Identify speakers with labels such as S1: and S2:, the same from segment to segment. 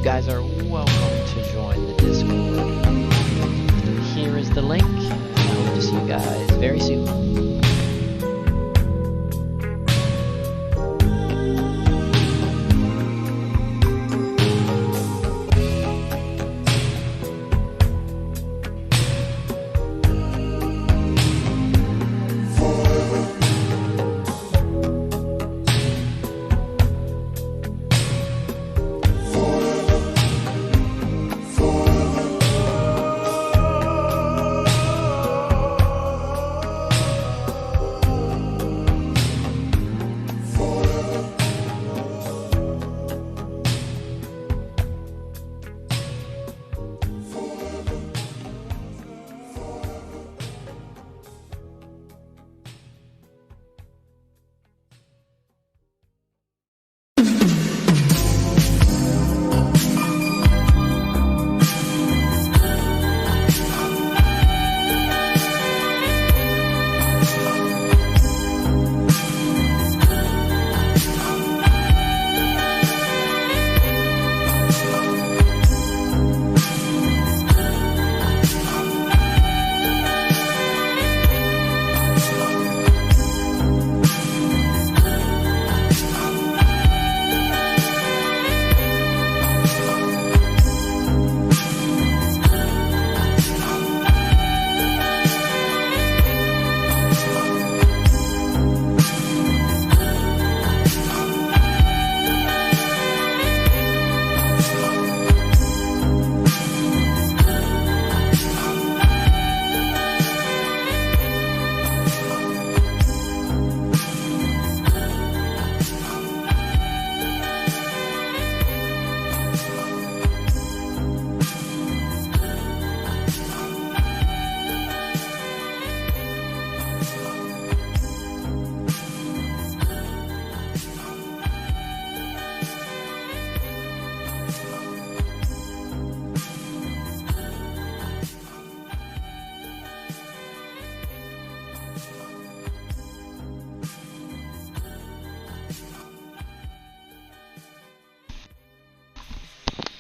S1: You guys are welcome to join the Discord. Here is the link, and I hope to see you guys very soon.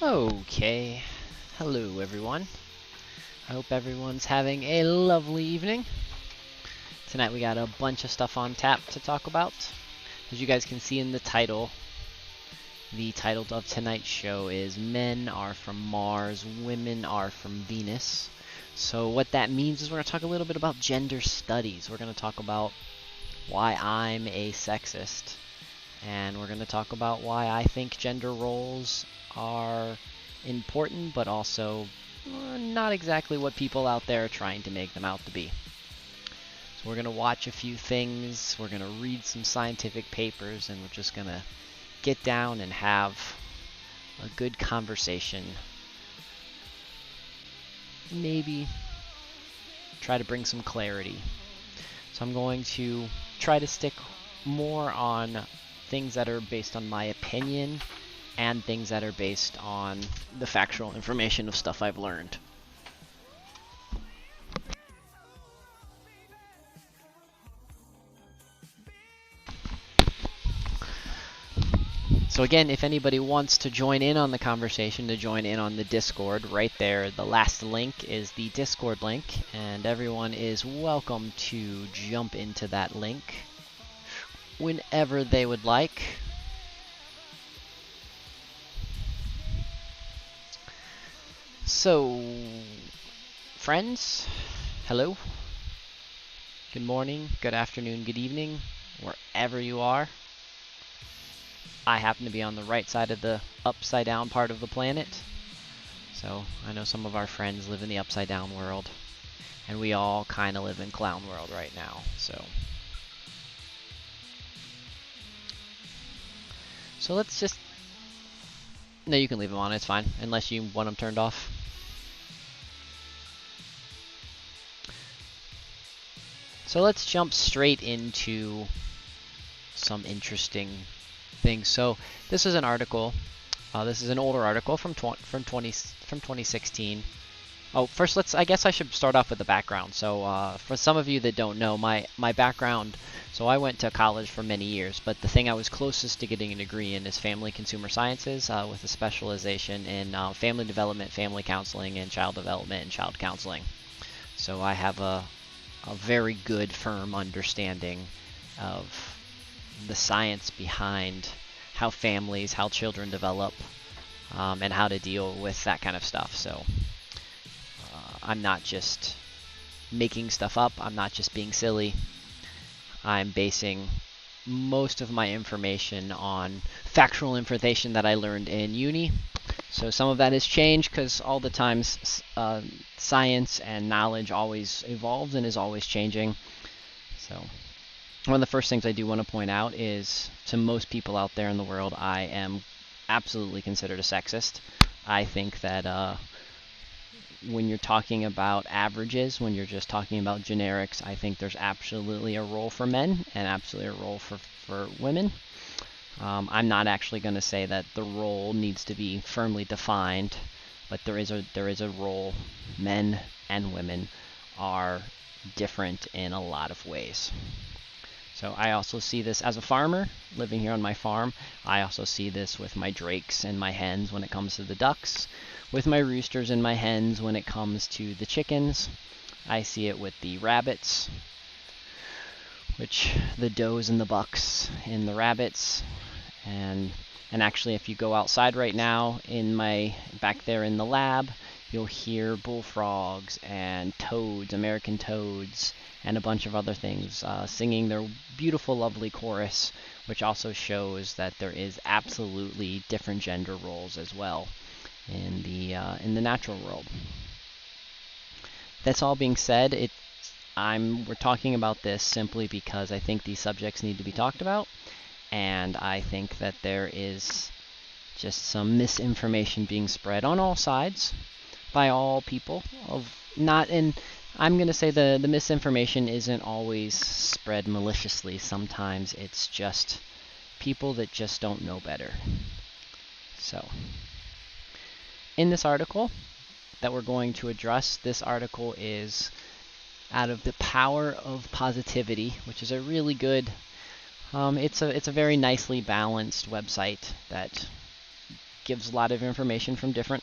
S1: Okay, hello everyone. I hope everyone's having a lovely evening. Tonight we got a bunch of stuff on tap to talk about. As you guys can see in the title of tonight's show is Men Are From Mars, Women Are From Venus. So what that means is we're going to talk a little bit about gender studies. We're going to talk about why I'm a sexist. And we're going to talk about why I think gender roles are important, but also not exactly what people out there are trying to make them out to be. So we're going to watch a few things, we're going to read some scientific papers, and we're just going to get down and have a good conversation. Maybe try to bring some clarity. So I'm going to try to stick more on things that are based on my opinion and things that are based on the factual information of stuff I've learned. So again, if anybody wants to join in on the conversation, to join in on the Discord, right there, the last link is the Discord link, and everyone is welcome to jump into that link whenever they would like. So, friends, hello, good morning, good afternoon, good evening, wherever you are. I happen to be on the right side of the upside down part of the planet. So, I know some of our friends live in the upside down world, and we all kind of live in clown world right now, So let's just... No, you can leave them on, it's fine, unless you want them turned off. So let's jump straight into some interesting things. So this is an article. This is an older article from 2016, Oh, first I guess I should start off with the background. So, for some of you that don't know, my background, so I went to college for many years, but the thing I was closest to getting a degree in is family consumer sciences, with a specialization in family development, family counseling, and child development and child counseling. So I have a very good, firm understanding of the science behind how families, how children develop, and how to deal with that kind of stuff. So I'm not just making stuff up. I'm not just being silly. I'm basing most of my information on factual information that I learned in uni. So some of that has changed because all the times science and knowledge always evolves and is always changing. So one of the first things I do want to point out is to most people out there in the world, I am absolutely considered a sexist. I think that when you're talking about averages, when you're just talking about generics, I think there's absolutely a role for men and absolutely a role for women. I'm not actually going to say that the role needs to be firmly defined, but there is a role. Men and women are different in a lot of ways. So I also see this as a farmer living here on my farm. I also see this with my drakes and my hens when it comes to the ducks, with my roosters and my hens when it comes to the chickens. I see it with the rabbits, which the does and the bucks in the rabbits. And actually, if you go outside right now in my back there in the lab, you'll hear bullfrogs and toads, American toads, and a bunch of other things singing their beautiful, lovely chorus, which also shows that there is absolutely different gender roles as well in the natural world. That's all being said, we're talking about this simply because I think these subjects need to be talked about, and I think that there is just some misinformation being spread on all sides by all people. I'm going to say the misinformation isn't always spread maliciously. Sometimes it's just people that just don't know better. So, in this article that we're going to address, this article is out of the Power of Positivity, which is a really good, it's a very nicely balanced website that gives a lot of information from different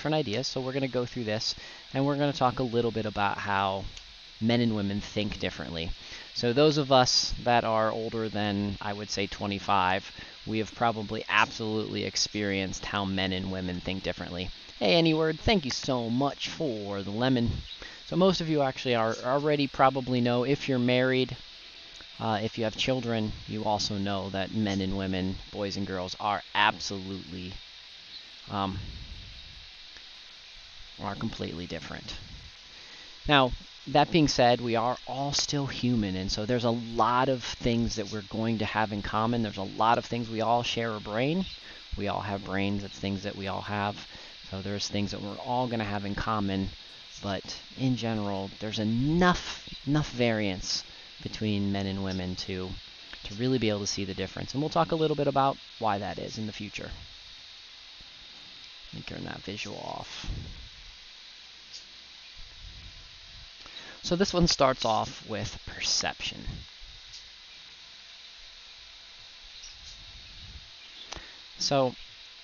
S1: ideas. So we're going to go through this, and we're going to talk a little bit about how men and women think differently. So those of us that are older than, I would say, 25, we have probably absolutely experienced how men and women think differently. Hey, Anyword, thank you so much for the lemon. So most of you actually are already probably know, if you're married, if you have children, you also know that men and women, boys and girls, are absolutely are completely different. Now, that being said, we are all still human, and so there's a lot of things that we're going to have in common. There's a lot of things. We all share a brain. We all have brains. It's things that we all have. So there's things that we're all going to have in common, but in general, there's enough variance between men and women to really be able to see the difference. And we'll talk a little bit about why that is in the future. Let me turn that visual off. So this one starts off with perception. So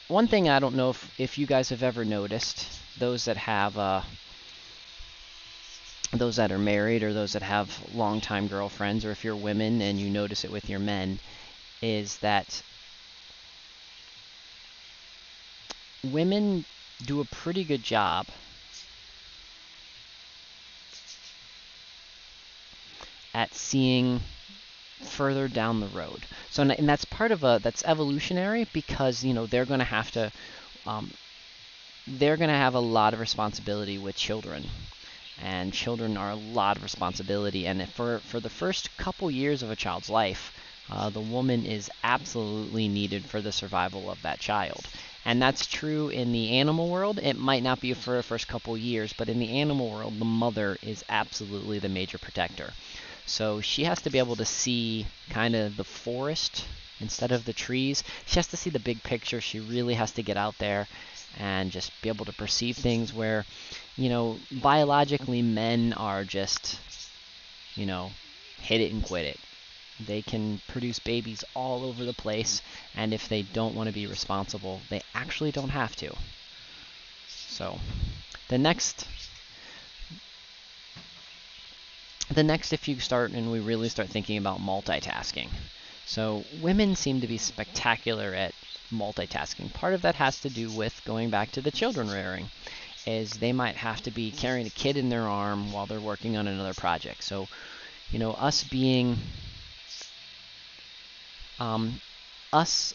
S1: one thing I don't know if you guys have ever noticed, those that have those that are married or those that have longtime girlfriends, or if you're women and you notice it with your men, is that women do a pretty good job at seeing further down the road. So, and that's part of that's evolutionary, because they're going to have to have a lot of responsibility with children, and children are a lot of responsibility. And for the first couple years of a child's life, the woman is absolutely needed for the survival of that child. And that's true in the animal world. It might not be for the first couple years, but in the animal world, the mother is absolutely the major protector. So she has to be able to see kind of the forest instead of the trees. She has to see the big picture. She really has to get out there and just be able to perceive things where, biologically men are just, hit it and quit it. They can produce babies all over the place, and if they don't want to be responsible, they actually don't have to. So, the next, if you start and we really start thinking about multitasking. So, women seem to be spectacular at multitasking. Part of that has to do with going back to the children rearing, is they might have to be carrying a kid in their arm while they're working on another project. So, us being us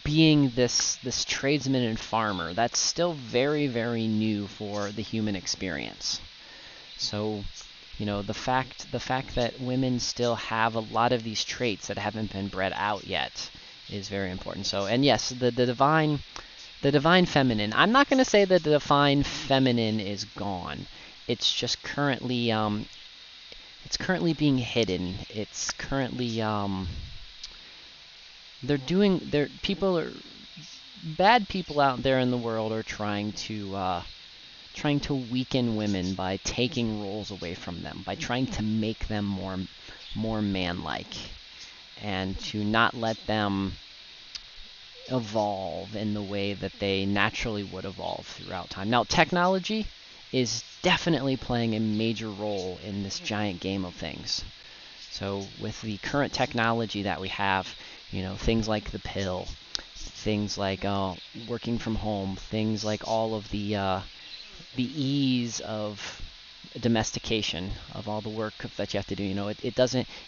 S1: being this tradesman and farmer, that's still very, very new for the human experience. So, the fact that women still have a lot of these traits that haven't been bred out yet is very important. So, and yes, the divine feminine. I'm not going to say that the divine feminine is gone. It's just currently being hidden. It's currently bad people out there in the world are trying to weaken women by taking roles away from them, by trying to make them more man-like, and to not let them evolve in the way that they naturally would evolve throughout time. Now, technology is definitely playing a major role in this giant game of things. So with the current technology that we have, things like the pill, things like working from home, things like all of the ease of domestication of all the work that you have to do.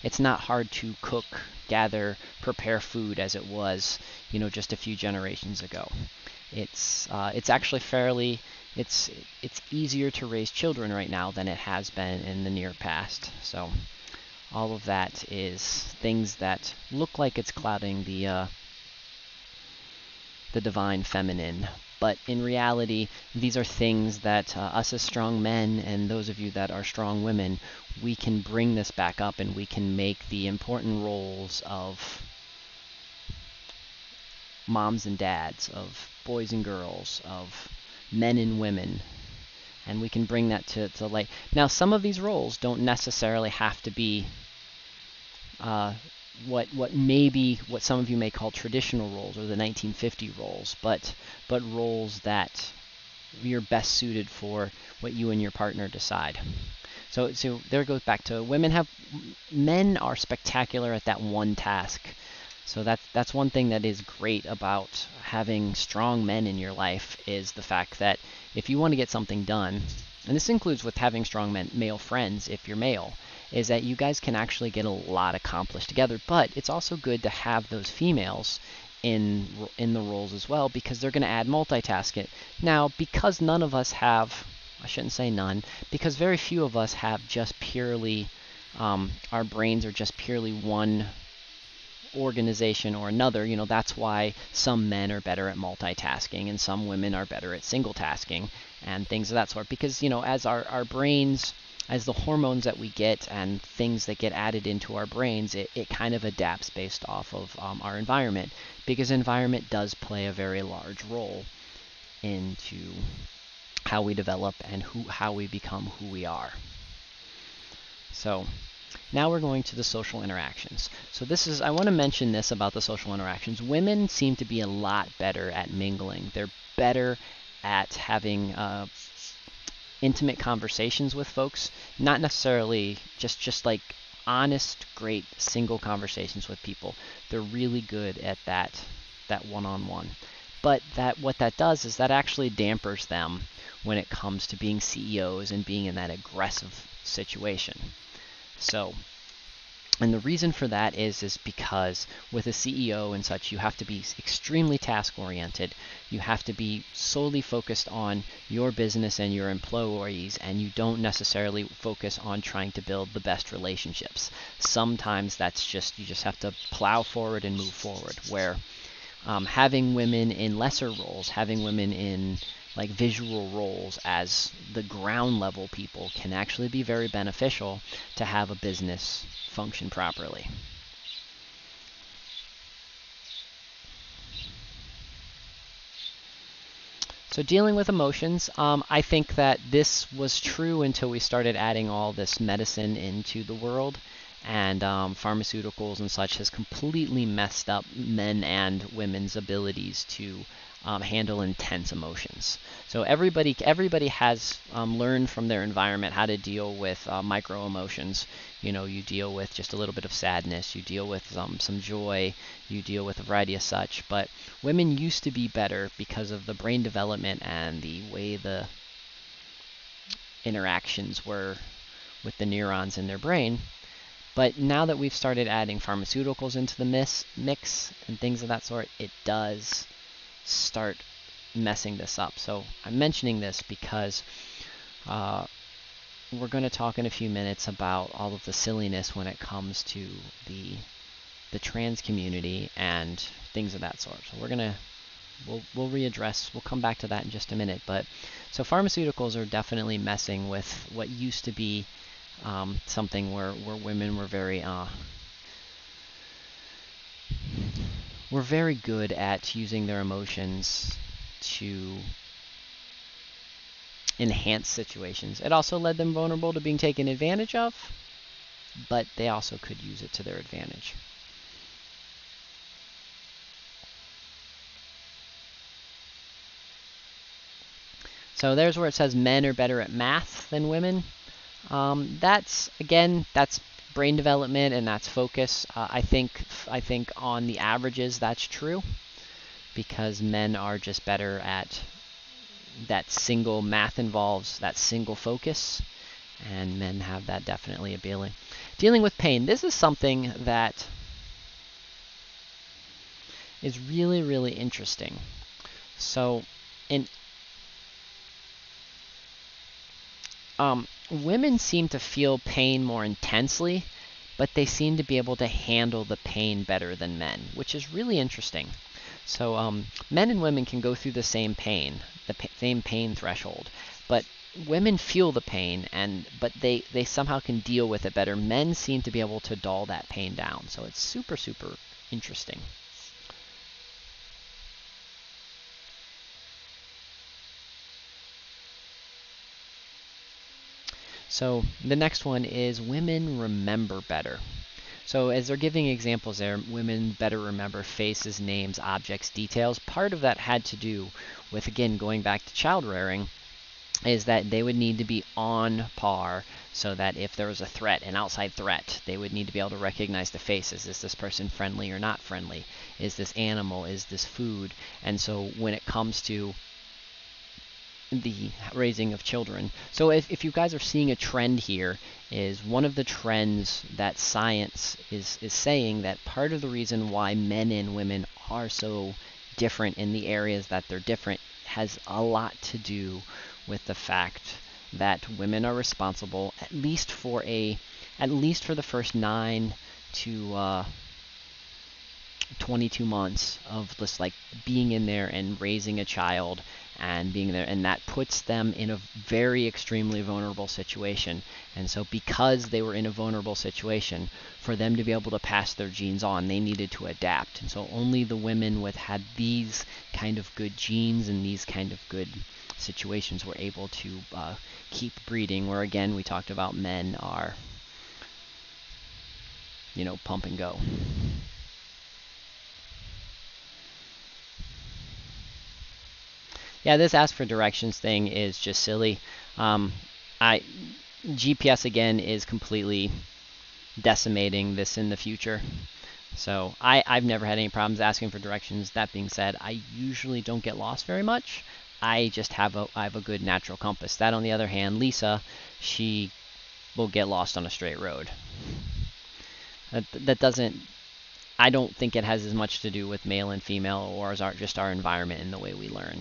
S1: It's not hard to cook, gather, prepare food as it was, just a few generations ago. It's actually it's easier to raise children right now than it has been in the near past. So all of that is things that look like it's clouding the divine feminine. But in reality, these are things that us as strong men and those of you that are strong women, we can bring this back up and we can make the important roles of moms and dads, of boys and girls, of men and women, and we can bring that to light. Now, some of these roles don't necessarily have to be what some of you may call traditional roles or the 1950 roles, but roles that you're best suited for what you and your partner decide. So there it goes back to men are spectacular at that one task. So that's one thing that is great about having strong men in your life, is the fact that if you want to get something done, and this includes with having strong male friends if you're male, is that you guys can actually get a lot accomplished together. But it's also good to have those females in the roles as well, because they're going to add multitask it. Now, because none of us have, I shouldn't say none, because very few of us have just purely, our brains are just purely one organization or another. That's why some men are better at multitasking and some women are better at single tasking and things of that sort, because as our brains, as the hormones that we get and things that get added into our brains, it kind of adapts based off of our environment, because environment does play a very large role into how we develop and how we become who we are. So now we're going to the social interactions. So I want to mention this about the social interactions. Women seem to be a lot better at mingling. They're better at having intimate conversations with folks, not necessarily just like honest, great single conversations with people. They're really good at that one-on-one. But what that does is that actually dampers them when it comes to being CEOs and being in that aggressive situation. So, and the reason for that is because with a CEO and such, you have to be extremely task-oriented. You have to be solely focused on your business and your employees, and you don't necessarily focus on trying to build the best relationships. Sometimes you just have to plow forward and move forward, where having women in lesser roles, having women in like visual roles as the ground level people can actually be very beneficial to have a business function properly. So dealing with emotions, I think that this was true until we started adding all this medicine into the world, and pharmaceuticals and such has completely messed up men and women's abilities to handle intense emotions. So everybody has learned from their environment how to deal with micro emotions. You know, you deal with just a little bit of sadness, you deal with some joy, you deal with a variety of such. But women used to be better because of the brain development and the way the interactions were with the neurons in their brain. But now that we've started adding pharmaceuticals into the mix and things of that sort, it does start messing this up. So I'm mentioning this because we're going to talk in a few minutes about all of the silliness when it comes to the trans community and things of that sort. So we'll readdress, we'll come back to that in just a minute. But so pharmaceuticals are definitely messing with what used to be something where women were very good at using their emotions to enhance situations. It also led them vulnerable to being taken advantage of, but they also could use it to their advantage. So there's where it says men are better at math than women. That's brain development and that's focus. I think on the averages that's true, because men are just better at that single math involves that single focus, and men have that definitely ability. Dealing with pain. This is something that is really, really interesting. So women seem to feel pain more intensely, but they seem to be able to handle the pain better than men, which is really interesting. So men and women can go through the same pain, same pain threshold, but women feel the pain, but they somehow can deal with it better. Men seem to be able to dull that pain down, so it's super, super interesting. So the next one is women remember better. So as they're giving examples there, women better remember faces, names, objects, details. Part of that had to do with, again, going back to child rearing, is that they would need to be on par so that if there was a threat, an outside threat, they would need to be able to recognize the faces. Is this person friendly or not friendly? Is this animal? Is this food? And so when it comes to the raising of children. So if you guys are seeing a trend here, is one of the trends that science is saying that part of the reason why men and women are so different in the areas that they're different has a lot to do with the fact that women are responsible at least for the first 9 to 22 months of just like being in there and raising a child and being there, and that puts them in a very extremely vulnerable situation. And so because they were in a vulnerable situation, for them to be able to pass their genes on, they needed to adapt. And so only the women had these kind of good genes and these kind of good situations were able to keep breeding, where again we talked about men are, pump and go. Yeah, this ask for directions thing is just silly. GPS again is completely decimating this in the future. So I've never had any problems asking for directions. That being said, I usually don't get lost very much. I have a good natural compass. That on the other hand, Lisa, she will get lost on a straight road. That doesn't. I don't think it has as much to do with male and female or just our environment and the way we learn.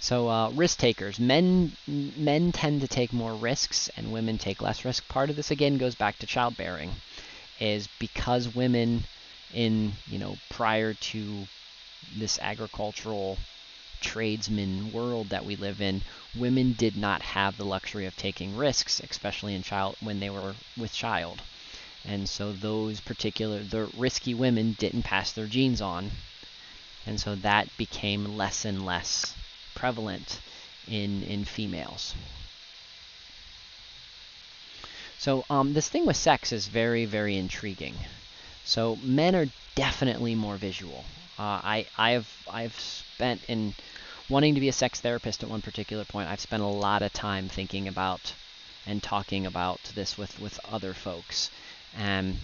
S1: So risk takers. Men tend to take more risks and women take less risk. Part of this again goes back to childbearing, is because women prior to this agricultural tradesman world that we live in, women did not have the luxury of taking risks, especially when they were with child. And so the risky women didn't pass their genes on. and so that became less and less prevalent in females. So this thing with sex is very, very intriguing. So men are definitely more visual. I've spent in wanting to be a sex therapist at one particular point. I've spent a lot of time thinking about and talking about this with other folks, and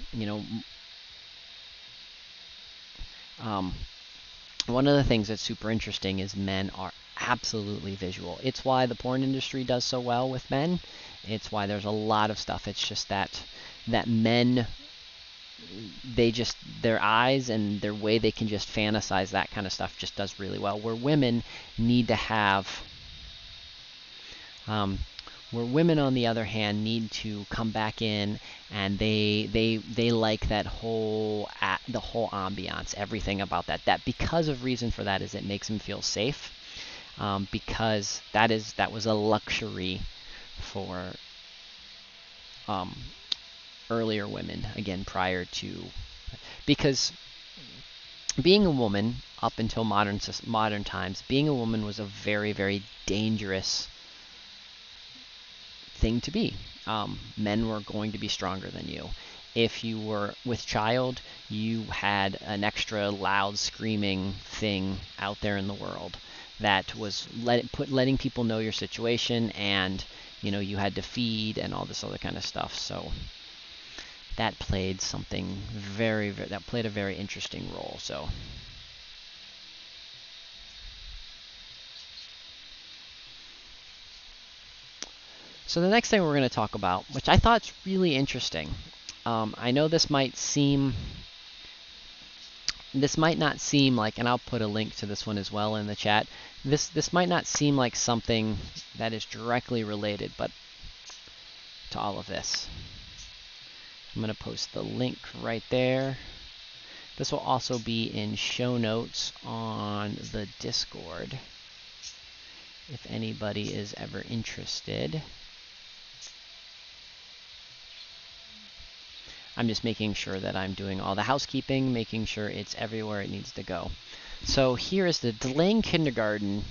S1: one of the things that's super interesting is men are absolutely visual. It's why the porn industry does so well with men. It's why there's a lot of stuff. It's just that men, their eyes and their way they can just fantasize that kind of stuff just does really well. Where women need to have, where women on the other hand need to come back in, and they like that the whole ambiance, everything about that. That because of reason for that is it makes them feel safe, because that was a luxury for earlier women, again, prior to, because being a woman up until modern times, being a woman was a very, very dangerous thing to be. Men were going to be stronger than you. If you were with child, you had an extra loud screaming thing out there in the world that was letting people know your situation, and you had to feed and all this other kind of stuff. So that played something that played a very interesting role. So the next thing we're going to talk about, which I thought is really interesting, I know this might not seem like, and I'll put a link to this one as well in the chat. This might not seem like something that is directly related, but to all of this. I'm going to post the link right there. This will also be in show notes on the Discord, if anybody is ever interested. I'm just making sure that I'm doing all the housekeeping, making sure it's everywhere it needs to go. So here is the delaying kindergarten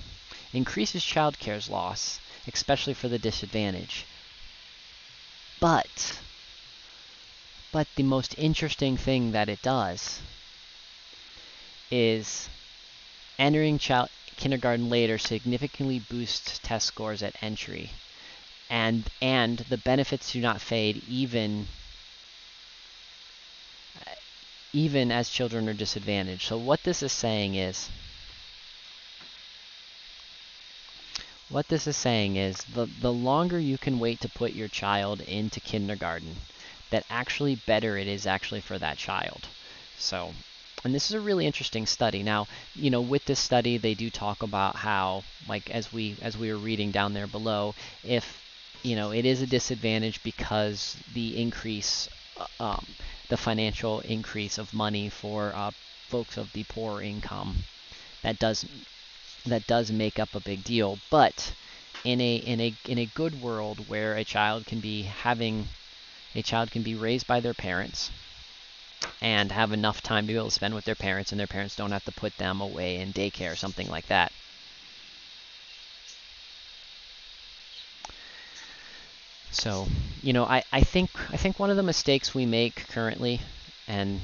S1: increases child care's loss, especially for the disadvantaged. But the most interesting thing that it does is entering kindergarten later significantly boosts test scores at entry, and the benefits do not fade even as children are disadvantaged. So what this is saying is the longer you can wait to put your child into kindergarten, that actually better it is actually for that child. So, and this is a really interesting study. Now, with this study, they do talk about how, like as we were reading down there below, if it is a disadvantage because the increase, the financial increase of money for folks of the poor income, that does make up a big deal. But in a good world where a child can be raised by their parents and have enough time to be able to spend with their parents, and their parents don't have to put them away in daycare or something like that. So, I think one of the mistakes we make currently, and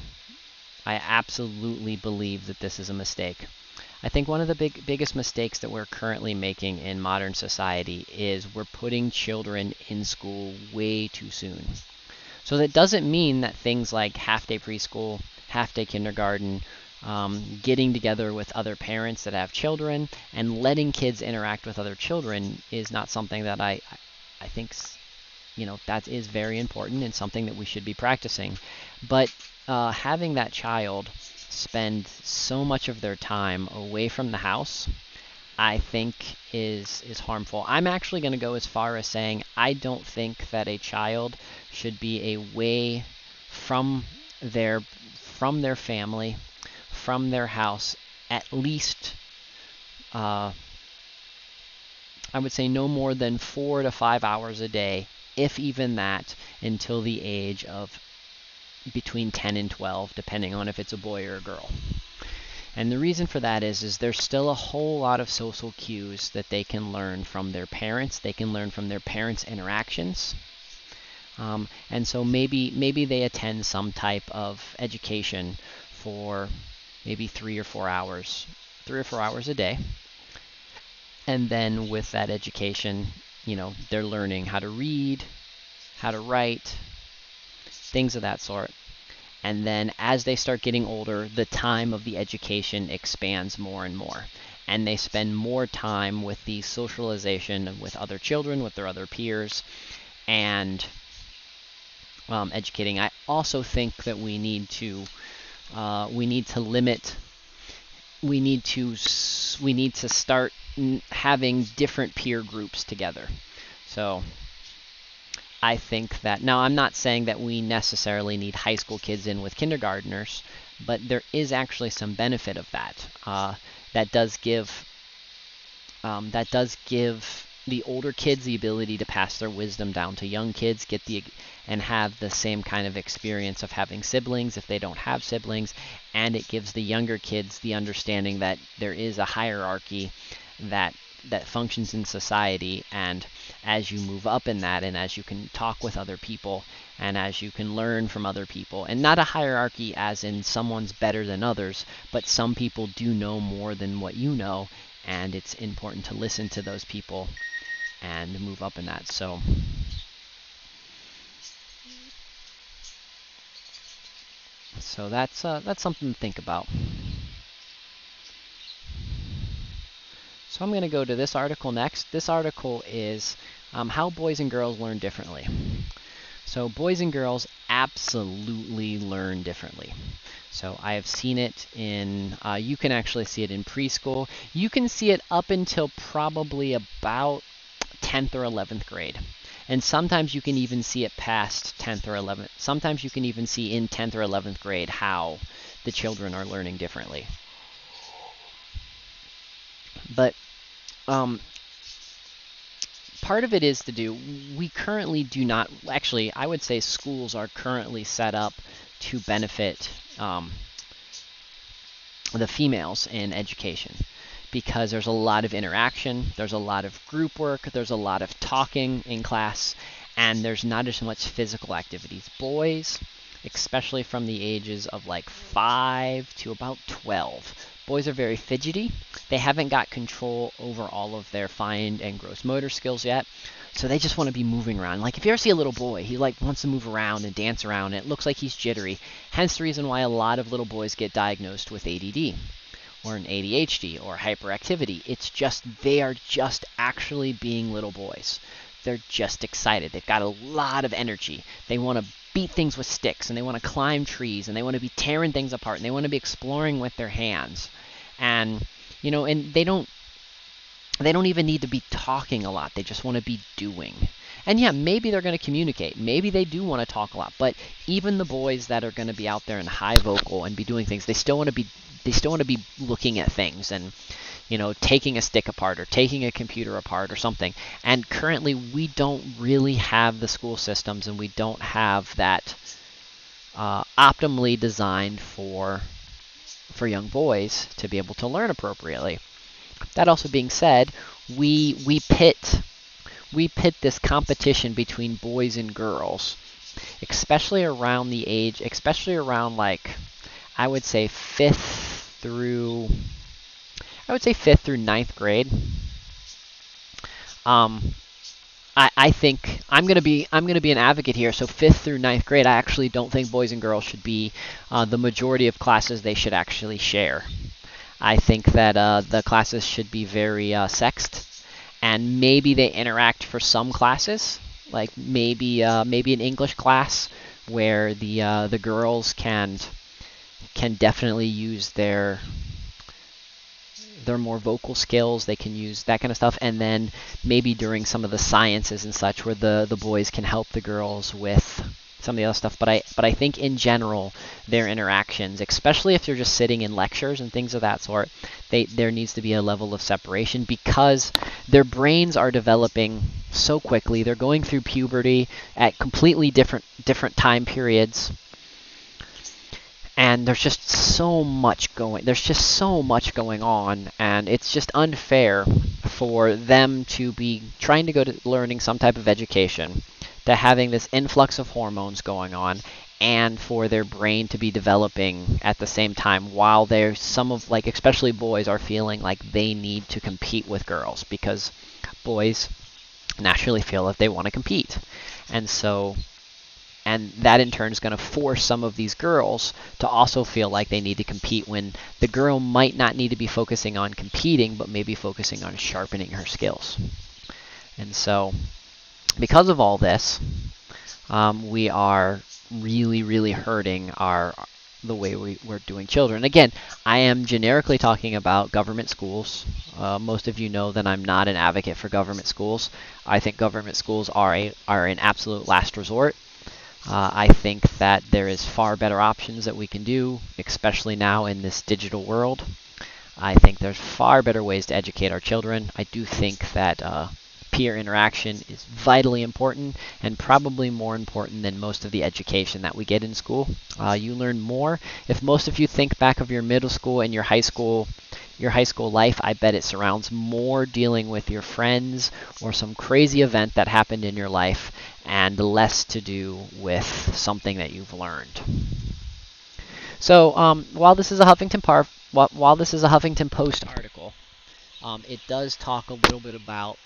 S1: I absolutely believe that this is a mistake, I think one of the biggest mistakes that we're currently making in modern society is we're putting children in school way too soon. So that doesn't mean that things like half-day preschool, half-day kindergarten, getting together with other parents that have children, and letting kids interact with other children is not something that I think, that is very important and something that we should be practicing. But having that child spend so much of their time away from the house, I think is harmful. I'm actually going to go as far as saying I don't think that a child should be away from their family, from their house, at least I would say no more than 4 to 5 hours a day, if even that, until the age of between 10 and 12, depending on if it's a boy or a girl. And the reason for that is there's still a whole lot of social cues that they can learn from their parents. They can learn from their parents' interactions. And so maybe they attend some type of education for maybe 3 or 4 hours a day. And then with that education, they're learning how to read, how to write, things of that sort. And then as they start getting older, the time of the education expands more and more. And they spend more time with the socialization with other children, with their other peers, and educating. I also think that we need to start having different peer groups together. So I think that, now I'm not saying that we necessarily need high school kids in with kindergartners, but there is actually some benefit of that. That does give the older kids the ability to pass their wisdom down to young kids, and have the same kind of experience of having siblings if they don't have siblings, and it gives the younger kids the understanding that there is a hierarchy that functions in society, and as you move up in that, and as you can talk with other people, and as you can learn from other people, and not a hierarchy as in someone's better than others, but some people do know more than what you know, and it's important to listen to those people and move up in that. So that's something to think about. So I'm going to go to this article next. This article is how boys and girls learn differently. So boys and girls absolutely learn differently. So I have seen it in, you can actually see it in preschool. You can see it up until probably about 10th or 11th grade. And sometimes you can even see it past 10th or 11th. Sometimes you can even see in 10th or 11th grade how the children are learning differently. But part of it is we currently do not, actually, I would say schools are currently set up to benefit the females in education, because there's a lot of interaction, there's a lot of group work, there's a lot of talking in class, and there's not as much physical activities. Boys, especially from the ages of like 5 to about 12, boys are very fidgety. They haven't got control over all of their fine and gross motor skills yet, so they just want to be moving around. Like if you ever see a little boy, he wants to move around and dance around, and it looks like he's jittery. Hence the reason why a lot of little boys get diagnosed with ADD or an ADHD or hyperactivity. It's just they are just actually being little boys. They're just excited. They've got a lot of energy. They want to beat things with sticks, and they want to climb trees, and they want to be tearing things apart, and they want to be exploring with their hands. And and they don't even need to be talking a lot. They just want to be doing. And yeah, maybe they're going to communicate. Maybe they do want to talk a lot. But even the boys that are going to be out there in high vocal and be doing things, they still want to be looking at things and taking a stick apart or taking a computer apart or something. And currently we don't really have the school systems, and we don't have that optimally designed for young boys to be able to learn appropriately. That also being said, we pit this competition between boys and girls, especially around like I would say 5th through 9th grade. I think I'm gonna be an advocate here. So 5th through 9th grade, I actually don't think boys and girls should be the majority of classes they should actually share. I think that the classes should be very sexed, and maybe they interact for some classes, like maybe an English class where the girls can definitely use their more vocal skills. They can use that kind of stuff, and then maybe during some of the sciences and such, where the boys can help the girls with some of the other stuff. But I think in general, their interactions, especially if you're just sitting in lectures and things of that sort, there needs to be a level of separation, because their brains are developing so quickly. They're going through puberty at completely different time periods. And there's just so much going on, and it's just unfair for them to be trying to go to learning some type of education, to having this influx of hormones going on, and for their brain to be developing at the same time, while there's some of, like, especially boys are feeling like they need to compete with girls, because boys naturally feel that they want to compete. And that in turn is going to force some of these girls to also feel like they need to compete, when the girl might not need to be focusing on competing, but maybe focusing on sharpening her skills. And so, because of all this, we are really, really hurting the way we're doing children. Again, I am generically talking about government schools. Most of you know that I'm not an advocate for government schools. I think government schools are an absolute last resort. I think that there is far better options that we can do, especially now in this digital world. I think there's far better ways to educate our children. I do think that peer interaction is vitally important, and probably more important than most of the education that we get in school. You learn more. If most of you think back of your middle school and your high school life, I bet it surrounds more dealing with your friends or some crazy event that happened in your life, and less to do with something that you've learned. So while this is a Huffington Post article, it does talk a little bit about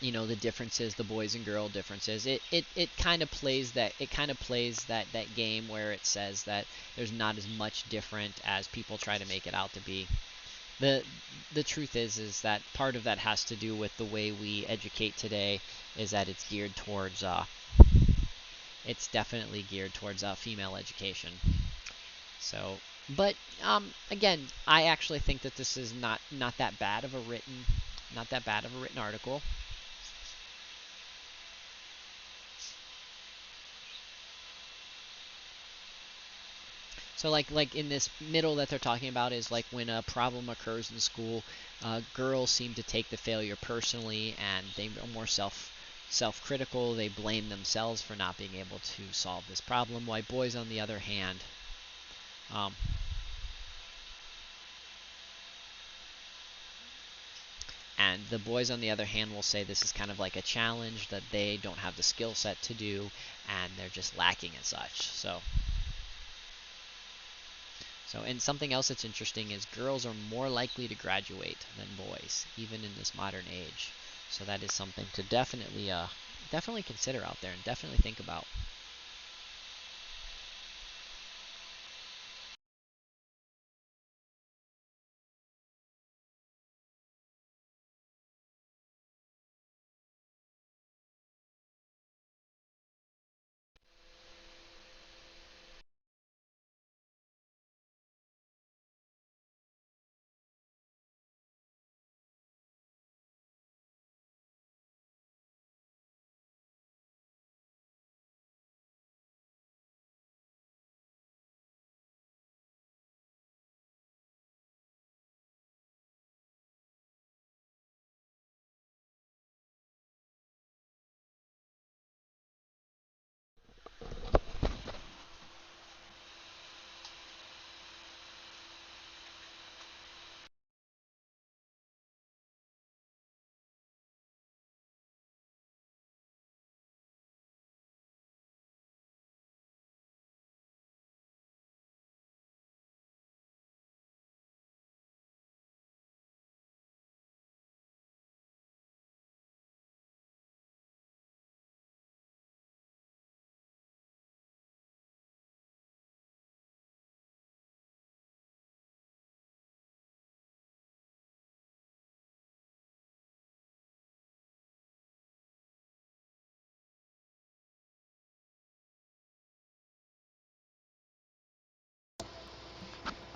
S1: the differences, the boys and girl differences. It kind of plays that game where it says that there's not as much different as people try to make it out to be. The truth is that part of that has to do with the way we educate today, is that it's definitely geared towards female education. So, but again, I actually think that this is not that bad of a written article. So like in this middle that they're talking about is like when a problem occurs in school, girls seem to take the failure personally, and they are more self-critical. They blame themselves for not being able to solve this problem. While boys, on the other hand, um, will say this is kind of like a challenge that they don't have the skill set to do, and they're just lacking as such. And something else that's interesting is girls are more likely to graduate than boys, even in this modern age. So that is something to definitely consider out there, and definitely think about.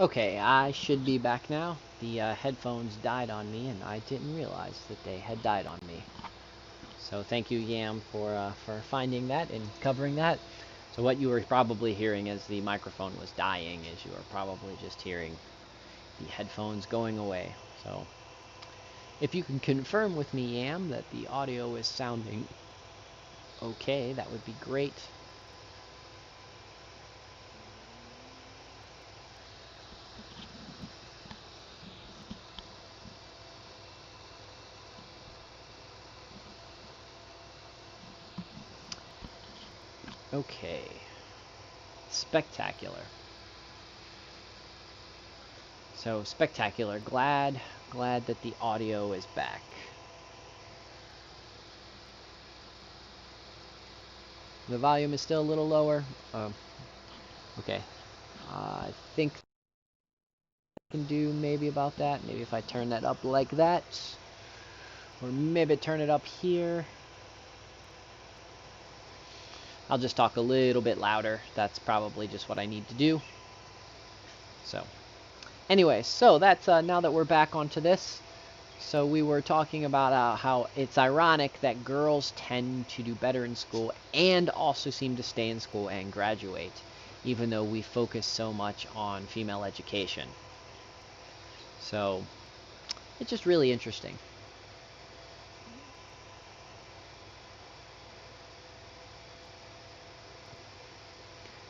S1: Okay, I should be back now. The headphones died on me, and I didn't realize that they had died on me. So thank you, Yam, for finding that and covering that. So what you were probably hearing as the microphone was dying is you were probably just hearing the headphones going away. So if you can confirm with me, Yam, that the audio is sounding okay, that would be great. Okay. Spectacular. So, spectacular. Glad that the audio is back. The volume is still a little lower. Okay. I think I can do maybe about that. Maybe if I turn that up like that. Or maybe turn it up here. I'll just talk a little bit louder. That's probably just what I need to do. So, anyway, so that's now that we're back onto this. So we were talking about how it's ironic that girls tend to do better in school and also seem to stay in school and graduate, even though we focus so much on female education. So it's just really interesting.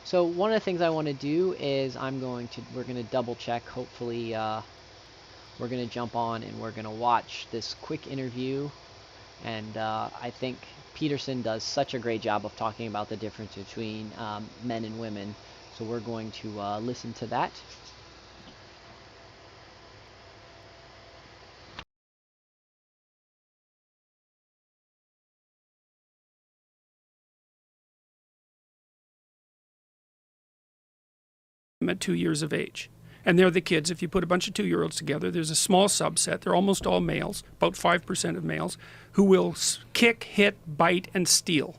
S1: So one of the things I want to do is we're going to double check. Hopefully we're going to jump on and we're going to watch this quick interview. And I think Peterson does such a great job of talking about the difference between men and women. So we're going to listen to that.
S2: At 2 years of age. And they're the kids, if you put a bunch of 2-year-olds together, there's a small subset, they're almost all males, about 5% of males, who will kick, hit, bite, and steal.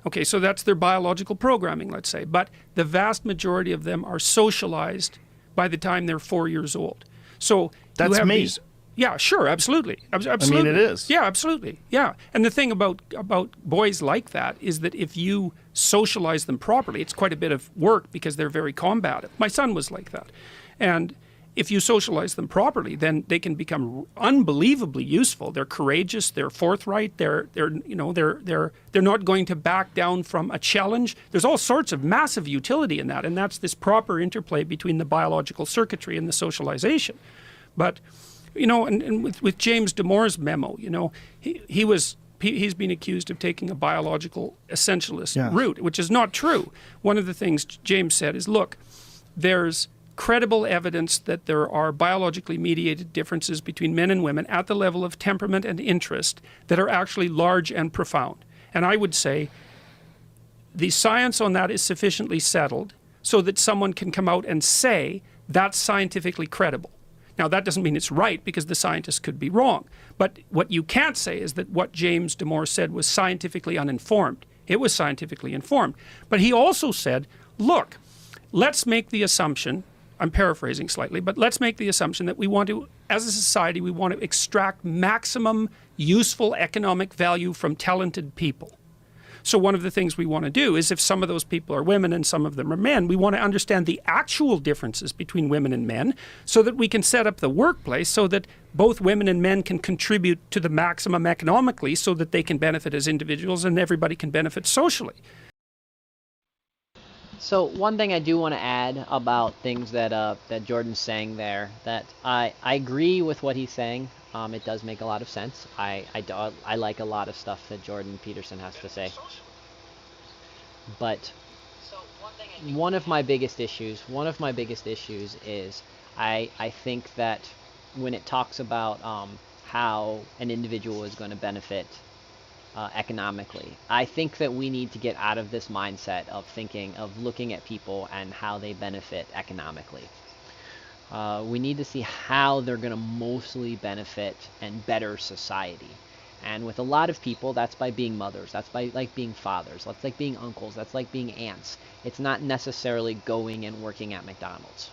S2: Okay, so that's their biological programming, let's say. But the vast majority of them are socialized by the time they're 4 years old. So
S3: that's me.
S2: These, yeah, sure, absolutely.
S3: Absolutely. I mean, it is.
S2: Yeah, absolutely. Yeah. And the thing about boys like that is that if you socialize them properly, it's quite a bit of work because they're very combative. My son was like that. And if you socialize them properly, then they can become unbelievably useful. They're courageous, they're forthright, they're not going to back down from a challenge. There's all sorts of massive utility in that, and that's this proper interplay between the biological circuitry and the socialization. But and with James Damore's memo, he's been accused of taking a biological essentialist route, which is not true. One of the things James said is, look, there's credible evidence that there are biologically mediated differences between men and women at the level of temperament and interest that are actually large and profound. And I would say the science on that is sufficiently settled so that someone can come out and say that's scientifically credible. Now, that doesn't mean it's right, because the scientists could be wrong. But what you can't say is that what James Damore said was scientifically uninformed. It was scientifically informed. But he also said, look, let's make the assumption, I'm paraphrasing slightly, but let's make the assumption that we want to, as a society, we want to extract maximum useful economic value from talented people. So one of the things we want to do is, if some of those people are women and some of them are men, we want to understand the actual differences between women and men so that we can set up the workplace so that both women and men can contribute to the maximum economically so that they can benefit as individuals and everybody can benefit socially.
S1: So one thing I do want to add about things that Jordan's saying there, that I agree with what he's saying. It does make a lot of sense. I like a lot of stuff that Jordan Peterson has to say. But one of my biggest issues is I think that when it talks about how an individual is going to benefit economically, I think that we need to get out of this mindset of looking at people and how they benefit economically. We need to see how they're going to mostly benefit and better society. And with a lot of people, that's by being mothers, that's by being fathers, that's like being uncles, that's like being aunts. It's not necessarily going and working at McDonald's.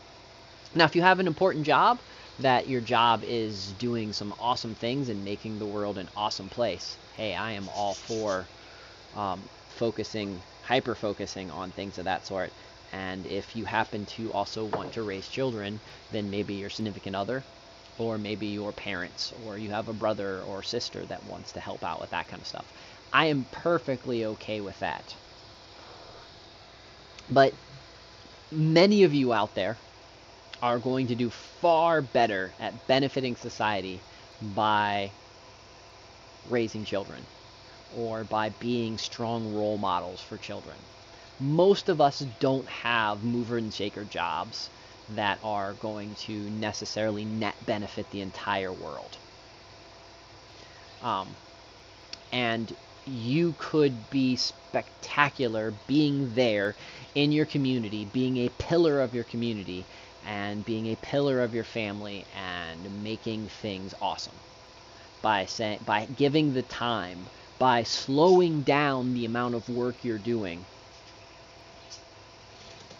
S1: Now, if you have an important job, that your job is doing some awesome things and making the world an awesome place, hey, I am all for hyper-focusing on things of that sort. And if you happen to also want to raise children, then maybe your significant other, or maybe your parents, or you have a brother or sister that wants to help out with that kind of stuff. I am perfectly okay with that. But many of you out there are going to do far better at benefiting society by raising children, or by being strong role models for children. most of us don't have mover and shaker jobs that are going to necessarily net benefit the entire world. And you could be spectacular being there in your community, being a pillar of your community, and being a pillar of your family, and making things awesome by giving the time, by slowing down the amount of work you're doing,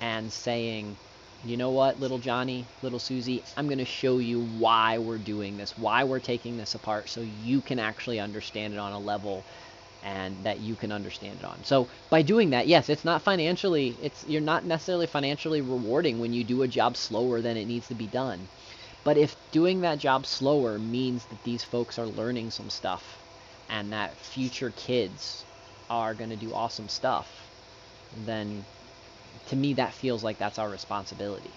S1: and saying, you know what, little Johnny, little Susie, I'm going to show you why we're doing this, why we're taking this apart, so you can actually understand it on a level and that you can understand it on. So by doing that, yes, it's not financially, you're not necessarily financially rewarding when you do a job slower than it needs to be done. But if doing that job slower means that these folks are learning some stuff and that future kids are going to do awesome stuff, then to me that feels like that's our responsibility.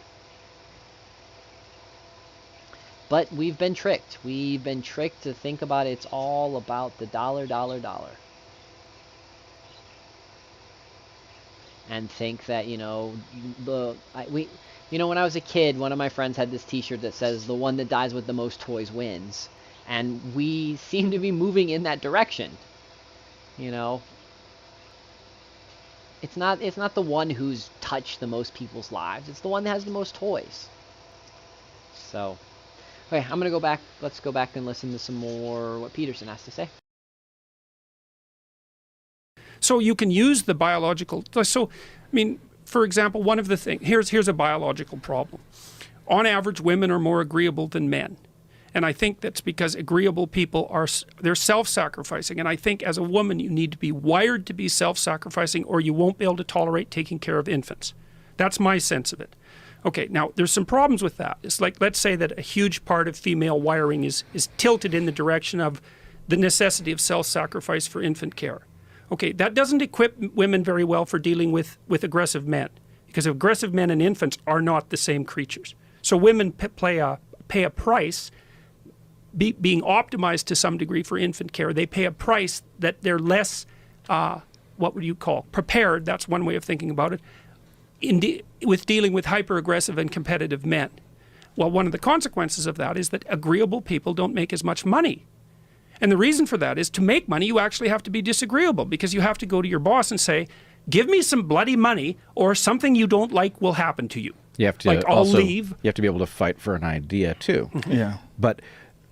S1: But we've been tricked. We've been tricked to think about it's all about the dollar, dollar, dollar. And think that, when I was a kid, one of my friends had this t-shirt that says, the one that dies with the most toys wins. And we seem to be moving in that direction. It's not the one who's touched the most people's lives. It's the one that has the most toys. So, okay, I'm going to go back. Let's go back and listen to some more what Peterson has to say.
S2: So you can use the biological. So, for example, one of the things, here's a biological problem. On average, women are more agreeable than men. And I think that's because agreeable people they're self-sacrificing. And I think as a woman, you need to be wired to be self-sacrificing, or you won't be able to tolerate taking care of infants. That's my sense of it. Okay, now there's some problems with that. It's like, let's say that a huge part of female wiring is tilted in the direction of the necessity of self-sacrifice for infant care. Okay, that doesn't equip women very well for dealing with aggressive men, because aggressive men and infants are not the same creatures. So women pay a price, being optimized to some degree for infant care. They pay a price that they're less, what would you call, prepared, that's one way of thinking about it, with dealing with hyper-aggressive and competitive men. Well, one of the consequences of that is that agreeable people don't make as much money. And the reason for that is, to make money, you actually have to be disagreeable, because you have to go to your boss and say, give me some bloody money or something you don't like will happen to you.
S3: You have to
S2: I'll leave.
S3: You have to be able to fight for an idea too.
S4: Yeah.
S3: But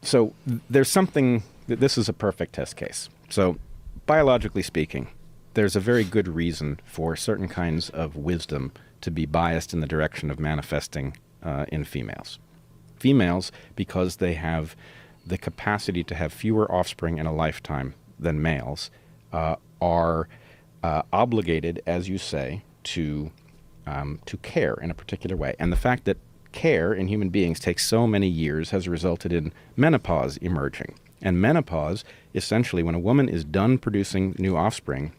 S3: so there's something, this is a perfect test case. So biologically speaking, there's a very good reason for certain kinds of wisdom to be biased in the direction of manifesting in females. Females, because they have the capacity to have fewer offspring in a lifetime than males, are obligated, as you say, to care in a particular way. And the fact that care in human beings takes so many years has resulted in menopause emerging. And menopause, essentially, when a woman is done producing new offspring,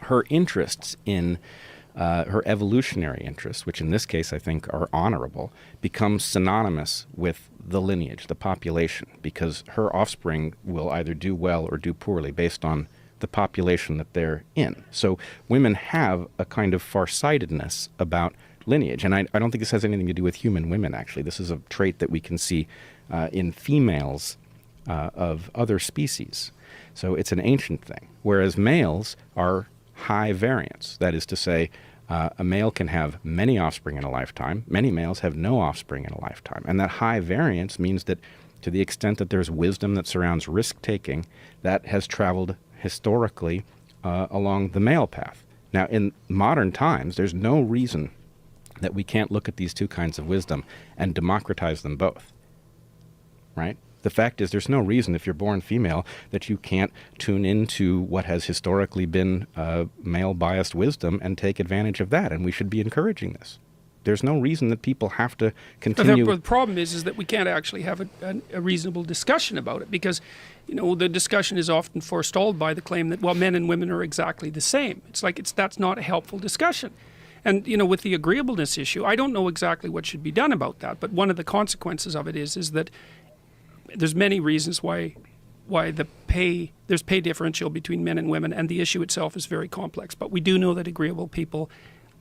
S3: her interests in her evolutionary interests, which in this case I think are honorable, become synonymous with the lineage, the population, because her offspring will either do well or do poorly based on the population that they're in. So women have a kind of farsightedness about lineage, and I don't think this has anything to do with human women, actually. This is a trait that we can see in females of other species. So it's an ancient thing, whereas males are high variance. That is to say, a male can have many offspring in a lifetime. Many males have no offspring in a lifetime. And that high variance means that to the extent that there's wisdom that surrounds risk-taking, that has traveled historically along the male path. Now, in modern times, there's no reason that we can't look at these two kinds of wisdom and democratize them both, right? The fact is, there's no reason, if you're born female, that you can't tune into what has historically been male-biased wisdom and take advantage of that, and we should be encouraging this. There's no reason that people have to continue.
S2: But the problem is that we can't actually have a reasonable discussion about it, because, the discussion is often forestalled by the claim that, well, men and women are exactly the same. It's like that's not a helpful discussion. And, with the agreeableness issue, I don't know exactly what should be done about that, but one of the consequences of it is that there's many reasons why there's pay differential between men and women, and the issue itself is very complex. But we do know that agreeable people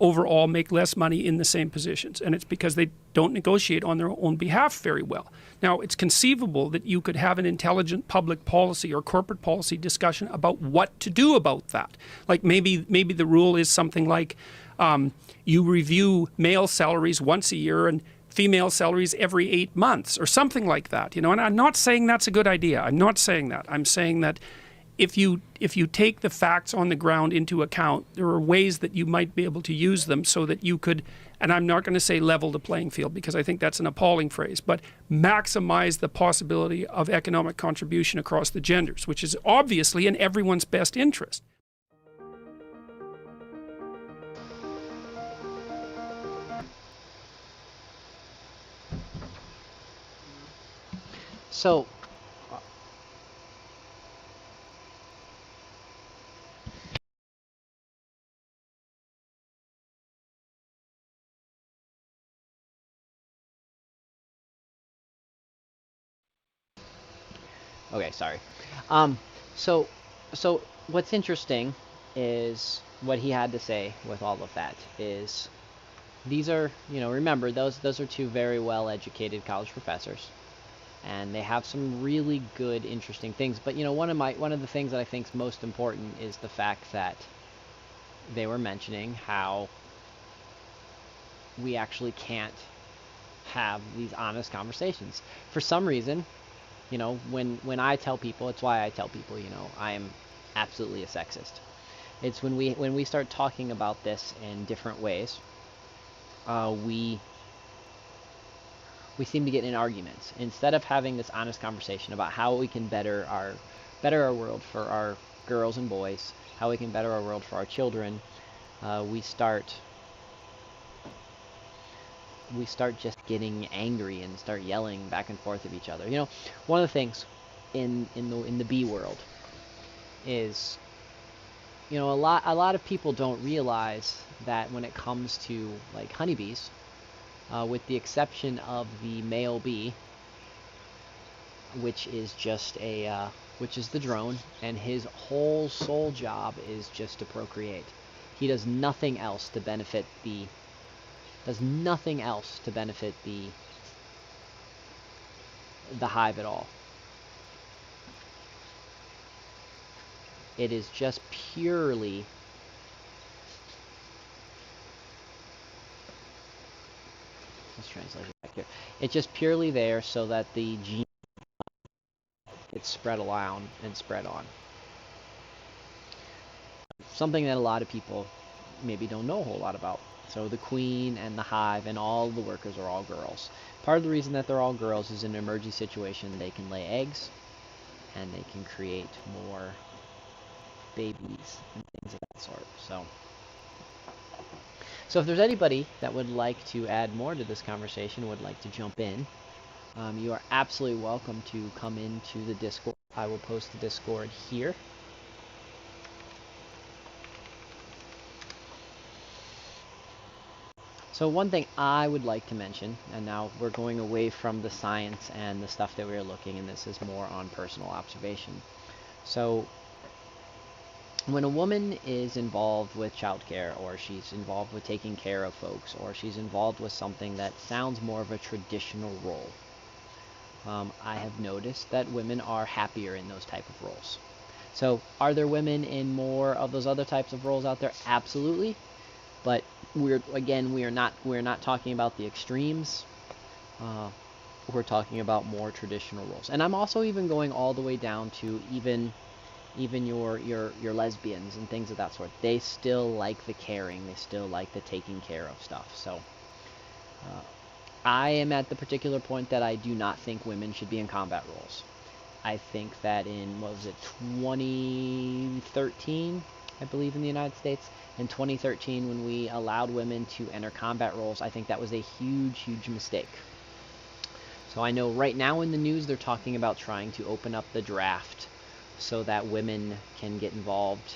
S2: overall make less money in the same positions, and it's because they don't negotiate on their own behalf very well. Now, it's conceivable that you could have an intelligent public policy or corporate policy discussion about what to do about that. Like maybe the rule is something like you review male salaries once a year and female salaries every 8 months, or something like that. And I'm not saying that's a good idea. I'm not saying that. I'm saying that if you take the facts on the ground into account, there are ways that you might be able to use them so that you could, and I'm not going to say level the playing field because I think that's an appalling phrase, but maximize the possibility of economic contribution across the genders, which is obviously in everyone's best interest.
S1: So, okay, sorry. So what's interesting is what he had to say with all of that is these are, remember those are two very well-educated college professors, and they have some really good, interesting things. But one of the things that I think is most important is the fact that they were mentioning how we actually can't have these honest conversations for some reason. When I tell people, it's why I tell people, I am absolutely a sexist. It's when we start talking about this in different ways, we seem to get in arguments instead of having this honest conversation about how we can better our world for our girls and boys, how we can better our world for our children. We start just getting angry and start yelling back and forth at each other. One of the things in the bee world is, a lot of people don't realize that when it comes to like honeybees, with the exception of the male bee, which is the drone, and his whole sole job is just to procreate. He does nothing else to benefit the hive at all. It is just purely let's translate it back here. It's just purely there so that the gene gets spread around and spread on. Something that a lot of people maybe don't know a whole lot about. So the queen and the hive and all the workers are all girls. Part of the reason that they're all girls is in an emergency situation they can lay eggs and they can create more babies and things of that sort. So if there's anybody that would like to add more to this conversation, would like to jump in, you are absolutely welcome to come into the Discord. I will post the Discord here. So one thing I would like to mention, and now we're going away from the science and the stuff that we were looking, and this is more on personal observation. So when a woman is involved with childcare, or she's involved with taking care of folks, or she's involved with something that sounds more of a traditional role, I have noticed that women are happier in those type of roles. So are there women in more of those other types of roles out there? Absolutely. But we're not talking about the extremes. We're talking about more traditional roles. And I'm also even going all the way down to even your lesbians and things of that sort. They still like the caring. They still like the taking care of stuff. So I am at the particular point that I do not think women should be in combat roles. I think that in, 2013, I believe, in the United States, in 2013, when we allowed women to enter combat roles, I think that was a huge, huge mistake. So I know right now in the news they're talking about trying to open up the draft so that women can get involved,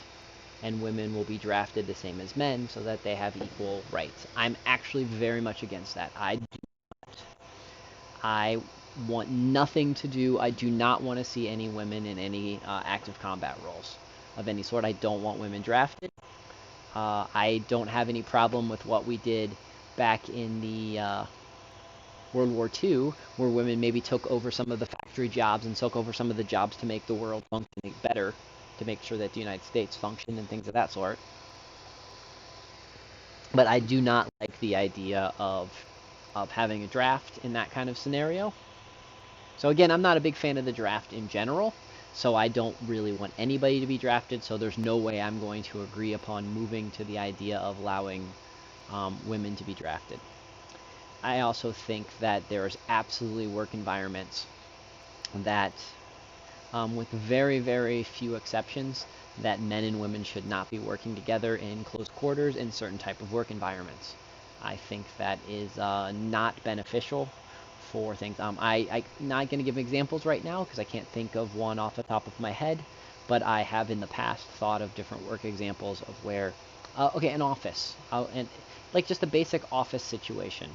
S1: and women will be drafted the same as men so that they have equal rights. I'm actually very much against that. I want nothing to do. I do not want to see any women in any active combat roles of any sort. I don't want women drafted. I don't have any problem with what we did back in the World War II, where women maybe took over some of the factory jobs and took over some of the jobs to make the world function better, to make sure that the United States functioned and things of that sort. But I do not like the idea of having a draft in that kind of scenario. So again, I'm not a big fan of the draft in general, so I don't really want anybody to be drafted, so there's no way I'm going to agree upon moving to the idea of allowing women to be drafted. I also think that there's absolutely work environments that, with very, very few exceptions, that men and women should not be working together in close quarters in certain type of work environments. I think that is not beneficial for things. I'm not going to give examples right now because I can't think of one off the top of my head, but I have in the past thought of different work examples of where, okay, an office, and like just a basic office situation.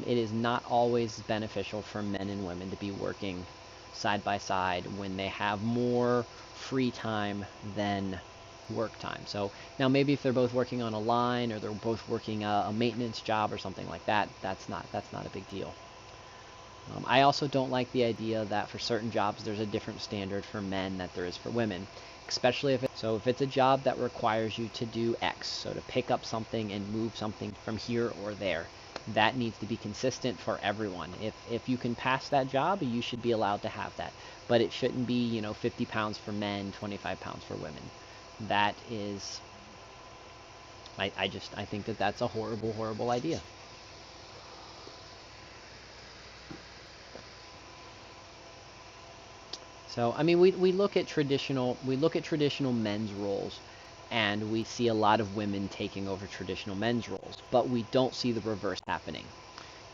S1: It is not always beneficial for men and women to be working side by side when they have more free time than work time. So now maybe if they're both working on a line or they're both working a maintenance job or something like that, that's not a big deal. I also don't like the idea that for certain jobs there's a different standard for men that there is for women, especially if it's a job that requires you to do X, so to pick up something and move something from here or there, that needs to be consistent for everyone. If you can pass that job, you should be allowed to have that, but it shouldn't be 50 pounds for men, 25 pounds for women. That is, I think that that's a horrible idea. So I mean, we look at traditional men's roles, and we see a lot of women taking over traditional men's roles, but we don't see the reverse happening.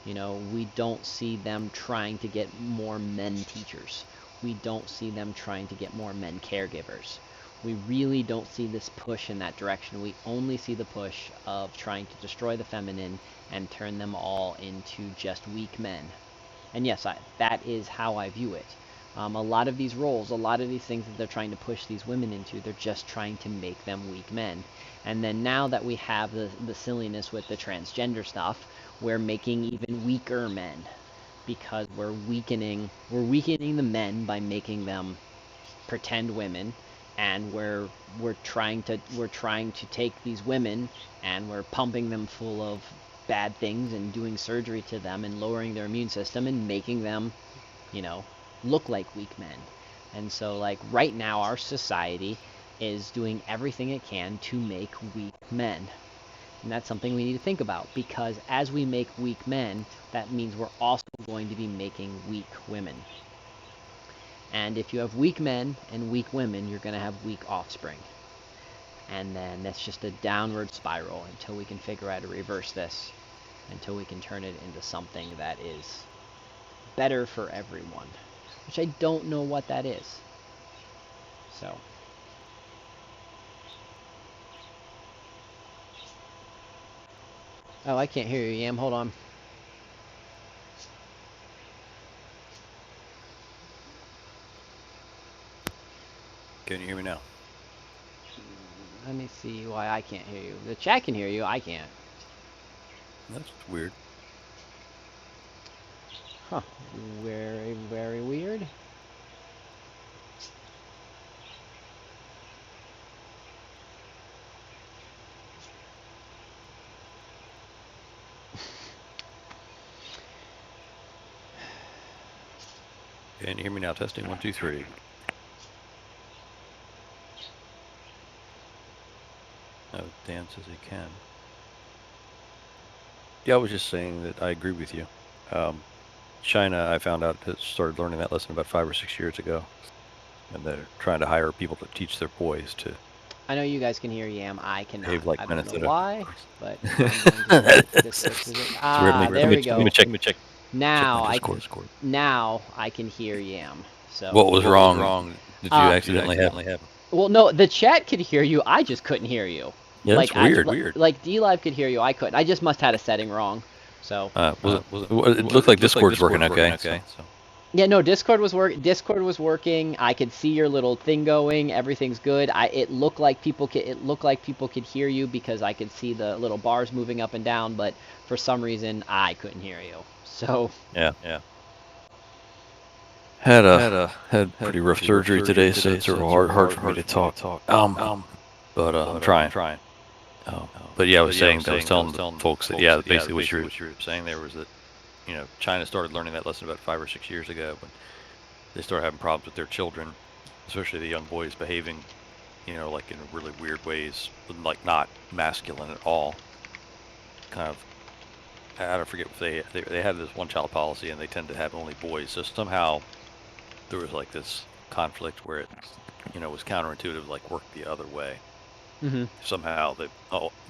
S1: We don't see them trying to get more men teachers. We don't see them trying to get more men caregivers. We really don't see this push in that direction. We only see the push of trying to destroy the feminine and turn them all into just weak men. And yes, that is how I view it. A lot of these roles, a lot of these things that they're trying to push these women into, they're just trying to make them weak men. And then now that we have the silliness with the transgender stuff, we're making even weaker men, because we're weakening the men by making them pretend women, and we're trying to take these women and we're pumping them full of bad things and doing surgery to them and lowering their immune system and making them, look like weak men. And so like right now our society is doing everything it can to make weak men. And that's something we need to think about, because as we make weak men, that means we're also going to be making weak women. And if you have weak men and weak women, you're going to have weak offspring. And then that's just a downward spiral until we can figure out how to reverse this, until we can turn it into something that is better for everyone, which I don't know what that is. So oh, I can't hear you, Yam. Hold on.
S4: Can you hear me now?
S1: Let me see why I can't hear you. The chat can hear you, I can't.
S4: That's weird.
S1: Huh. Very, very weird.
S4: Can you hear me now? Testing 1, 2, 3. Oh, Dan says he can. Yeah, I was just saying that I agree with you. China, I found out, started learning that lesson about 5 or 6 years ago. And they're trying to hire people to teach their boys to...
S1: I know you guys can hear Yam. I cannot.
S4: Like
S1: I don't know
S4: Minnesota.
S1: Why, but I'm going to this is it. There we go.
S4: Let me check.
S1: Now
S4: check my Discord.
S1: Now I can hear Yam. So
S4: What was wrong? Did you accidentally have?
S1: Well, no, the chat could hear you. I just couldn't hear you.
S4: Yeah, that's weird.
S1: Like D-Live could hear you. I couldn't. I just must have had a setting wrong. So
S4: it looked like Discord's working okay. So.
S1: Yeah, no, Discord was working. I could see your little thing going. Everything's good. It looked like people could hear you because I could see the little bars moving up and down, but for some reason I couldn't hear you. So,
S4: Yeah, yeah. Had pretty rough surgery today, so it's sort of hard for me to talk. But I'm trying. But yeah, I was telling the folks that yeah, basically what you're saying there was that China started learning that lesson about 5 or 6 years ago when they started having problems with their children, especially the young boys behaving, like in really weird ways, like not masculine at all. Kind of, I don't forget if they had this one child policy and they tend to have only boys. So somehow there was like this conflict where it, was counterintuitive, like worked the other way.
S1: hmm
S4: Somehow the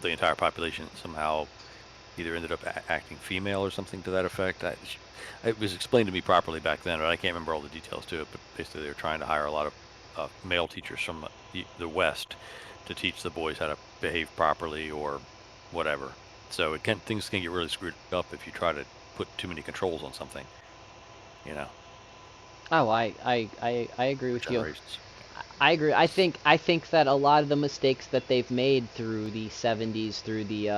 S4: entire population somehow either ended up acting female or something to that effect. It was explained to me properly back then, but I can't remember all the details to it. But basically, they were trying to hire a lot of male teachers from the West to teach the boys how to behave properly or whatever. So things can get really screwed up if you try to put too many controls on something. You know,
S1: Oh, I agree with you.
S4: generations.
S1: I agree. I think that a lot of the mistakes that they've made through the 70s, through the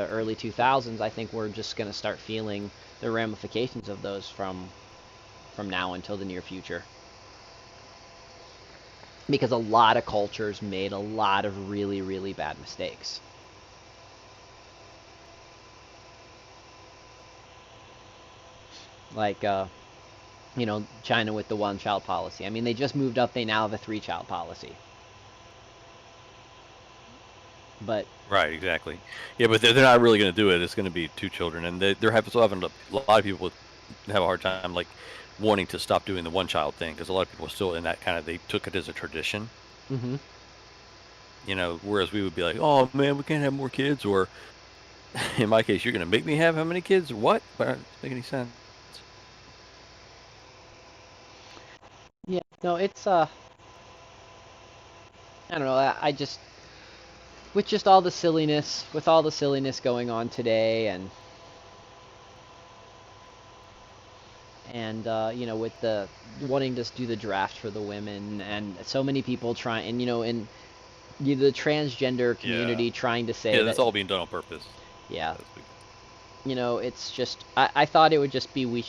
S1: early 2000s, I think we're just going to start feeling the ramifications of those from now until the near future. Because a lot of cultures made a lot of really, really bad mistakes. Like, China with the one-child policy. I mean, they just moved up. They now have a three-child policy. But
S4: Right, exactly. Yeah, but they're not really going to do it. It's going to be two children, and still having a lot of people have a hard time like wanting to stop doing the one child thing because a lot of people are still in that kind of they took it as a tradition,
S1: hmm
S4: whereas we would be like, oh man, we can't have more kids, or in my case, you're going to make me have how many kids? What? But it doesn't make any sense.
S1: yeah, no, it's I don't know. I just with just all the silliness, with all the silliness going on today, and with the wanting to do the draft for the women, and so many people trying, and in the transgender
S4: Yeah,
S1: community trying to say
S4: yeah,
S1: that,
S4: that's all being done on purpose.
S1: yeah,
S4: That's big.
S1: it's just I thought it would just be we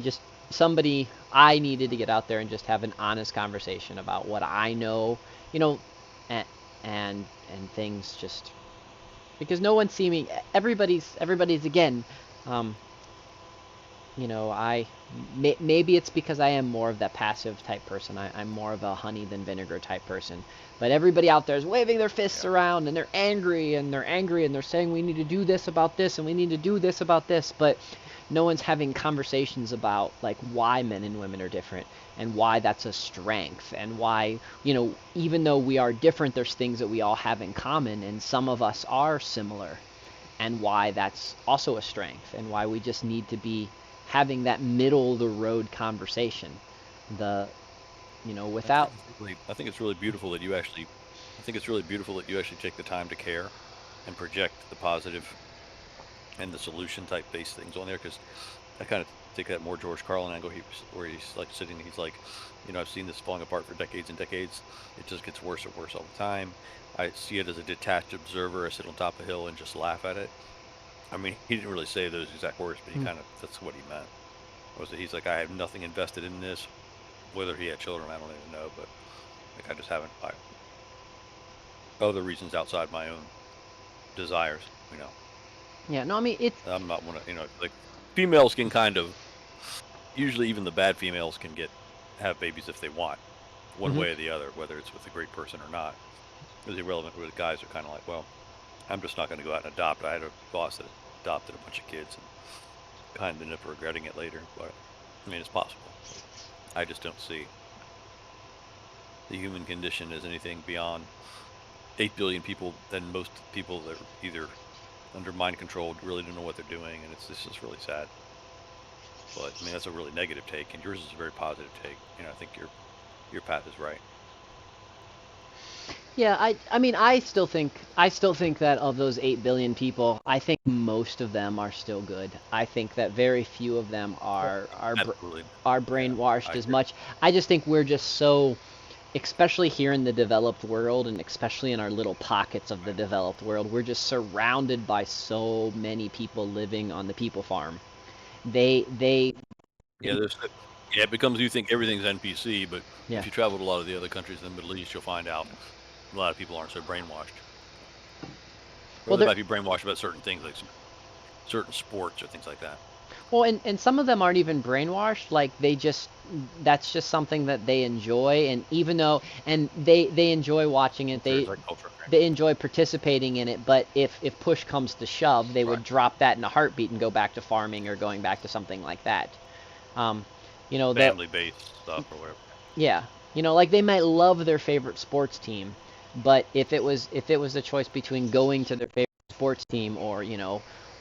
S1: just somebody I needed to get out there and just have an honest conversation about what I know, you know, and and things just because no one's seeming everybody's again um maybe it's because I am more of that passive type person. I'm more of a honey than vinegar type person. But everybody out there is waving their fists
S4: Yeah.
S1: around and they're angry and they're angry and they're saying we need to do this about this and we need to do this about this. But no one's having conversations about like why men and women are different and why that's a strength and why, even though we are different, there's things that we all have in common and some of us are similar and why that's also a strength and why we just need to be having that middle of the road conversation. The without
S4: I think it's really beautiful that you actually. I think it's really beautiful that you actually take the time to care and project the positive and the solution type based things on there because I kind of take that more George Carlin angle where he's like sitting, he's like, I've seen this falling apart for decades and decades. It just gets worse and worse all the time. I see it as a detached observer. I sit on top of a hill and just laugh at it. I mean, he didn't really say those exact words, but he kind of, that's what he meant. Was that he's like, I have nothing invested in this. Whether he had children, I don't even know, but like I just haven't, other reasons outside my own desires.
S1: yeah, no, I mean it's
S4: I'm not one of, like females can kind of, usually even the bad females can have babies if they want, one
S1: mhm.
S4: way or the other, whether it's with a great person or not. It's irrelevant where the guys are kind of like, well, I'm just not going to go out and adopt. I had a boss that adopted a bunch of kids and kind of ended up regretting it later, but I mean, it's possible. I just don't see the human condition as anything beyond 8 billion people. Then most people that are either under mind control really don't know what they're doing, and it's just really sad. But I mean, that's a really negative take, and yours is a very positive take. I think your path is right.
S1: Yeah, I mean, I still think that of those 8 billion people, I think most of them are still good. I think that very few of them
S4: Oh,
S1: are
S4: absolutely.
S1: are
S4: Yeah,
S1: brainwashed
S4: I
S1: as
S4: agree.
S1: much. I just think we're just so, especially here in the developed world and especially in our little pockets of the developed world, we're just surrounded by so many people living on the people farm. They
S4: Yeah, yeah, it becomes you think everything's NPC, but
S1: yeah.
S4: if you travel to a lot of the other countries in the Middle East, you'll find out a lot of people aren't so brainwashed. Or
S1: Well,
S4: they
S1: they're
S4: might be brainwashed about certain things, like certain sports or things like that.
S1: Well, and some of them aren't even brainwashed. Like they just that's just something that they enjoy, and even though and they enjoy watching it,
S4: There's like culture, right?
S1: they enjoy participating in it. But if push comes to shove, they
S4: Right.
S1: would drop that in a heartbeat and go back to farming or going back to something like that. Um, you know the
S4: Family-based stuff or whatever.
S1: Yeah, like they might love their favorite sports team, but if it was a choice between going to their favorite sports team or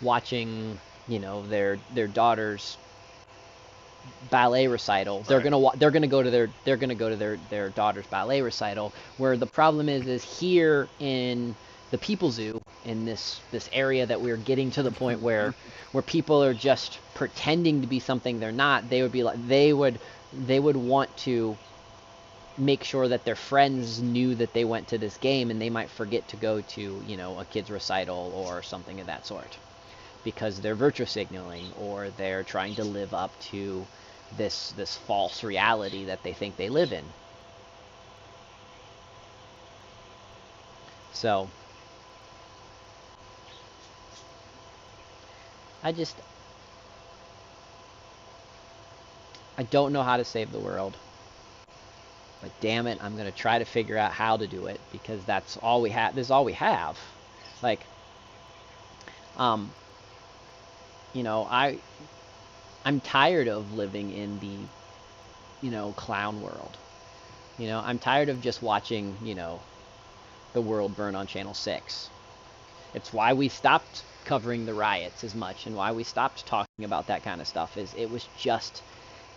S1: watching their daughter's ballet recital,
S4: Right.
S1: they're gonna go to their daughter's ballet recital. Where the problem is here in the People Zoo, in this area that we're getting to the point where people are just pretending to be something they're not. They would be like they would want to make sure that their friends knew that they went to this game, and they might forget to go to a kid's recital or something of that sort because they're virtue signaling or they're trying to live up to this false reality that they think they live in. So I just I don't know how to save the world, but damn it, I'm gonna try to figure out how to do it because that's all we have. This is all we have. Like, um, I'm tired of living in the clown world. I'm tired of just watching the world burn on Channel 6. It's why we stopped covering the riots as much and why we stopped talking about that kind of stuff. Is it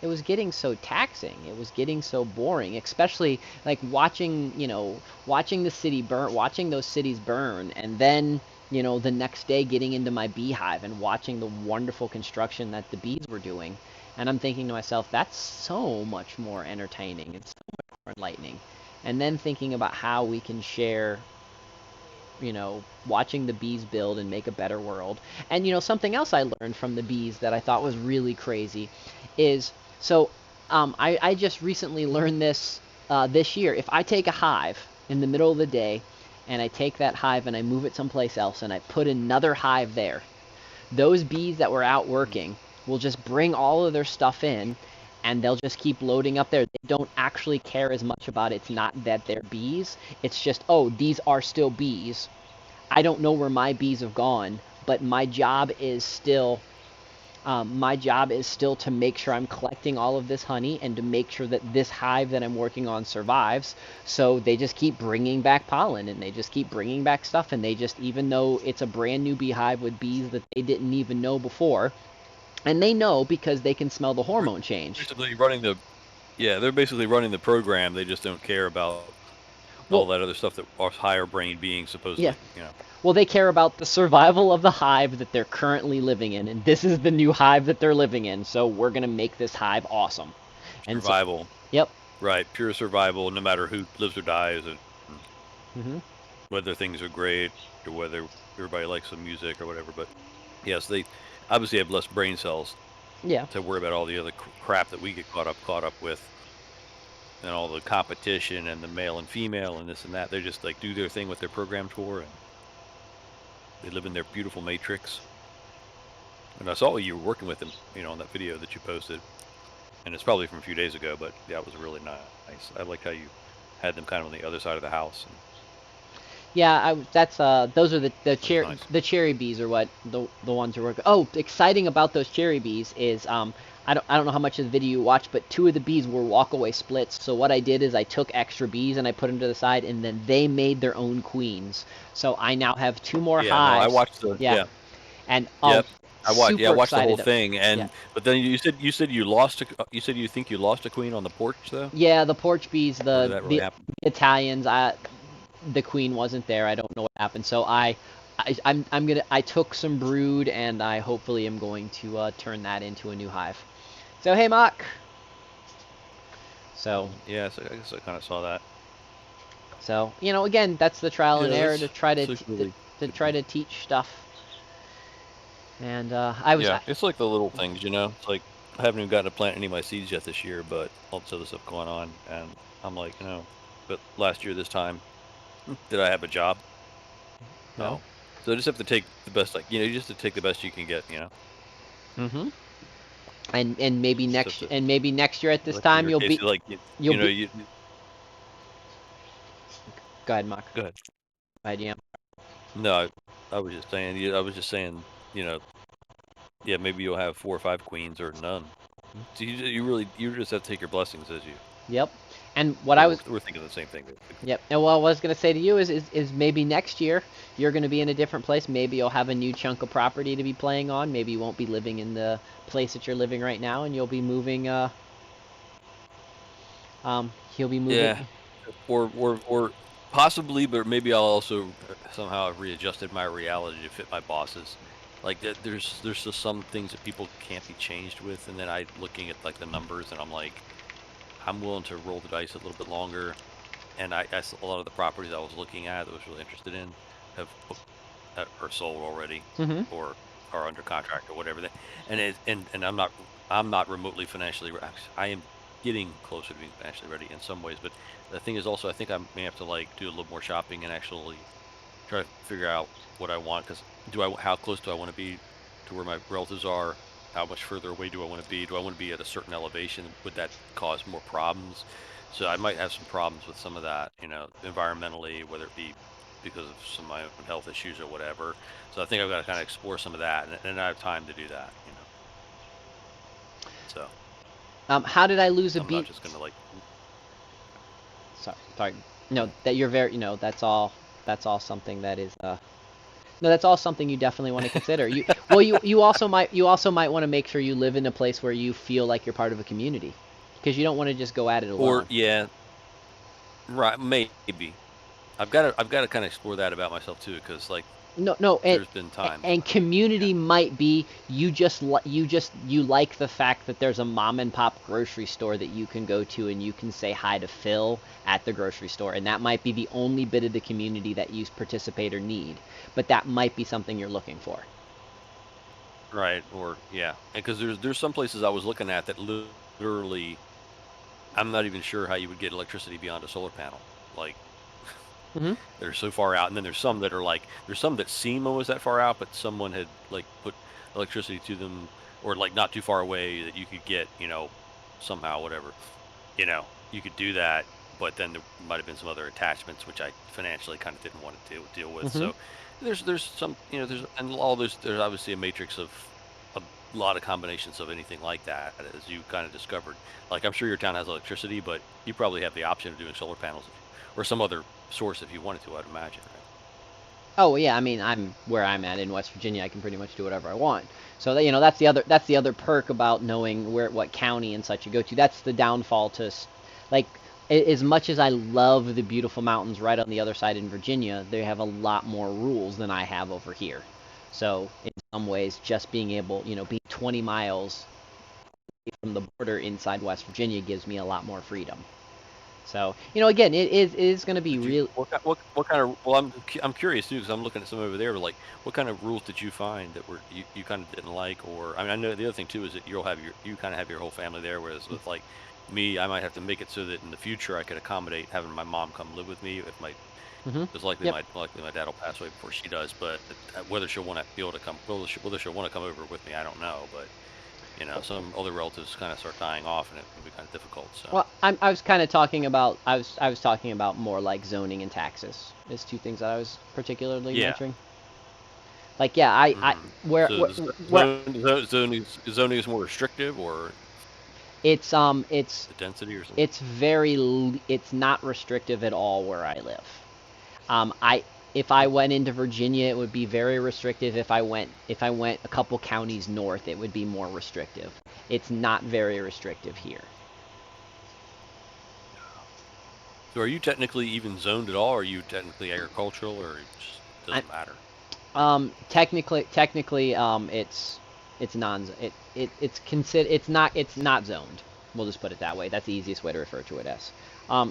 S1: was getting so taxing. It was getting so boring, especially like watching the city burn, watching those cities burn, and then the next day getting into my beehive and watching the wonderful construction that the bees were doing. And I'm thinking to myself, that's so much more entertaining and so much more enlightening. And then thinking about how we can share watching the bees build and make a better world. And something else I learned from the bees that I thought was really crazy is so I just recently learned this year. If I take a hive in the middle of the day and I take that hive and I move it someplace else and I put another hive there, those bees that were out working will just bring all of their stuff in and they'll just keep loading up there. They don't actually care as much about it's not that they're bees. It's just, oh, these are still bees. I don't know where my bees have gone, but my job is still to make sure I'm collecting all of this honey and to make sure that this hive that I'm working on survives. So they just keep bringing back pollen and they just keep bringing back stuff, and they just, even though it's a brand new beehive with bees that they didn't even know before, and they know because they can smell the
S4: They're
S1: hormone change.
S4: basically running the they're basically running the program. They just don't care about all
S1: Well,
S4: that other stuff that us higher brain beings
S1: yeah.
S4: supposedly,
S1: Well, they care about the survival of the hive that they're currently living in, and this is the new hive that they're living in, so we're going to make this hive awesome. And so,
S4: survival.
S1: yep.
S4: Right, pure survival, no matter who lives or dies, and
S1: Hmm.
S4: whether things are great or whether everybody likes the music or whatever. But yes, they obviously have less brain cells
S1: Yeah.
S4: to worry about all the other crap that we get caught up with, and all the competition and the male and female and this and that. They just like do their thing with their programmed for, and they live in their beautiful matrix. And I saw you were working with them, on that video that you posted, and it's probably from a few days ago, but yeah, it was really nice. I liked how you had them kind of on the other side of the house, and
S1: Yeah, that's those are
S4: it was nice.
S1: the cherry bees are what the ones who work. Oh, exciting about those cherry bees is I don't know how much of the video you watched, but two of the bees were walkaway splits. So what I did is I took extra bees and I put them to the side, and then they made their own queens. So I now have two more
S4: Yeah, no, I
S1: hives.
S4: watched the
S1: Yeah, and
S4: Yep. I
S1: super
S4: watched the whole
S1: excited.
S4: thing,
S1: Yeah.
S4: but then you said you lost you said you think you lost a queen on the porch though,
S1: Yeah, the porch bees,
S4: or did that really
S1: the
S4: happen?
S1: Italians. the queen wasn't there. I don't know what happened. So I took some brood, and I hopefully am going to turn that into a new hive. So hey, Mark. So
S4: Yeah, so I guess I kind of saw that.
S1: so again, that's the trial and
S4: Yeah,
S1: error to try to
S4: it's like really
S1: to
S4: good.
S1: try to teach stuff. And I was
S4: Yeah, it's like the little things, you know. It's like I haven't even gotten to plant any of my seeds yet this year, but all this other stuff going on, and I'm like, but last year this time, did I have a job?
S1: no.
S4: No. So I just have to take the best, you just have to take the best you can get,
S1: Mm-hmm. And maybe
S4: Just have
S1: next
S4: to,
S1: year at this
S4: like in
S1: time
S4: your
S1: you'll
S4: case,
S1: be
S4: like
S1: you'll be.
S4: you
S1: Go ahead, Mark.
S4: go ahead.
S1: Go ahead, yeah.
S4: No, I was just saying, I was just saying, you know, yeah, maybe you'll have 4 or 5 queens or none. So you just have to take your blessings as you.
S1: Yep. And what
S4: So
S1: I was
S4: we're thinking the same thing, basically.
S1: Yep. And what I was gonna say to you is maybe next year you're gonna be in a different place. Maybe you'll have a new chunk of property to be playing on. Maybe you won't be living in the place that you're living right now, and you'll be moving. He'll be moving.
S4: Yeah, or possibly, but maybe I'll also somehow have readjusted my reality to fit my bosses. Like that, there's just some things that people can't be changed with, and then I looking at like the numbers, and I'm like, I'm willing to roll the dice a little bit longer. And a lot of the properties I was looking at, that I was really interested in, have are sold already,
S1: Mm-hmm.
S4: or are under contract or whatever. And I'm not remotely financially. I am getting closer to being financially ready in some ways, but the thing is also I think I may have to like do a little more shopping and actually try to figure out what I want. Because how close do I want to be to where my relatives are? How much further away do I want to be? Do I want to be at a certain elevation? Would that cause more problems? So I might have some problems with some of that, environmentally, whether it be because of some of my own health issues or whatever. So I think I've got to kind of explore some of that, and I have time to do that. So
S1: How did I lose a
S4: I'm not
S1: beat?
S4: just gonna like,
S1: Sorry. No,
S4: go
S1: that you're very. That's all. That's all something that is. No, that's all something you definitely want to consider. You also might want to make sure you live in a place where you feel like you're part of a community, because you don't want to just go at it
S4: or
S1: alone.
S4: yeah, right, maybe. I've got to kind of explore that about myself too, because like
S1: No, no,
S4: there's been times
S1: and
S4: when, yeah,
S1: community might be you like the fact that there's a mom and pop grocery store that you can go to and you can say hi to Phil at the grocery store, and that might be the only bit of the community that you participate or need, but that might be something you're looking for.
S4: right, or yeah, and because there's some places I was looking at that literally I'm not even sure how you would get electricity beyond a solar panel. Like
S1: Hmm.
S4: they're so far out, and then there's some that are like there's some that seem almost that far out, but someone had like put electricity to them, or like not too far away that you could get, somehow whatever, you could do that, but then there might have been some other attachments which I financially kind of didn't want to deal with.
S1: Hmm.
S4: So there's some, there's and all there's obviously a matrix of a lot of combinations of anything like that, as you kind of discovered. Like I'm sure your town has electricity, but you probably have the option of doing solar panels or some other source if you wanted to, I'd imagine, right?
S1: Oh yeah, I mean I'm where I'm at in West Virginia. I can pretty much do whatever I want. So that, that's the other perk about knowing what county and such you go to. That's the downfall to like as much as I love the beautiful mountains right on the other side in Virginia, they have a lot more rules than I have over here. So in some ways, just being able, being 20 miles from the border inside West Virginia gives me a lot more freedom. So again, it is going to be
S4: Did you
S1: real.
S4: what kind of well I'm curious too because I'm looking at some over there like what kind of rules did you find that were you kind of didn't like or I mean I know the other thing too is that you kind of have your whole family there whereas with like me I might have to make it so that in the future I could accommodate having my mom come live with me if my
S1: Hmm.
S4: because likely
S1: Yep.
S4: my dad will pass away before she does but whether she'll want to be able to come whether she'll want to come over with me I don't know but some other relatives kind of start dying off and it can be kind of difficult so
S1: Well, I was kind of talking about I was talking about more like zoning and taxes is two things that I was particularly
S4: yeah.
S1: mentioning. Like yeah, I
S4: Mhm.
S1: where
S4: So
S1: where,
S4: the
S1: where
S4: zoning is more restrictive or
S1: it's it's
S4: the density or something?
S1: it's very it's not restrictive at all where I live. I if I went into Virginia, it would be very restrictive. If I went a couple counties north, it would be more restrictive. It's not very restrictive here.
S4: So are you technically even zoned at all? Or are you technically agricultural, or it just
S1: I,
S4: doesn't matter?
S1: technically, it's non it's not zoned. We'll just put it that way. That's the easiest way to refer to it as.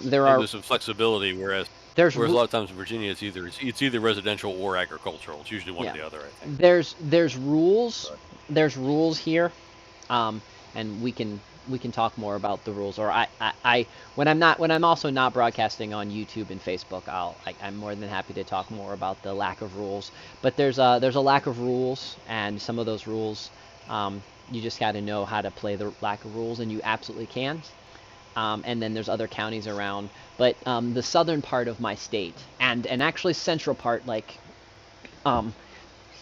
S1: There
S4: So
S1: are
S4: there's some flexibility,
S1: there's
S4: whereas a lot of times in Virginia it's either residential or agricultural. It's usually one or
S1: yeah
S4: the other, I think.
S1: there's rules
S4: But
S1: there's rules here, and we can talk more about the rules. Or I when I'm also not broadcasting on YouTube and Facebook, I'm more than happy to talk more about the lack of rules. But there's a lack of rules, and some of those rules, you just got to know how to play the lack of rules, and you absolutely can. And then there's other counties around, but the southern part of my state, and actually central part, like um,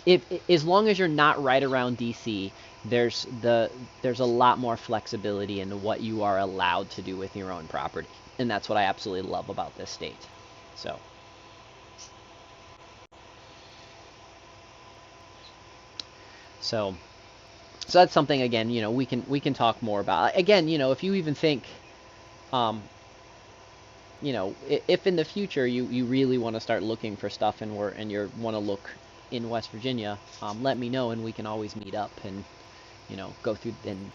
S1: if as long as you're not right around DC, there's a lot more flexibility in what you are allowed to do with your own property, and that's what I absolutely love about this state. So, so, so that's something, again. We can talk more about. Again, if you even think, um, if in the future you really want to start looking for stuff, and you want to look in West Virginia, let me know, and we can always meet up and go through, and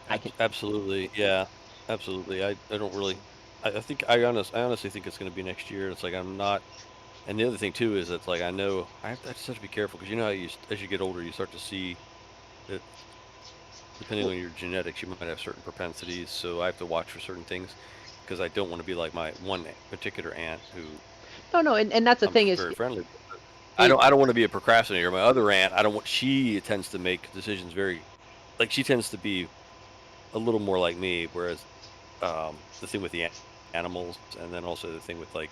S1: I can.
S4: absolutely, yeah, absolutely. I don't really. I think I honestly think it's going to be next year. It's like I'm not. And the other thing too is it's like I know I just have to be careful because you know how as you get older you start to see that depending on your genetics you might have certain propensities. So I have to watch for certain things because I don't want to be like my one particular aunt who
S1: No, no, and that's the
S4: I'm
S1: thing is,
S4: very friendly with.
S1: it.
S4: I don't want to be a procrastinator. My other aunt, I don't want. She tends to make decisions very, like she tends to be a little more like me. Whereas the thing with the animals, and then also the thing with like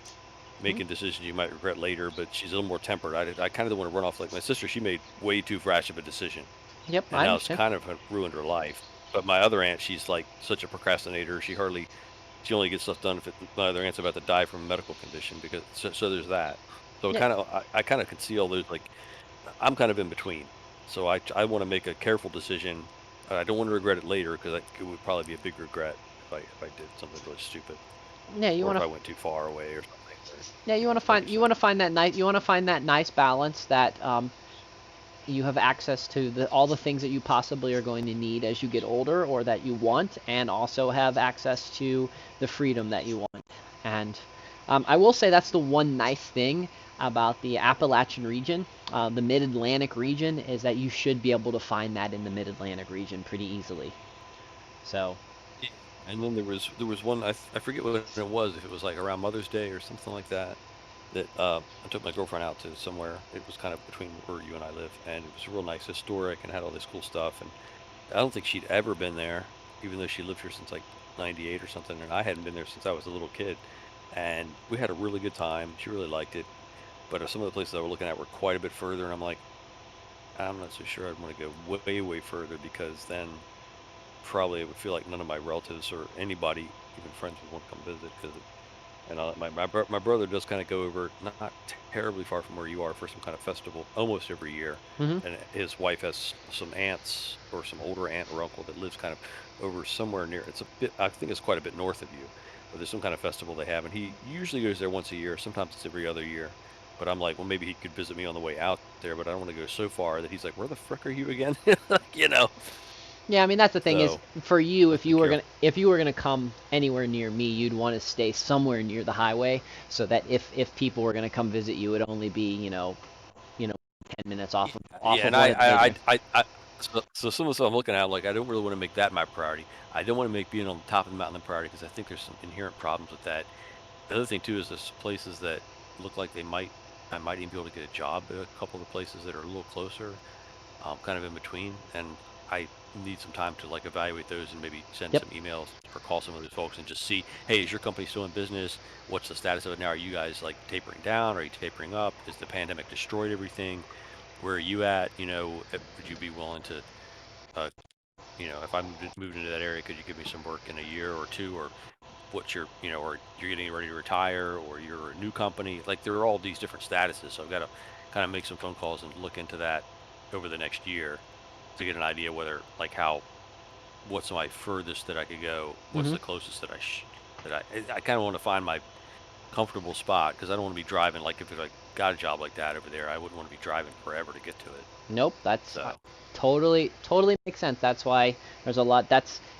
S1: Mhm.
S4: making decisions you might regret later. But she's a little more tempered. I kind of don't want to run off like my sister. She made way too rash of a decision,
S1: Yep,
S4: and
S1: I
S4: now it's
S1: understand.
S4: kind of ruined her life. But my other aunt, she's like such a procrastinator. She only gets stuff done if my other aunt's about to die from a medical condition because so there's that. So
S1: Yeah,
S4: I kind of can see all those like I'm kind of in between. So I want to make a careful decision. I don't want to regret it later because it would probably be a big regret if I did something really stupid
S1: yeah, you
S4: or
S1: want
S4: if
S1: to.
S4: I went too far away or something. Or,
S1: Yeah,
S4: like you said.
S1: you want to find that nice balance that, you have access to all the things that you possibly are going to need as you get older, or that you want, and also have access to the freedom that you want. And I will say that's the one nice thing about the Appalachian region, the Mid-Atlantic region, is that you should be able to find that in the Mid-Atlantic region pretty easily. So,
S4: Yeah. And then there was one I forget what it was if it was like around Mother's Day or something like that that I took my girlfriend out to somewhere. It was kind of between where you and I live, and it was real nice, historic, and had all this cool stuff. And I don't think she'd ever been there, even though she lived here since like '98 or something, and I hadn't been there since I was a little kid. And we had a really good time. She really liked it. But some of the places I were looking at were quite a bit further, and I'm like, I'm not so sure I'd want to go way, way further because then probably it would feel like none of my relatives or anybody, even friends, would want to come visit because and my brother does kind of go over not terribly far from where you are for some kind of festival almost every year,
S1: hmm
S4: and his wife has some aunts or some older aunt or uncle that lives kind of over somewhere near. It's a bit, I think it's quite a bit north of you, but there's some kind of festival they have, and he usually goes there once a year. Sometimes it's every other year. But I'm like, well, maybe he could visit me on the way out there, but I don't want to go so far that he's like, where the frick are you again? you know.
S1: yeah, I mean that's the thing is,
S4: So
S1: for you,
S4: I have to be careful.
S1: if you were gonna come anywhere near me, you'd want to stay somewhere near the highway, so that if people were gonna come visit you, it'd only be, 10 minutes
S4: Yeah,
S1: off of
S4: and
S1: one of the major.
S4: so some of the stuff I'm looking at, I'm like, I don't really want to make that my priority. I don't want to make being on the top of the mountain the priority because I think there's some inherent problems with that. The other thing too is there's places that look like I might even be able to get a job at a couple of the places that are a little closer, kind of in between, and I need some time to like evaluate those and maybe send
S1: Yep.
S4: some emails or call some of those folks and just see, hey, is your company still in business? What's the status of it now? Are you guys like tapering down? Are you tapering up? Is the pandemic destroyed everything? Where are you at? Would you be willing to, uh, if I moved into that area, could you give me some work in a year or two, or what's your, or you're getting ready to retire, or you're a new company? Like there are all these different statuses. So I've got to kind of make some phone calls and look into that over the next year to get an idea whether like what's my furthest that I could go, what's
S1: hmm
S4: the closest that I kind of want to find my comfortable spot, because I don't want to be driving, like if I got a job like that over there, I wouldn't want to be driving forever to get to it.
S1: Nope, that's
S4: So
S1: totally makes sense. That's why there's a lot.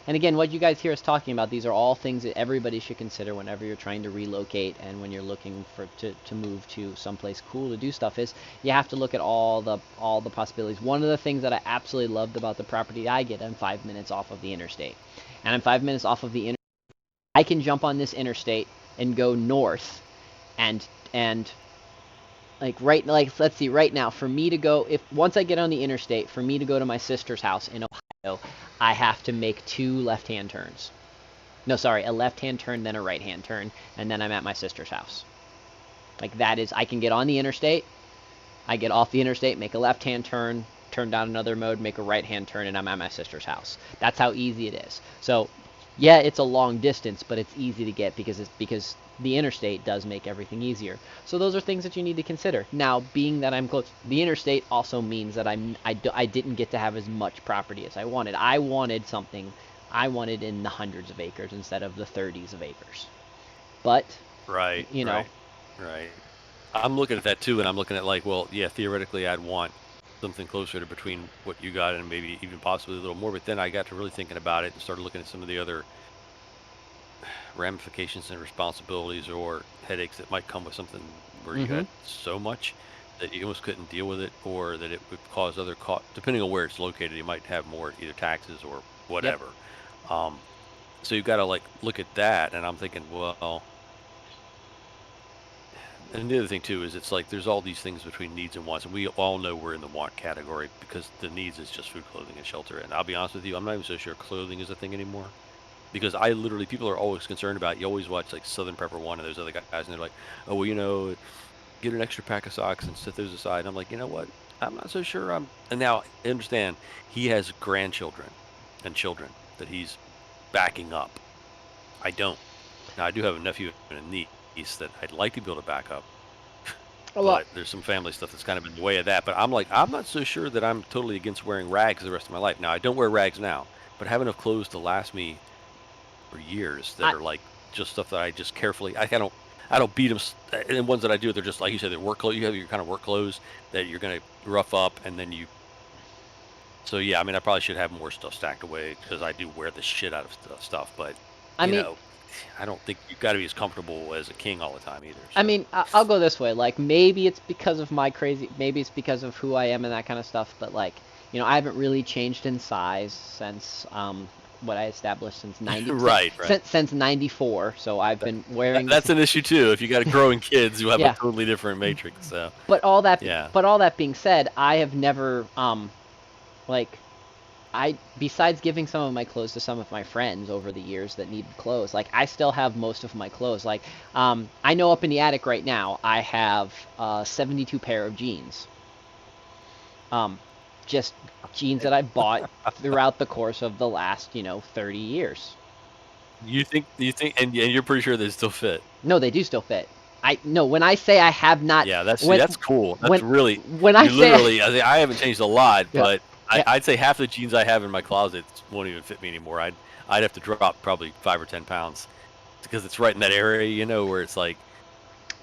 S1: And again, what you guys hear us talking about, these are all things that everybody should consider whenever you're trying to relocate and when you're looking to move to someplace cool to do stuff. Is you have to look at all the possibilities. One of the things that I absolutely loved about the property I get, I'm 5 minutes off of the interstate, and I'm 5 minutes off of the interstate. I can jump on this interstate and go north, and let's see, right now, for me to go, once I get on the interstate, for me to go to my sister's house in Ohio, I have to make 2 left-hand turns. No, sorry, a left-hand turn, then a right-hand turn, and then I'm at my sister's house. Like, that is, I can get on the interstate, I get off the interstate, make a left-hand turn, turn down another mode, make a right-hand turn, and I'm at my sister's house. That's how easy it is. So, yeah, it's a long distance, but it's easy to get because the interstate does make everything easier. So those are things that you need to consider. Now, being that I'm close, the interstate also means that I didn't get to have as much property as I wanted. I wanted in the hundreds of acres instead of the 30s of acres. But,
S4: right. I'm looking at that too, and I'm looking at like, well, yeah, theoretically I'd want something closer to between what you got and maybe even possibly a little more. But then I got to really thinking about it and started looking at some of the other ramifications and responsibilities or headaches that might come with something where you had so much that you almost couldn't deal with it, or that it would cause other costs. Depending on where it's located, you might have more either taxes or whatever. Yep. So you've got to like look at that, and I'm thinking, well, and the other thing too is it's like there's all these things between needs and wants, and we all know we're in the want category because the needs is just food, clothing, and shelter. And I'll be honest with you, I'm not even so sure clothing is a thing anymore, because I literally, people are always concerned about, you always watch like Southern Prepper One and those other guys, and they're like, oh well, get an extra pack of socks and set those aside. And I'm like, you know what? I'm not so sure. And now I understand he has grandchildren and children that he's backing up. I don't. Now I do have a nephew and a niece that I'd like to be able to back up. But there's some family stuff that's kind of in the way of that. But I'm like, I'm not so sure that I'm totally against wearing rags the rest of my life. Now I don't wear rags now, but I have enough clothes to last me for years that are like just stuff that I just carefully, I don't beat them. And the ones that I do, they're just like you said, they're work clothes. You have your kind of work clothes that you're going to rough up, and then so yeah, I mean, I probably should have more stuff stacked away because I do wear the shit out of stuff, but I don't think you've got to be as comfortable as a king all the time either. So.
S1: I mean, I'll go this way. Like, maybe it's because of maybe it's because of who I am and that kind of stuff, but like, I haven't really changed in size since, what I established since 90.
S4: right.
S1: Since 94. So I've been wearing.
S4: That's an issue too. If you got growing kids, you have a totally different matrix. So.
S1: But all that being said, I have never besides giving some of my clothes to some of my friends over the years that needed clothes, like I still have most of my clothes. Like I know up in the attic right now I have 72 pair of jeans. Just jeans that I bought throughout the course of the last, 30 years.
S4: You think, and you're pretty sure they still fit?
S1: No, they do still fit. When I say I have not.
S4: Yeah, that's cool. That's really.
S1: When I say
S4: I haven't changed a lot, but I'd say half the jeans I have in my closet won't even fit me anymore. I'd have to drop probably 5 or 10 pounds because it's right in that area, where it's like.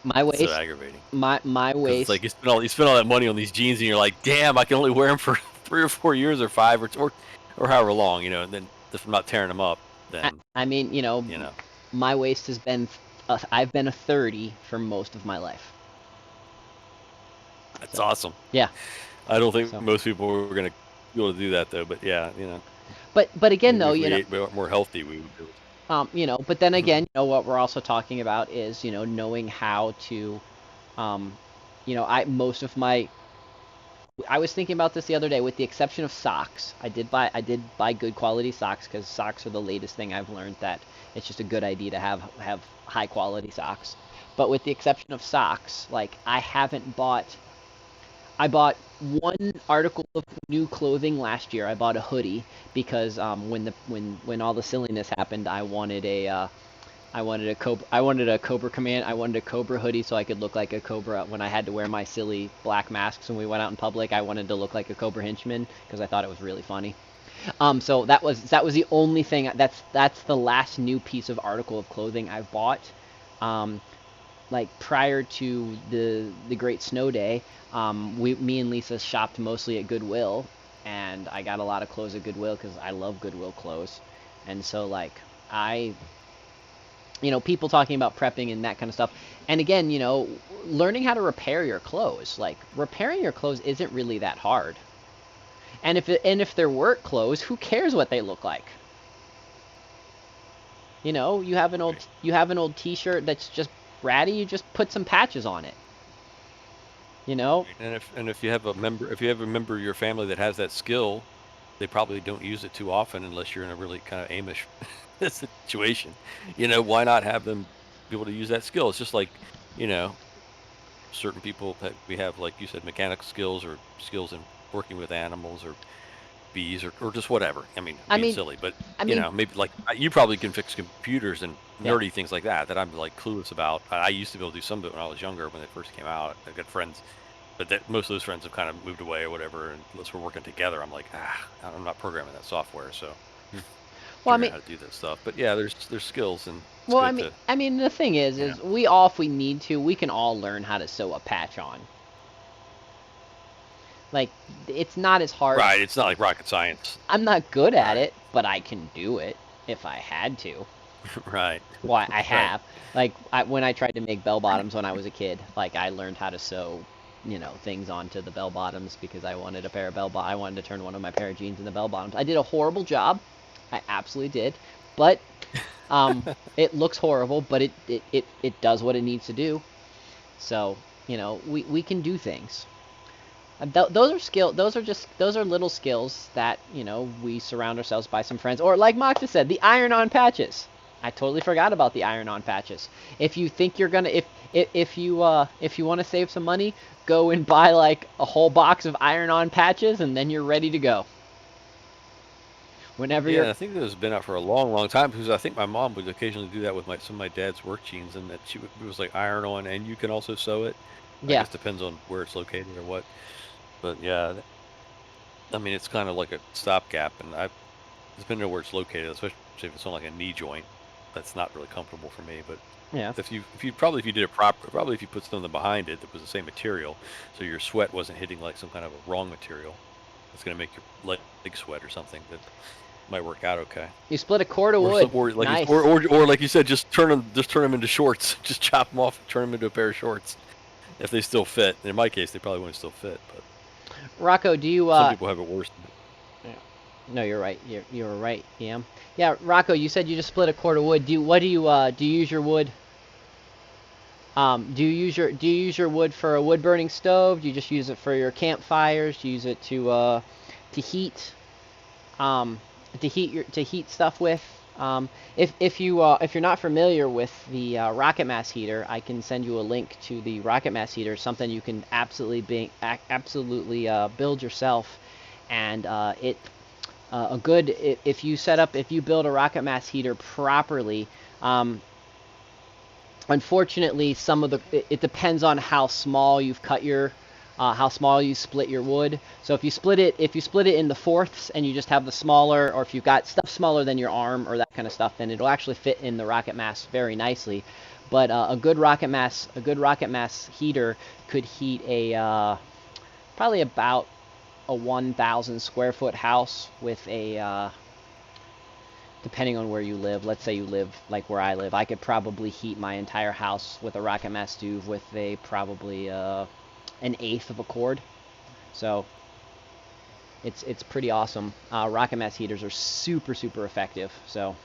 S1: My waist.
S4: So aggravating.
S1: My waist.
S4: It's like you spend all that money on these jeans, and you're like, damn, I can only wear them for 3 or 4 years, or 5, or however long, and then if I'm not tearing them up, then.
S1: I mean, my waist has been. I've been a 30 for most of my life.
S4: That's awesome.
S1: Yeah.
S4: I don't think most people were gonna be able to do that though, but yeah,
S1: But again, though,
S4: if we ate more healthy, we would do it.
S1: But then again, what we're also talking about is, knowing how to, I was thinking about this the other day, with the exception of socks. I did buy good quality socks, because socks are the latest thing I've learned that it's just a good idea to have high quality socks. But with the exception of socks, like I bought one article of new clothing last year. I bought a hoodie because when all the silliness happened, I wanted a Cobra hoodie so I could look like a Cobra when I had to wear my silly black masks when we went out in public. I wanted to look like a Cobra henchman because I thought it was really funny. So that was the only thing. That's the last new piece of article of clothing I've bought. like prior to the Great Snow Day, me and Lisa shopped mostly at Goodwill, and I got a lot of clothes at Goodwill because I love Goodwill clothes, and so like I, people talking about prepping and that kind of stuff, and again, learning how to repair your clothes, like repairing your clothes isn't really that hard, and if they're work clothes, who cares what they look like? You have an old T-shirt that's just ratty, you just put some patches on it.
S4: And if you have a member of your family that has that skill, they probably don't use it too often unless you're in a really kind of Amish situation. Why not have them be able to use that skill? It's just like, certain people that we have, like you said, mechanical skills or skills in working with animals or bees or just whatever. I mean, silly, but maybe like you probably can fix computers and nerdy things like that I'm like clueless about. I used to be able to do some of it when I was younger when they first came out. I've got friends, but most of those friends have kind of moved away or whatever. And unless we're working together, I'm like, I'm not programming that software, so. Well, how to do this stuff, but yeah, there's skills and.
S1: Well, I mean, the thing is if we need to, we can all learn how to sew a patch on. Like, it's not as hard.
S4: Right, it's not like rocket science.
S1: I'm not good at it, but I can do it if I had to.
S4: Right.
S1: Well, I have. Right. Like, when I tried to make bell bottoms when I was a kid, like, I learned how to sew, things onto the bell bottoms because I wanted a pair of I wanted to turn one of my pair of jeans into bell bottoms. I did a horrible job. I absolutely did. But it looks horrible, but it does what it needs to do. So, we can do things. Those are little skills that, we surround ourselves by some friends. Or like Moxa said, the iron-on patches. I totally forgot about the iron-on patches. If you think you're gonna, if you want to save some money, go and buy like a whole box of iron-on patches, and then you're ready to go.
S4: I think this has been out for a long, long time because I think my mom would occasionally do that with some of my dad's work jeans, and that it was like iron on, and you can also sew it. I guess depends on where it's located or what. But yeah, I mean, it's kind of like a stopgap, and depending on where it's located, especially if it's on like a knee joint, that's not really comfortable for me. But
S1: yeah,
S4: if you did it properly, if you put something behind it that was the same material, so your sweat wasn't hitting like some kind of a wrong material, it's going to make your leg sweat or something. That might work out okay.
S1: You split a cord of wood.
S4: Or like,
S1: nice.
S4: or like you said, just turn them into shorts. Just chop them off and turn them into a pair of shorts. If they still fit. In my case, they probably wouldn't still fit. But
S1: Rocco, do you?
S4: Some people have it worse.
S1: No, you're right. You're right. Yeah. Yeah, Rocco, you said you just split a cord of wood. Do you use your wood? Do you use your wood for a wood burning stove? Do you just use it for your campfires? Do you use it to heat? To heat stuff with. If you're not familiar with the rocket mass heater, I can send you a link to the rocket mass heater, something you can absolutely build yourself, and if you build a rocket mass heater properly. Unfortunately, it depends on how small you've cut how small you split your wood. So if you split it in the fourths and you just have the smaller, or if you've got stuff smaller than your arm or that kind of stuff, then it'll actually fit in the rocket mass very nicely. But a good rocket mass heater could heat probably about a 1,000 square foot house with a depending on where you live. Let's say you live like where I live. I could probably heat my entire house with a rocket mass stove with probably an eighth of a cord. So it's pretty awesome. Rocket mass heaters are super effective. So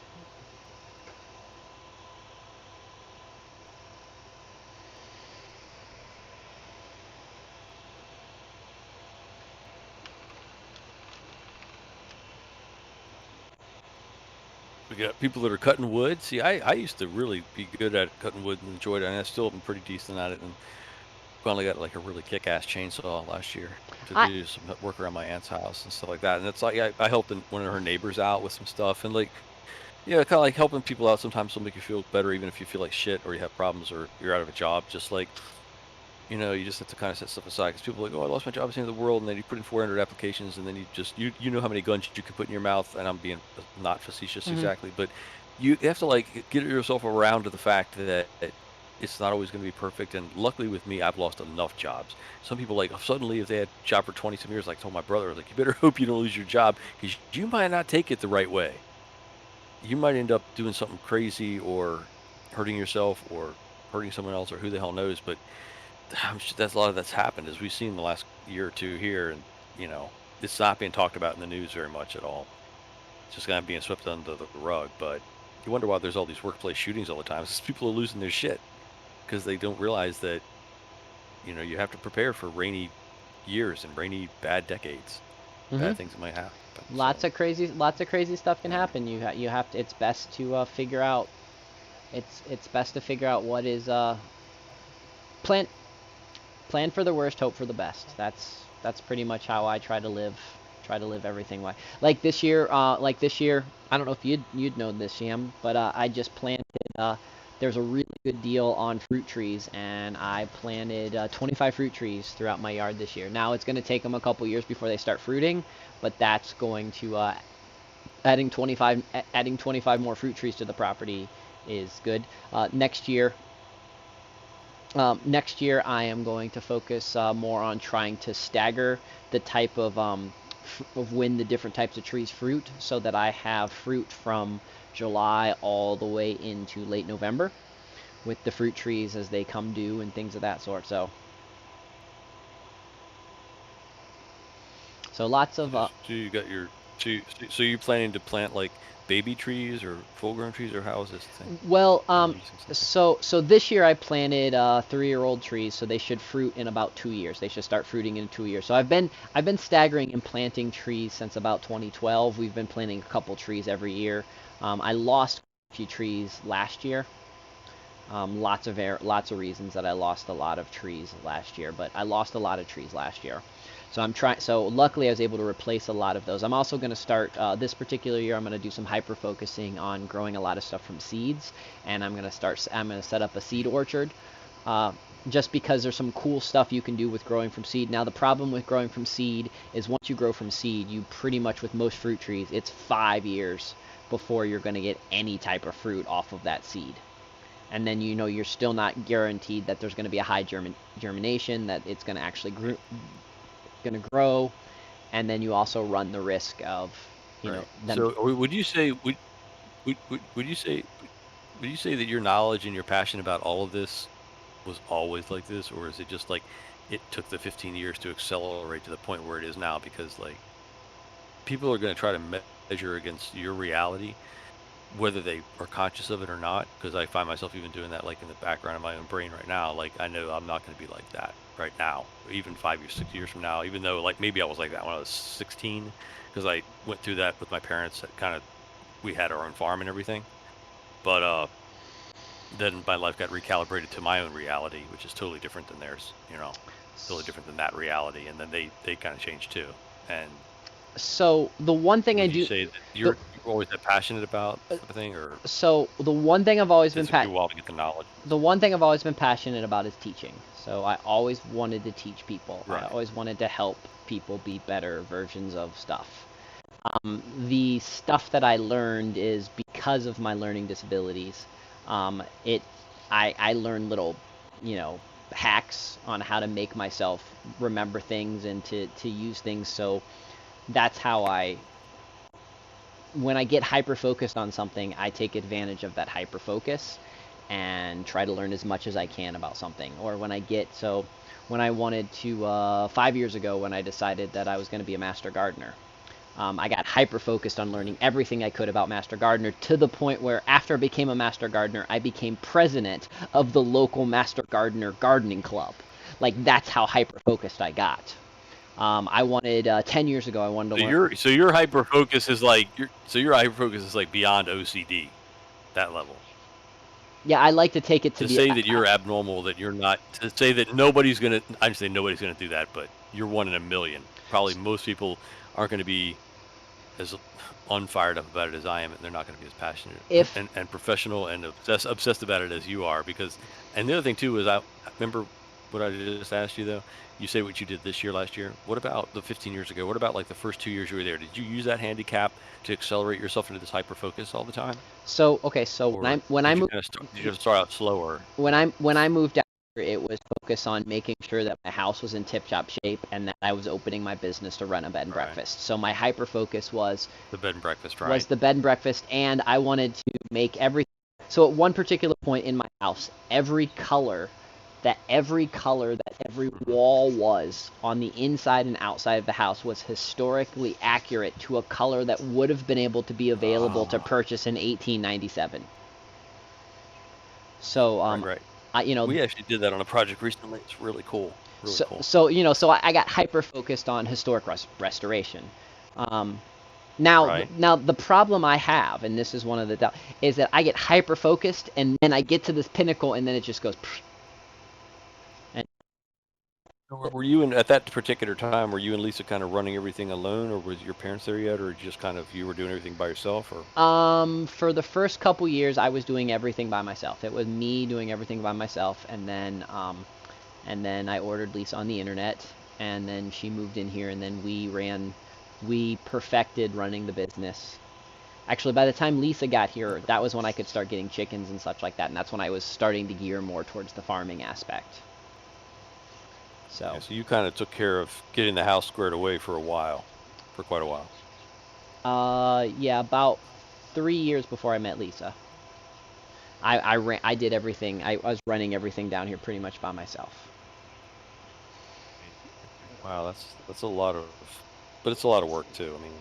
S4: we got people that are cutting wood. See, I used to really be good at cutting wood and enjoyed it, and I still am pretty decent at it. And finally got like a really kick-ass chainsaw last year to do some work around my aunt's house and stuff like that. And it's like I helped one of her neighbors out with some stuff, and like, kind of like helping people out sometimes will make you feel better, even if you feel like shit or you have problems or you're out of a job. Just like, you just have to kind of set stuff aside because people are like, oh, I lost my job, it's the end of the world, and then you put in 400 applications, and then you know how many guns you can put in your mouth, and I'm being not facetious exactly, but you have to like get yourself around to the fact that it's not always going to be perfect. And luckily with me, I've lost enough jobs. Some people like suddenly if they had a job for 20 some years, like I told my brother, like you better hope you don't lose your job because you might not take it the right way. You might end up doing something crazy or hurting yourself or hurting someone else or who the hell knows. But I'm sure that's a lot of that's happened as we've seen in the last year or two here. And, it's not being talked about in the news very much at all. It's just kind of being swept under the rug. But you wonder why there's all these workplace shootings all the time. It's people are losing their shit because they don't realize that, you have to prepare for rainy years and rainy bad decades,
S1: Hmm.
S4: bad things that might happen.
S1: Lots
S4: So,
S1: of crazy stuff can happen. You have to. It's best to figure out. It's best to figure out what is plan plan for the worst, hope for the best. That's pretty much how I try to live. Try to live everything like this year. Like this year, I don't know if you'd know this, Sham, but I just planted. There's a really good deal on fruit trees, and I planted 25 fruit trees throughout my yard this year. Now it's going to take them a couple years before they start fruiting, but that's going to adding 25 more fruit trees to the property is good. Next year, I am going to focus more on trying to stagger the type of when the different types of trees fruit, so that I have fruit from July all the way into late November, with the fruit trees as they come due and things of that sort. So lots of
S4: so you got so you're planning to plant like baby trees or full-grown trees, or how is this thing?
S1: well,
S4: Are you using something?
S1: so this year I planted 3-year-old trees, so they should fruit in about 2 years. They should start fruiting in 2 years. So I've been staggering and planting trees since about 2012. We've been planting a couple trees every year. I lost a few trees last year. Lots of reasons that I lost a lot of trees last year, but I lost a lot of trees last year. So I'm trying. So luckily, I was able to replace a lot of those. I'm also going to start this particular year. I'm going to do some hyper focusing on growing a lot of stuff from seeds, and I'm going to start. I'm going to set up a seed orchard, uh, just because there's some cool stuff you can do with growing from seed. Now the problem with growing from seed is once you grow from seed, you pretty much with most fruit trees, it's 5 years before you're going to get any type of fruit off of that seed. And then you're still not guaranteed that there's going to be a high germination, that it's going to actually grow, and then you also run the risk of
S4: Right.
S1: them.
S4: So would you say would you say would you say that your knowledge and your passion about all of this was always like this, or is it just like it took the 15 years to accelerate to the point where it is now? Because like people are going to try to measure against your reality, whether they are conscious of it or not. Because I find myself even doing that, like in the background of my own brain right now. Like I know I'm not going to be like that right now, even 5 years, 6 years from now. Even though like maybe I was like that when I was 16, because I went through that with my parents. That kind of we had our own farm and everything, but then my life got recalibrated to my own reality, which is totally different than theirs. Totally different than that reality, and then they kind of changed too. And
S1: So the one thing I
S4: would you
S1: do,
S4: say that
S1: the,
S4: you're always that passionate about sort of thing, or
S1: so the one thing I've always been
S4: it took you a while to get the knowledge?
S1: the one thing I've always been passionate about is teaching. So I always wanted to teach people. I
S4: Right.
S1: always wanted to help people be better versions of stuff. The stuff that I learned is because of my learning disabilities. It I learned little, you know, hacks on how to make myself remember things and to use things. So that's how when I get hyper focused on something, I take advantage of that hyper focus and try to learn as much as I can about something. Or when I wanted to 5 years ago, when I decided that I was going to be a master gardener, I got hyper focused on learning everything I could about Master Gardener, to the point where after I became a Master Gardener, I became president of the local Master Gardener gardening club. Like, that's how hyper focused I got. I wanted 10 years ago. I wanted to
S4: So
S1: learn.
S4: your hyper focus is like your hyper focus is like beyond OCD, that level.
S1: Yeah, I like to take it to
S4: To
S1: the.
S4: say that you're abnormal, that you're not, to say that nobody's gonna, I'm saying nobody's gonna do that, but you're one in a million. Probably most people aren't gonna be as unfired up about it as I am, and they're not gonna be as passionate
S1: If
S4: and professional and obsessed about it as you are. Because, and the other thing too is I remember what I just asked you though? You say what you did this year, last year. What about the 15 years ago? What about like the first 2 years you were there? Did you use that handicap to accelerate yourself into this hyper focus all the time,
S1: So okay, so
S4: or
S1: when I
S4: did you
S1: moved
S4: kind of did you start out slower?
S1: when I moved out here, it was focused on making sure that my house was in tip-top shape and that I was opening my business to run a bed and
S4: Right.
S1: breakfast. So my hyper focus was
S4: The bed and breakfast, right?
S1: was the bed and breakfast, and I wanted to make everything. So at one particular point in my house, every color that every wall was on the inside and outside of the house was historically accurate to a color that would have been able to be available to purchase in 1897. So
S4: Right.
S1: you know,
S4: We actually did that on a project recently. It's really cool. Really cool.
S1: so you know, so I got hyper focused on historic restoration. Now,
S4: Right.
S1: now the problem I have, and this is one of the is that I get hyper focused, and then I get to this pinnacle, and then it just goes. And
S4: Were you in at that particular time? Were you and Lisa kind of running everything alone, or was your parents there yet, or just kind of you were doing everything by yourself, or?
S1: for the first couple years, I was doing everything by myself. It was me doing everything by myself, and then I ordered Lisa on the internet, and then she moved in here, and then we perfected running the business. Actually, by the time Lisa got here, that was when I could start getting chickens and such like that, and that's when I was starting to gear more towards the farming aspect. So,
S4: Yeah, so you kind of took care of getting the house squared away for quite a while.
S1: yeah, about 3 years before I met Lisa, I did everything. I was running everything down here pretty much by myself.
S4: Wow, that's a lot of, but it's a lot of work too. I mean,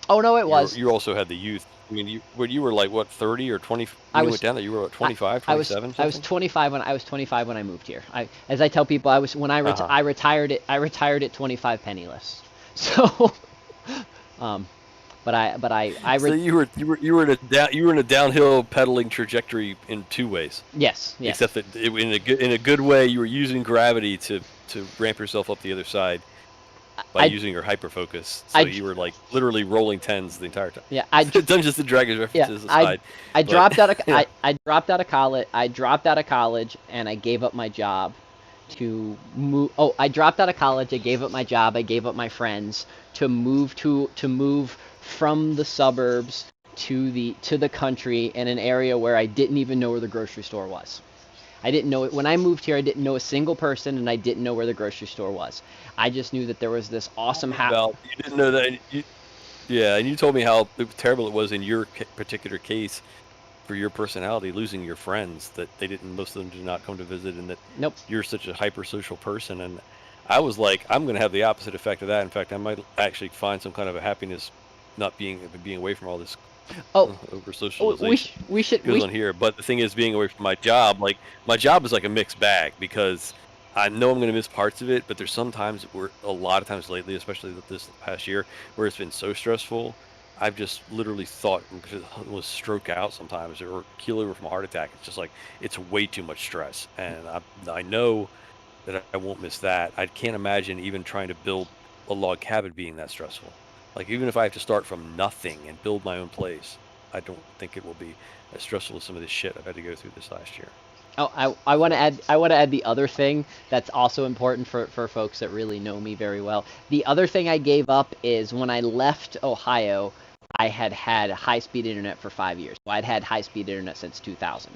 S1: Oh no, it was.
S4: you also had the youth. I mean, you were like what 30 or 20 when
S1: I
S4: you
S1: was
S4: went down there. You were what, 25,
S1: I was
S4: 27,
S1: I was
S4: something?
S1: 25 when I moved here. As I tell people, I was when
S4: Uh-huh.
S1: I retired at 25 penniless. So, but I
S4: So you were in a downhill pedaling trajectory in two ways.
S1: yes.
S4: Except that in a good way, you were using gravity to ramp yourself up the other side by
S1: I
S4: using your hyper focus. So
S1: I
S4: you were like literally rolling tens the entire time.
S1: yeah
S4: Dungeons and Dragons
S1: yeah
S4: references aside,
S1: I
S4: but
S1: dropped out of
S4: yeah.
S1: I dropped out of college. I dropped out of college and I gave up my job to move. Oh, I dropped out of college. I gave up my job. I gave up my friends to move from the suburbs to the country in an area where I didn't even know where the grocery store was. I didn't know it when I moved here. I didn't know a single person, and I didn't know where the grocery store was. I just knew that there was this awesome house.
S4: You didn't know that. Yeah, and you told me how terrible it was in your particular case for your personality, losing your friends, that most of them did not come to visit, and that
S1: Nope.
S4: you're such a hypersocial person. And I was like, I'm going to have the opposite effect of that. In fact, I might actually find some kind of a happiness not being away from all this
S1: Oh,
S4: over
S1: we
S4: socialization
S1: we should
S4: goes on here. But the thing is, being away from my job, like my job is like a mixed bag because I know I'm going to miss parts of it, but there's sometimes where a lot of times lately, especially this past year, where it's been so stressful, I've just literally thought was stroke out sometimes or keel over from a heart attack. It's just like it's way too much stress, and I know that I won't miss that. I can't imagine even trying to build a log cabin being that stressful. Like even if I have to start from nothing and build my own place, I don't think it will be as stressful as some of this shit I've had to go through this last year.
S1: Oh, I want to add the other thing that's also important for folks that really know me very well. The other thing I gave up is when I left Ohio, I had high-speed internet for 5 years. So I'd had high-speed internet since 2000.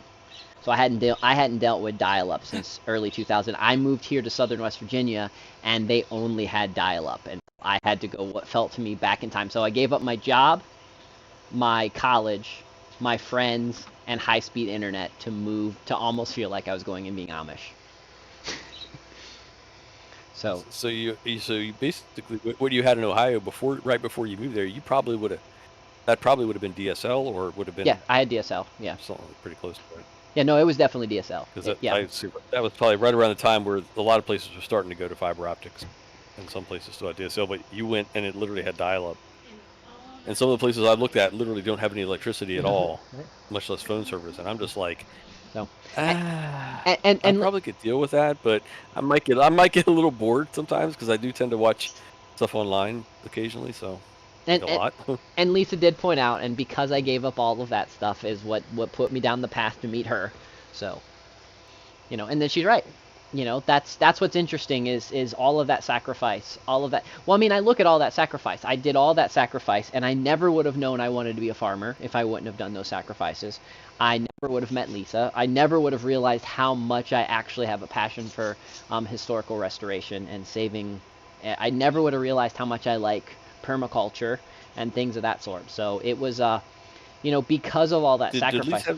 S1: So I hadn't dealt with dial-up since early 2000. I moved here to Southern West Virginia, and they only had dial-up, and I had to go what felt to me back in time. So I gave up my job, my college, my friends, and high-speed internet to move to almost feel like I was going and being Amish. So
S4: So you basically what you had in Ohio right before you moved there, you probably would have that probably would have been DSL or would have been
S1: yeah, I had DSL. Yeah,
S4: something pretty close to it.
S1: yeah, no, it was definitely DSL.
S4: Because
S1: Yeah,
S4: that was probably right around the time where a lot of places were starting to go to fiber optics, and some places still had DSL. But you went and it literally had dial-up. And some of the places I've looked at literally don't have any electricity at all, much less phone service. And I'm just like,
S1: so
S4: I
S1: and
S4: probably could deal with that, but I might get a little bored sometimes because I do tend to watch stuff online occasionally. So like
S1: and,
S4: a lot.
S1: and Lisa did point out, and because I gave up all of that stuff is what put me down the path to meet her. So, and then she's right. you know, that's what's interesting is all of that sacrifice, all of that. Well, I mean, I look at all that sacrifice. I did all that sacrifice, and I never would have known I wanted to be a farmer if I wouldn't have done those sacrifices. I never would have met Lisa. I never would have realized how much I actually have a passion for historical restoration and saving. I never would have realized how much I like permaculture and things of that sort. So it was, you know, because of all that sacrifice.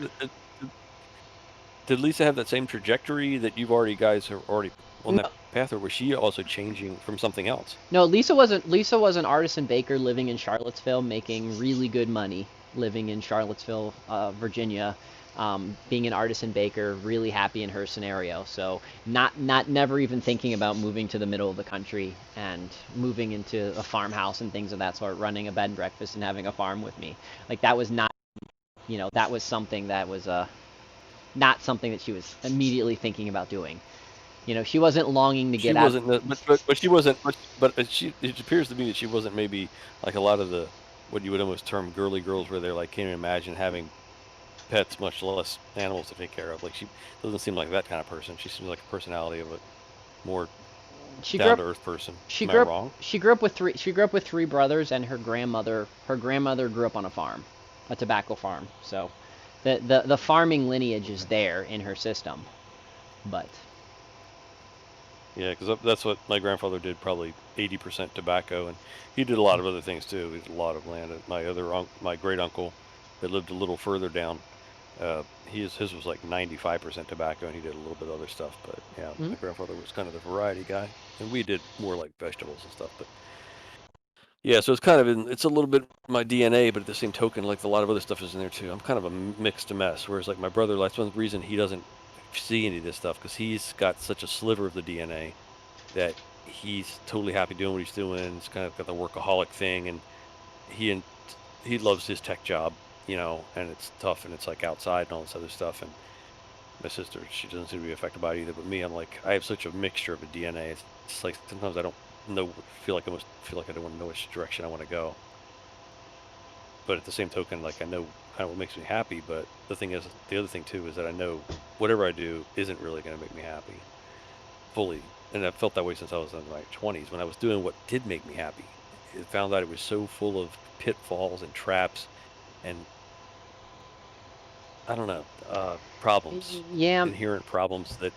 S5: Did Lisa have that same trajectory that you've already guys are already on that path, or was she also changing from something else?
S1: No, Lisa wasn't. Lisa was an artisan baker living in Charlottesville, making really good money, living in Charlottesville, Virginia, being an artisan baker, really happy in her scenario. So never even thinking about moving to the middle of the country and moving into a farmhouse and things of that sort, running a bed and breakfast and having a farm with me. Like that was not, you know, that was something that was not something that she was immediately thinking about doing. You know, she wasn't longing to get out.
S5: She wasn't, but she wasn't. But she, it appears to me that she wasn't maybe like a lot of the what you would almost term girly girls, where they're like can't even imagine having pets, much less animals to take care of. Like she doesn't seem like that kind of person. She seems like a personality of a more down to earth person. Am I wrong?
S1: She grew up with three brothers, and her grandmother grew up on a farm, a tobacco farm. So the farming lineage is there in her system, but.
S5: Yeah, because that's what my grandfather did, probably 80% tobacco, and he did a lot of other things too. He did a lot of land. My great uncle that lived a little further down, his was like 95% tobacco, and he did a little bit of other stuff. But yeah, my grandfather was kind of the variety guy, and we did more like vegetables and stuff. But yeah, so it's kind of it's a little bit my DNA, but at the same token, like a lot of other stuff is in there too. I'm kind of a mixed mess. Whereas like my brother, that's one reason he doesn't see any of this stuff, because he's got such a sliver of the DNA that he's totally happy doing what he's doing. It's kind of got the workaholic thing, and he loves his tech job, you know, and it's tough, and it's like outside and all this other stuff. And my sister, she doesn't seem to be affected by it either. But me, I'm like, I have such a mixture of a DNA. It's like sometimes I don't know, feel like I don't want to know which direction I want to go. But at the same token, like I know kind of what makes me happy, but the other thing too is that I know whatever I do isn't really going to make me happy fully, and I've felt that way since I was in my 20s when I was doing what did make me happy. I found out it was so full of pitfalls and traps and I don't know, problems, inherent problems that,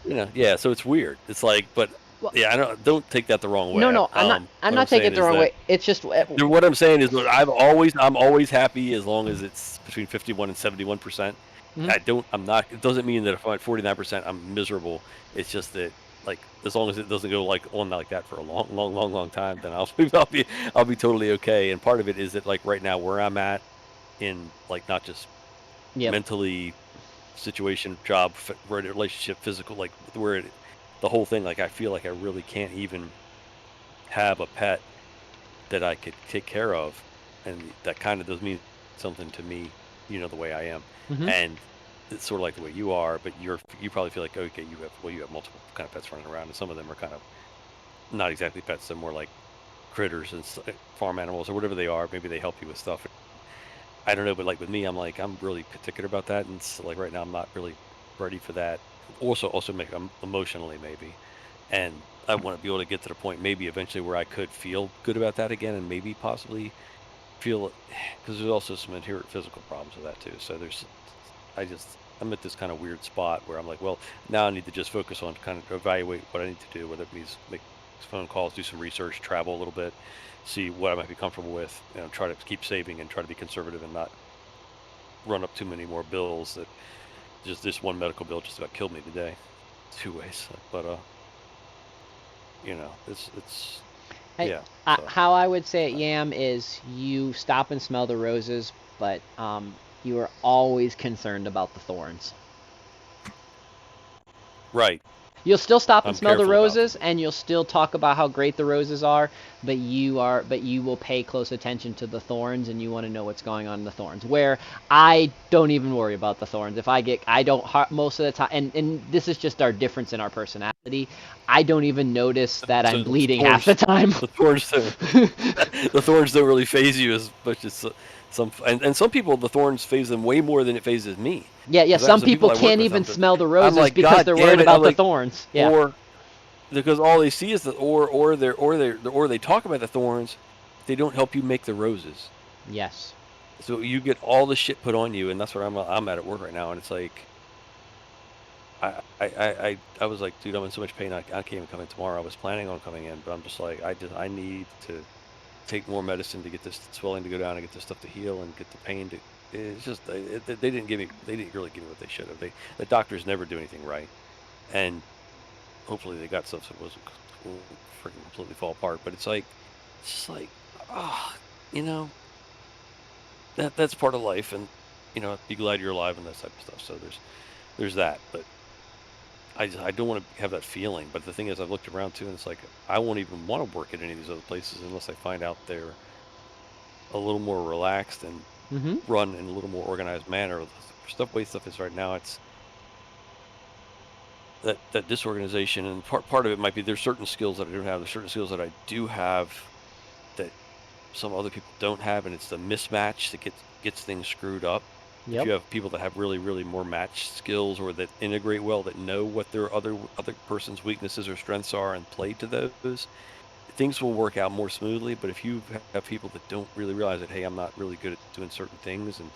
S5: you know, yeah. So it's weird. It's like, but well, yeah, don't take that the wrong way.
S1: No, I'm not taking it the wrong way. It's just
S5: what I'm saying is, I'm always happy as long as it's between 51 and 71%. It doesn't mean that if I'm at 49%, I'm miserable. It's just that, like, as long as it doesn't go like on like that for a long time, then I'll be totally okay. And part of it is that, like, right now where I'm at in, like, not just mentally, situation, job, relationship, physical, like the whole thing, like I feel like I really can't even have a pet that I could take care of, and that kind of does mean something to me, you know, the way I am. And it's sort of like the way you are, but you probably feel like, okay, you have multiple kind of pets running around, and some of them are kind of not exactly pets, they're more like critters and farm animals or whatever they are. Maybe they help you with stuff. I don't know, but like with me, I'm really particular about that, and so like right now I'm not really ready for that. Also I'm emotionally maybe, and I want to be able to get to the point maybe eventually where I could feel good about that again, and maybe possibly feel, because there's also some inherent physical problems with that too. So I'm at this kind of weird spot where I'm like, well, now I need to just focus on kind of evaluate what I need to do, whether it means make phone calls, do some research, travel a little bit, see what I might be comfortable with, you know, try to keep saving and try to be conservative and not run up too many more bills. That just this one medical bill just about killed me today, 2 ways. But you know, it's yeah.
S1: How I would say it, Yam, is you stop and smell the roses, but you are always concerned about the thorns.
S5: Right.
S1: You'll still stop and smell the roses, and you'll still talk about how great the roses are, but you will pay close attention to the thorns, and you want to know what's going on in the thorns. Where I don't even worry about the thorns. I don't most of the time, and this is just our difference in our personality. I don't even notice that I'm
S5: So
S1: bleeding half the time.
S5: The thorns don't really phase you as much as some, and some people, the thorns phase them way more than it phases me.
S1: Yeah.
S5: 'Cause I have
S1: Some
S5: some people
S1: people
S5: I work
S1: can't
S5: with,
S1: even smell the
S5: I'm
S1: roses
S5: like,
S1: because
S5: God
S1: they're
S5: damn
S1: worried
S5: it! I'm
S1: about the
S5: like,
S1: thorns. Yeah.
S5: or because all they see is or they talk about the thorns, they don't help you make the roses.
S1: Yes.
S5: So you get all the shit put on you, and that's what I'm at work right now, and it's like. I was like, dude, I'm in so much pain. I can't even come in tomorrow. I was planning on coming in, but I'm just like, I need to take more medicine to get this swelling to go down and get this stuff to heal and get the pain to. It's just they didn't they didn't really give me what they should have. The doctors never do anything right, and hopefully they got stuff that will freaking completely fall apart. But it's just like, ah, you know, that's part of life, and be glad you're alive and that type of stuff. So there's that, but. I don't want to have that feeling, but the thing is, I've looked around too, and it's like I won't even want to work at any of these other places unless I find out they're a little more relaxed and
S1: Mm-hmm.
S5: run in a little more organized manner. Way stuff is right now. It's that disorganization, and part of it might be there's certain skills that I don't have. There's certain skills that I do have that some other people don't have, and it's the mismatch that gets things screwed up. If
S1: Yep.
S5: you have people that have really, really more matched skills or that integrate well, that know what their other person's weaknesses or strengths are and play to those, things will work out more smoothly. But if you have people that don't really realize that, hey, I'm not really good at doing certain things, and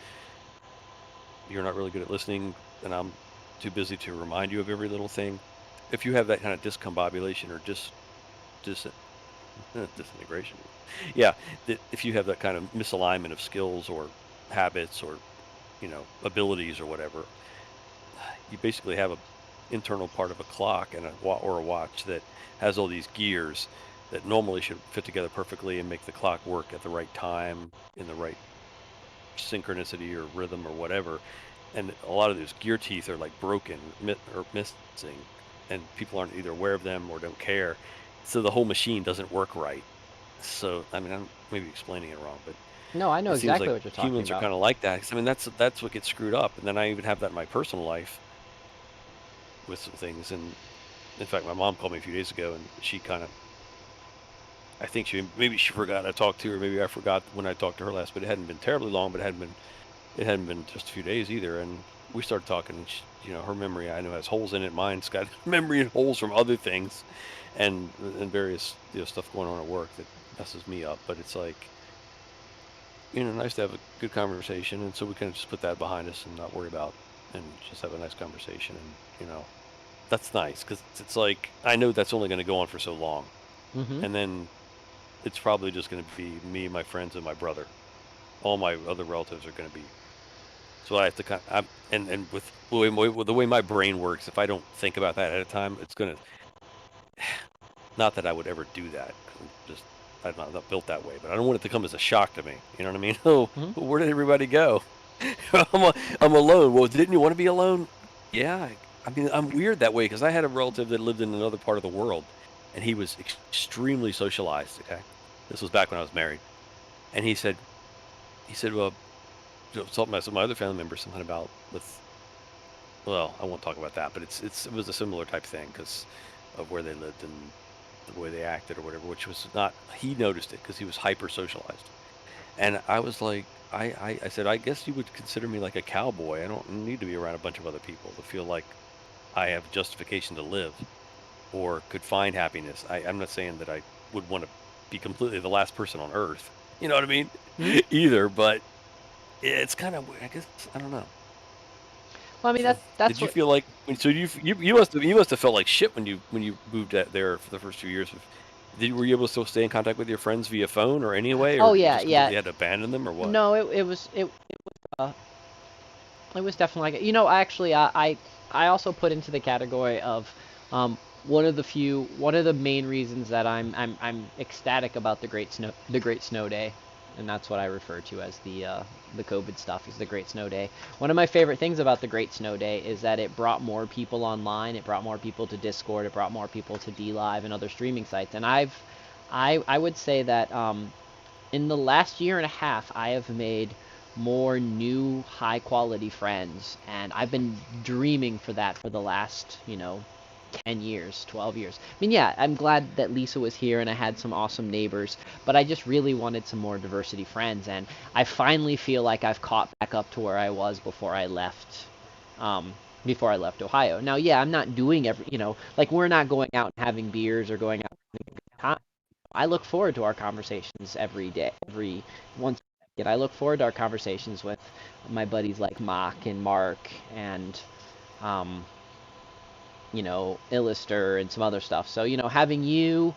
S5: you're not really good at listening, and I'm too busy to remind you of every little thing. If you have that kind of discombobulation or dis disintegration, yeah, if you have that kind of misalignment of skills or habits or abilities or whatever, you basically have a internal part of a clock and or a watch that has all these gears that normally should fit together perfectly and make the clock work at the right time in the right synchronicity or rhythm or whatever. And a lot of those gear teeth are like broken or missing, and people aren't either aware of them or don't care. So the whole machine doesn't work right. So I mean, I'm maybe explaining it wrong, but
S1: No, I know
S5: it seems
S1: exactly
S5: like
S1: what you're talking
S5: humans are
S1: about.
S5: kind of like that. 'Cause, I mean, that's what gets screwed up. And then I even have that in my personal life with some things. And in fact, my mom called me a few days ago, and she kind of, I think maybe she forgot I talked to her. Maybe I forgot when I talked to her last, but it hadn't been terribly long, but it hadn't been just a few days either. And we started talking, and her memory, I know, has holes in it. Mine's got memory and holes from other things and various, stuff going on at work that messes me up. But it's like, nice to have a good conversation. And so we kind of just put that behind us and not worry about and just have a nice conversation. And, that's nice because it's like, I know that's only going to go on for so long.
S1: Mm-hmm.
S5: And then it's probably just going to be me, my friends, and my brother. All my other relatives are going to be. So I have to and with the way my brain works, if I don't think about that at a time, it's going to, not that I would ever do that. 'Cause I'm not built that way, but I don't want it to come as a shock to me. You know what I mean? Oh,
S1: Mm-hmm.
S5: where did everybody go? I'm alone. Well, didn't you want to be alone? Yeah. I mean, I'm weird that way because I had a relative that lived in another part of the world, and he was extremely socialized. Okay, this was back when I was married, and he said, well, something my other family members, something about with. Well, I won't talk about that, but it was a similar type thing because of where they lived and the way they acted or whatever, which was not. He noticed it because he was hyper socialized. And I was like, I said, I guess you would consider me like a cowboy. I don't need to be around a bunch of other people to feel like I have justification to live or could find happiness. I'm not saying that I would want to be completely the last person on earth. You know what I mean?
S1: Mm-hmm.
S5: Either, but it's kind of, I guess, I don't know.
S1: Well, I mean
S5: So
S1: that's
S5: did you
S1: what.
S5: feel like, so you must have felt like shit when you moved out there for the first 2 years? Were you able to still stay in contact with your friends via phone or any way, or
S1: Oh
S5: you
S1: yeah,
S5: just
S1: yeah.
S5: completely had to abandon them, or what?
S1: No, uh, it was definitely like, actually, I also put into the category of um, one of the main reasons that I'm ecstatic about the Great Snow Day, and that's what I refer to as the COVID stuff, is the Great Snow Day. One of my favorite things about the Great Snow Day is that it brought more people online, it brought more people to Discord, it brought more people to DLive and other streaming sites, and I would say that in the last year and a half, I have made more new high quality friends, and I've been dreaming for that for the last, 10 years, 12 years. I mean, yeah, I'm glad that Lisa was here and I had some awesome neighbors, but I just really wanted some more diversity friends, and I finally feel like I've caught back up to where I was before I left. Before I left Ohio. Now, yeah, I'm not doing like we're not going out and having beers or going out and having a good time. I look forward to our conversations every day, every once. And I look forward to our conversations with my buddies like Mock and Mark and um, Illister and some other stuff. So, having you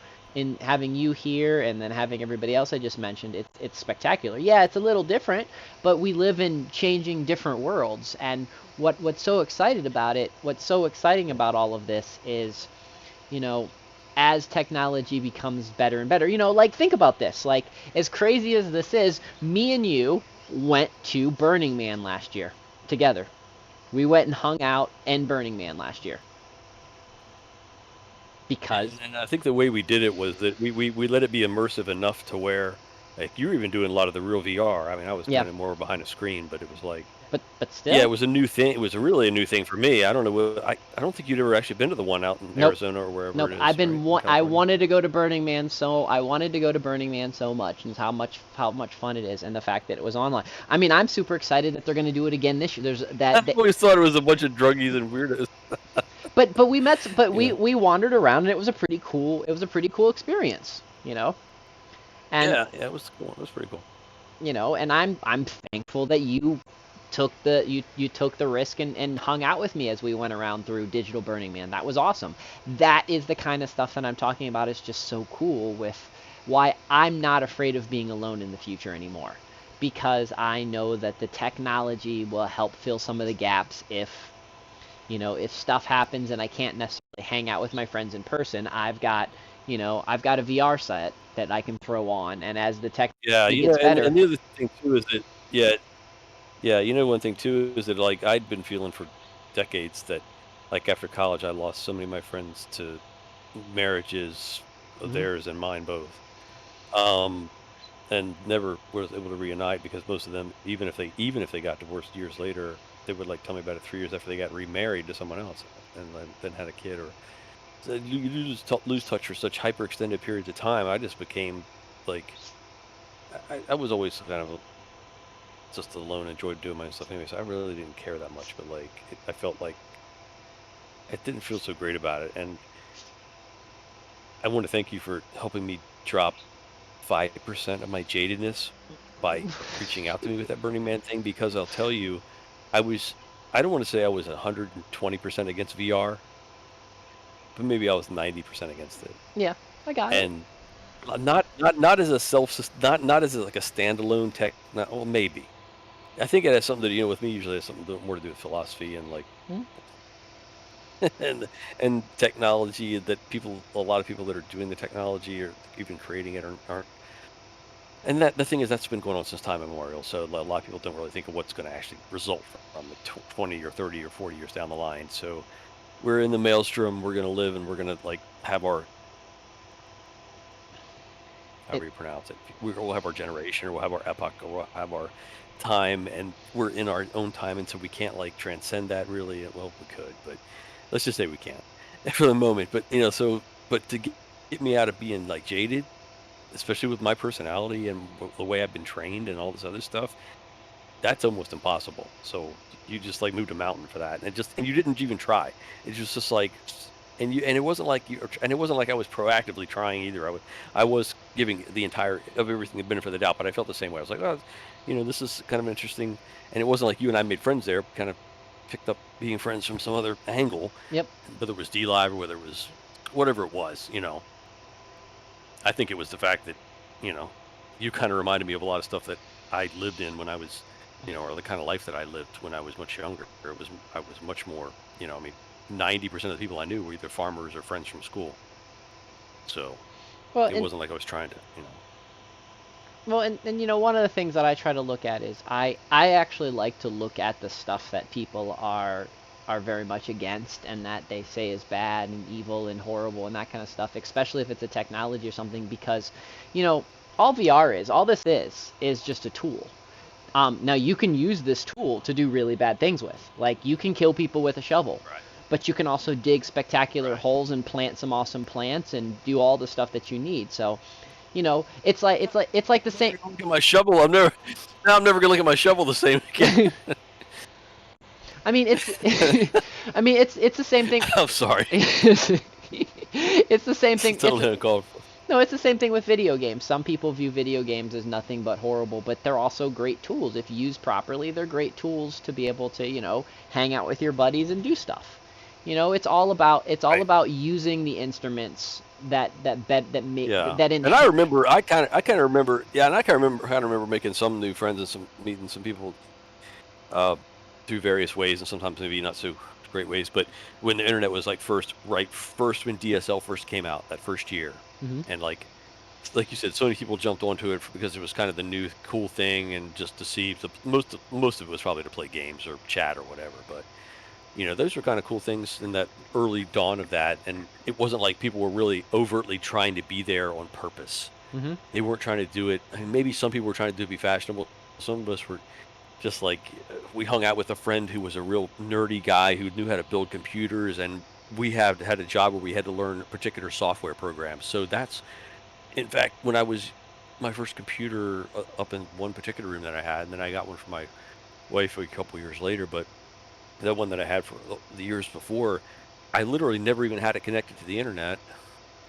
S1: here and then having everybody else I just mentioned, it's spectacular. Yeah, it's a little different, but we live in changing different worlds. And what's so exciting about all of this is, as technology becomes better and better, like think about this. Like as crazy as this is, me and you went to Burning Man last year together. We went and hung out in Burning Man last year. Because
S5: and I think the way we did it was that we let it be immersive enough to where, like, you were even doing a lot of the real VR. I mean, I was
S1: Yeah.
S5: kind of more behind a screen, but it was like,
S1: but still,
S5: yeah, it was a new thing. It was really a new thing for me. I don't know. I don't think you'd ever actually been to the one out in
S1: Nope.
S5: Arizona or wherever
S1: Nope.
S5: it is.
S1: I've been
S5: right, in
S1: I
S5: California.
S1: wanted to go to Burning Man so much, and how much fun it is, and the fact that it was online. I mean, I'm super excited that they're going to do it again this year. There's
S5: I always thought it was a bunch of druggies and weirdos.
S1: but we met, but
S5: Yeah.
S1: we wandered around, and it was a pretty cool experience, And
S5: Yeah, it was cool. It was pretty cool.
S1: and I'm thankful that you took the risk and hung out with me as we went around through Digital Burning Man. That was awesome. That is the kind of stuff that I'm talking about. Is just so cool with why I'm not afraid of being alone in the future anymore, because I know that the technology will help fill some of the gaps if stuff happens and I can't necessarily hang out with my friends in person. I've got a VR set that I can throw on, and as the technology gets better.
S5: And the other thing too is that, one thing too is that, like, I'd been feeling for decades that, like, after college, I lost so many of my friends to marriages,
S1: Mhm.
S5: theirs and mine both, and never was able to reunite, because most of them, even if they got divorced years later, they would, like, tell me about it 3 years after they got remarried to someone else and then had a kid, or so you lose touch for such hyper extended periods of time. I just became like, I was always kind of just alone, enjoyed doing my stuff anyway, so I really didn't care that much. But like, I felt like it didn't feel so great about it, and I want to thank you for helping me drop 5% of my jadedness by reaching out to me with that Burning Man thing, because I'll tell you, I don't want to say I was 120% against VR, but maybe I was 90% against it.
S1: Yeah, I got it.
S5: And not as a not as like a standalone tech. Well, maybe. I think it has something to do, with me. Usually, it has something more to do with philosophy and, like,
S1: Hmm.
S5: and technology. That a lot of people that are doing the technology or even creating it aren't. And that the thing is, that's been going on since time immemorial. So a lot of people don't really think of what's going to actually result from it 20 or 30 or 40 years down the line. So we're in the maelstrom. We're going to live, and we're going to, like, have our, however you pronounce it. We'll have our generation, or we'll have our epoch, or we'll have our time, and we're in our own time, and so we can't, like, transcend that really. Well, we could, but let's just say we can't for the moment. But but to get me out of being, like, jaded, especially with my personality and the way I've been trained and all this other stuff, that's almost impossible. So you just, like, moved a mountain for that, and you didn't even try. It was just like, and it wasn't like and it wasn't like I was proactively trying either. I was giving the entire of everything the benefit of the doubt, but I felt the same way. I was like, oh, this is kind of interesting, and it wasn't like you and I made friends there. Kind of picked up being friends from some other angle.
S1: Yep.
S5: Whether it was D-Live or whether it was whatever it was, I think it was the fact that, you kind of reminded me of a lot of stuff that I lived in when I was, or the kind of life that I lived when I was much younger. I was much more, 90% of the people I knew were either farmers or friends from school. So
S1: Well,
S5: it wasn't like I was trying to,
S1: Well, and one of the things that I try to look at is I actually like to look at the stuff that people are very much against and that they say is bad and evil and horrible and that kind of stuff, especially if it's a technology or something, because all this is just a tool. Now you can use this tool to do really bad things with. Like, you can kill people with a shovel.
S5: Right.
S1: but you can also dig spectacular holes and plant some awesome plants and do all the stuff that you need. So, you know, it's like the same.
S5: Look at my shovel. I'm never gonna look at my shovel the same again.
S1: I mean, it's I mean, it's the same thing.
S5: I'm sorry.
S1: It's the same thing.
S5: Totally uncalled for.
S1: No, it's the same thing with video games. Some people view video games as nothing but horrible, but they're also great tools. If used properly, they're great tools to be able to, you know, hang out with your buddies and do stuff. You know, it's all about using the instruments that make that.
S5: And I remember, I kind of remember, and I kind of remember making some new friends and meeting some people through various ways, and sometimes maybe not so great ways. But when the internet was like first when DSL first came out, that first year, and like you said, so many people jumped onto it because it was kind of the new cool thing, and just to see most of it was probably to play games or chat or whatever. But you know, those were kind of cool things in that early dawn of that, and it wasn't like people were really overtly trying to be there on purpose. They weren't trying to do it. I mean, maybe some people were trying to be fashionable. Some of us were just like, we hung out with a friend who was a real nerdy guy who knew how to build computers, and we had a job where we had to learn particular software programs. So that's, in fact, when I was my first computer up in one particular room that I had, and then I got one for my wife a couple years later, but that one that I had for the years before, I literally never even had it connected to the internet.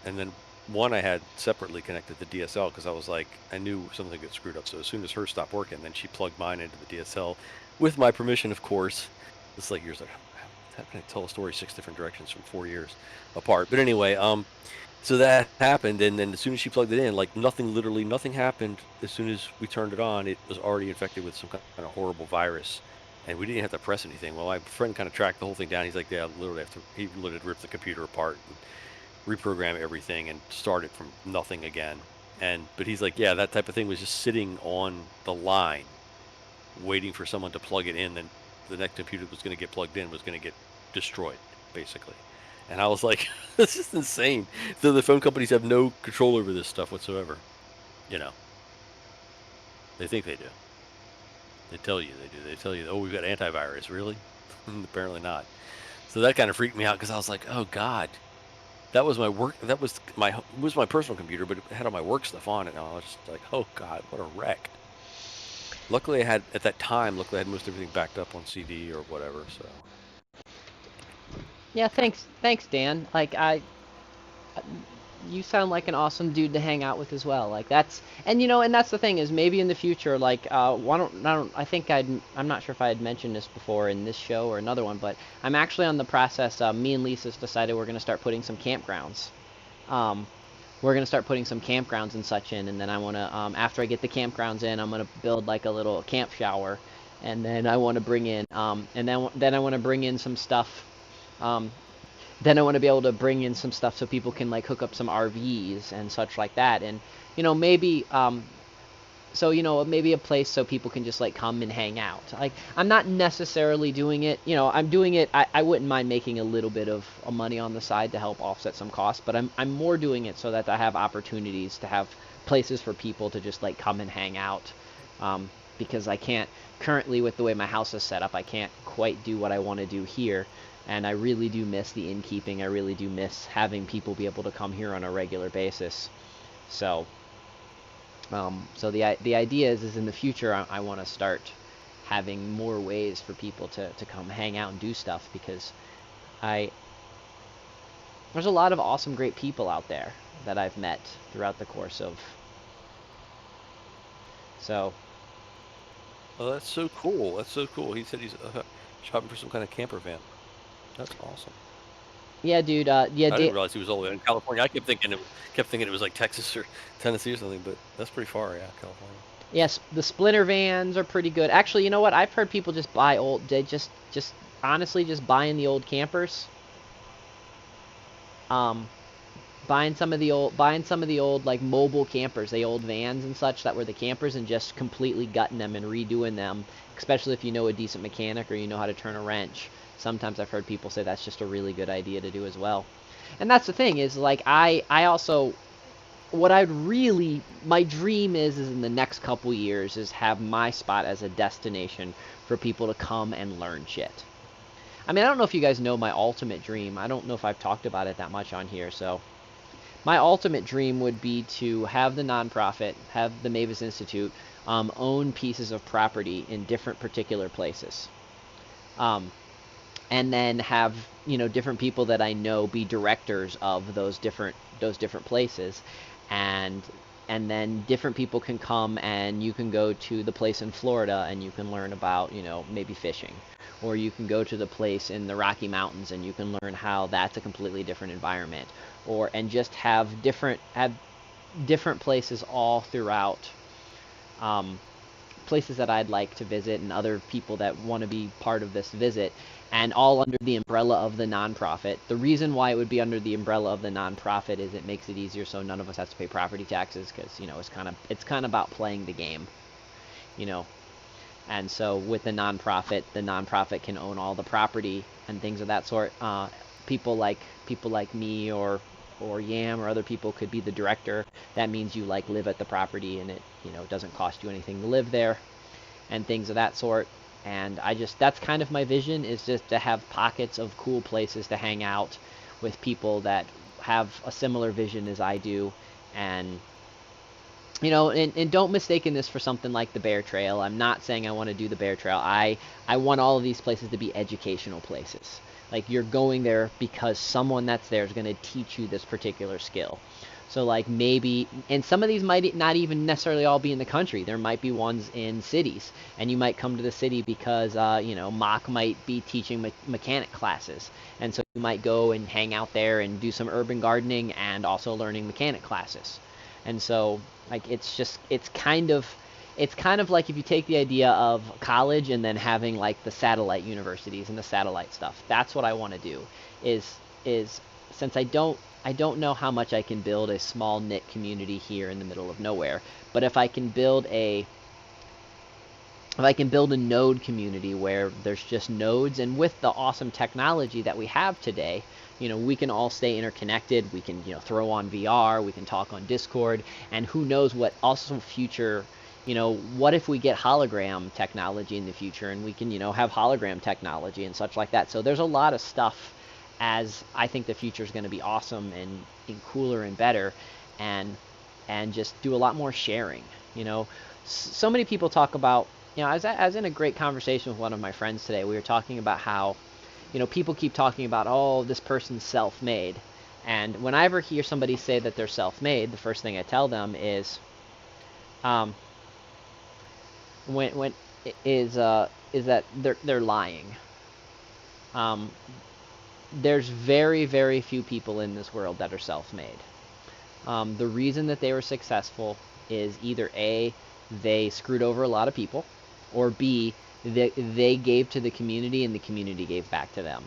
S5: And then one I had separately connected to DSL because I was like, I knew something got screwed up. So as soon as hers stopped working, then she plugged mine into the DSL with my permission, of course. It's like years like, how can I tell a story 6 different directions from 4 years apart? But anyway, so that happened, and then as soon as she plugged it in, like literally nothing happened. As soon as we turned it on, it was already infected with some kind of horrible virus. And we didn't have to press anything. Well, my friend kind of tracked the whole thing down. He's like, yeah, he literally ripped the computer apart and reprogram everything and start it from nothing again. But he's like, yeah, that type of thing was just sitting on the line, waiting for someone to plug it in. Then the next computer was going to get plugged in was going to get destroyed, basically. And I was like, this is insane. So the phone companies have no control over this stuff whatsoever. You know, they think they do. They tell you they do. They tell you, oh, we've got antivirus. Really? Apparently not. So that kind of freaked me out because I was like, oh God, that was my work. That was my personal computer, but it had all my work stuff on it. And I was just like, oh God, what a wreck. Luckily, I had most everything backed up on CD or whatever. So.
S1: Yeah, thanks, Dan. Like you sound like an awesome dude to hang out with as well. Like that's the thing is, maybe in the future, like I'm not sure if I had mentioned this before in this show or another one, but I'm actually on the process. Me and Lisa's decided we're going to start putting some campgrounds. We're going to start putting some campgrounds and such in, and then I want to, after I get the campgrounds in, I'm going to build like a little camp shower, and then I want to bring in, and then I want to bring in some stuff. Then I want to be able to bring in some stuff so people can like hook up some RVs and such like that, and maybe maybe a place so people can just like come and hang out. Like I'm not necessarily doing it, I'm doing it. I wouldn't mind making a little bit of money on the side to help offset some costs, but I'm more doing it so that I have opportunities to have places for people to just like come and hang out, because I can't currently, with the way my house is set up, I can't quite do what I want to do here. And I really do miss the innkeeping. I really do miss having people be able to come here on a regular basis. So, the idea is in the future I want to start having more ways for people to come hang out and do stuff, because there's a lot of awesome, great people out there that I've met throughout the course of. So.
S5: Oh, that's so cool. That's so cool. He said he's shopping for some kind of camper van. That's awesome.
S1: Yeah, dude.
S5: I didn't realize he was all the way in California. I kept thinking it was like Texas or Tennessee or something, but that's pretty far, yeah, California.
S1: Yes, the Splinter vans are pretty good. Actually, you know what? I've heard people just buy honestly just buying the old campers. Buying some of the old like mobile campers, the old vans and such that were the campers, and just completely gutting them and redoing them, especially if you know a decent mechanic or you know how to turn a wrench. Sometimes I've heard people say that's just a really good idea to do as well. And that's the thing is, like, I also, my dream is in the next couple years is have my spot as a destination for people to come and learn shit. I mean, I don't know if you guys know my ultimate dream. I don't know if I've talked about it that much on here. So my ultimate dream would be to have the nonprofit, have the Mavis Institute, own pieces of property in different particular places. And then have, different people that I know be directors of those different places, and then different people can come, and you can go to the place in Florida and you can learn about, maybe fishing, or you can go to the place in the Rocky Mountains and you can learn how that's a completely different environment, and just have different places all throughout, places that I'd like to visit and other people that want to be part of this visit, and all under the umbrella of the nonprofit. The reason why it would be under the umbrella of the nonprofit is it makes it easier so none of us has to pay property taxes, because it's kind of about playing the game, and so with the nonprofit can own all the property and things of that sort. People like me or Yam or other people could be the director. That means you live at the property, and it doesn't cost you anything to live there, and things of that sort. And that's kind of my vision, is just to have pockets of cool places to hang out with people that have a similar vision as I do. And and don't mistaken this for something like the Bear Trail. I'm not saying I want to do the Bear Trail. I want all of these places to be educational places. Like, you're going there because someone that's there is going to teach you this particular skill. So maybe, and some of these might not even necessarily all be in the country. There might be ones in cities, and you might come to the city because Mock might be teaching mechanic classes, and so you might go and hang out there and do some urban gardening and also learning mechanic classes. And so it's kind of like if you take the idea of college and then having the satellite universities and the satellite stuff. That's what I want to do. Is since I don't know how much I can build a small knit community here in the middle of nowhere, but if I can build a node community where there's just nodes, and with the awesome technology that we have today, we can all stay interconnected. We can throw on VR, we can talk on Discord, and who knows what also future, what if we get hologram technology in the future, and we can have hologram technology and such like that. So there's a lot of stuff, as I think the future is going to be awesome and cooler and better, and just do a lot more sharing. So many people talk about, I was in a great conversation with one of my friends today. We were talking about how, people keep talking about, oh, this person's self-made. And when I ever hear somebody say that they're self-made, the first thing I tell them is, is that they're lying. There's very, very few people in this world that are self-made. The reason that they were successful is either A, they screwed over a lot of people, or B, they gave to the community and the community gave back to them.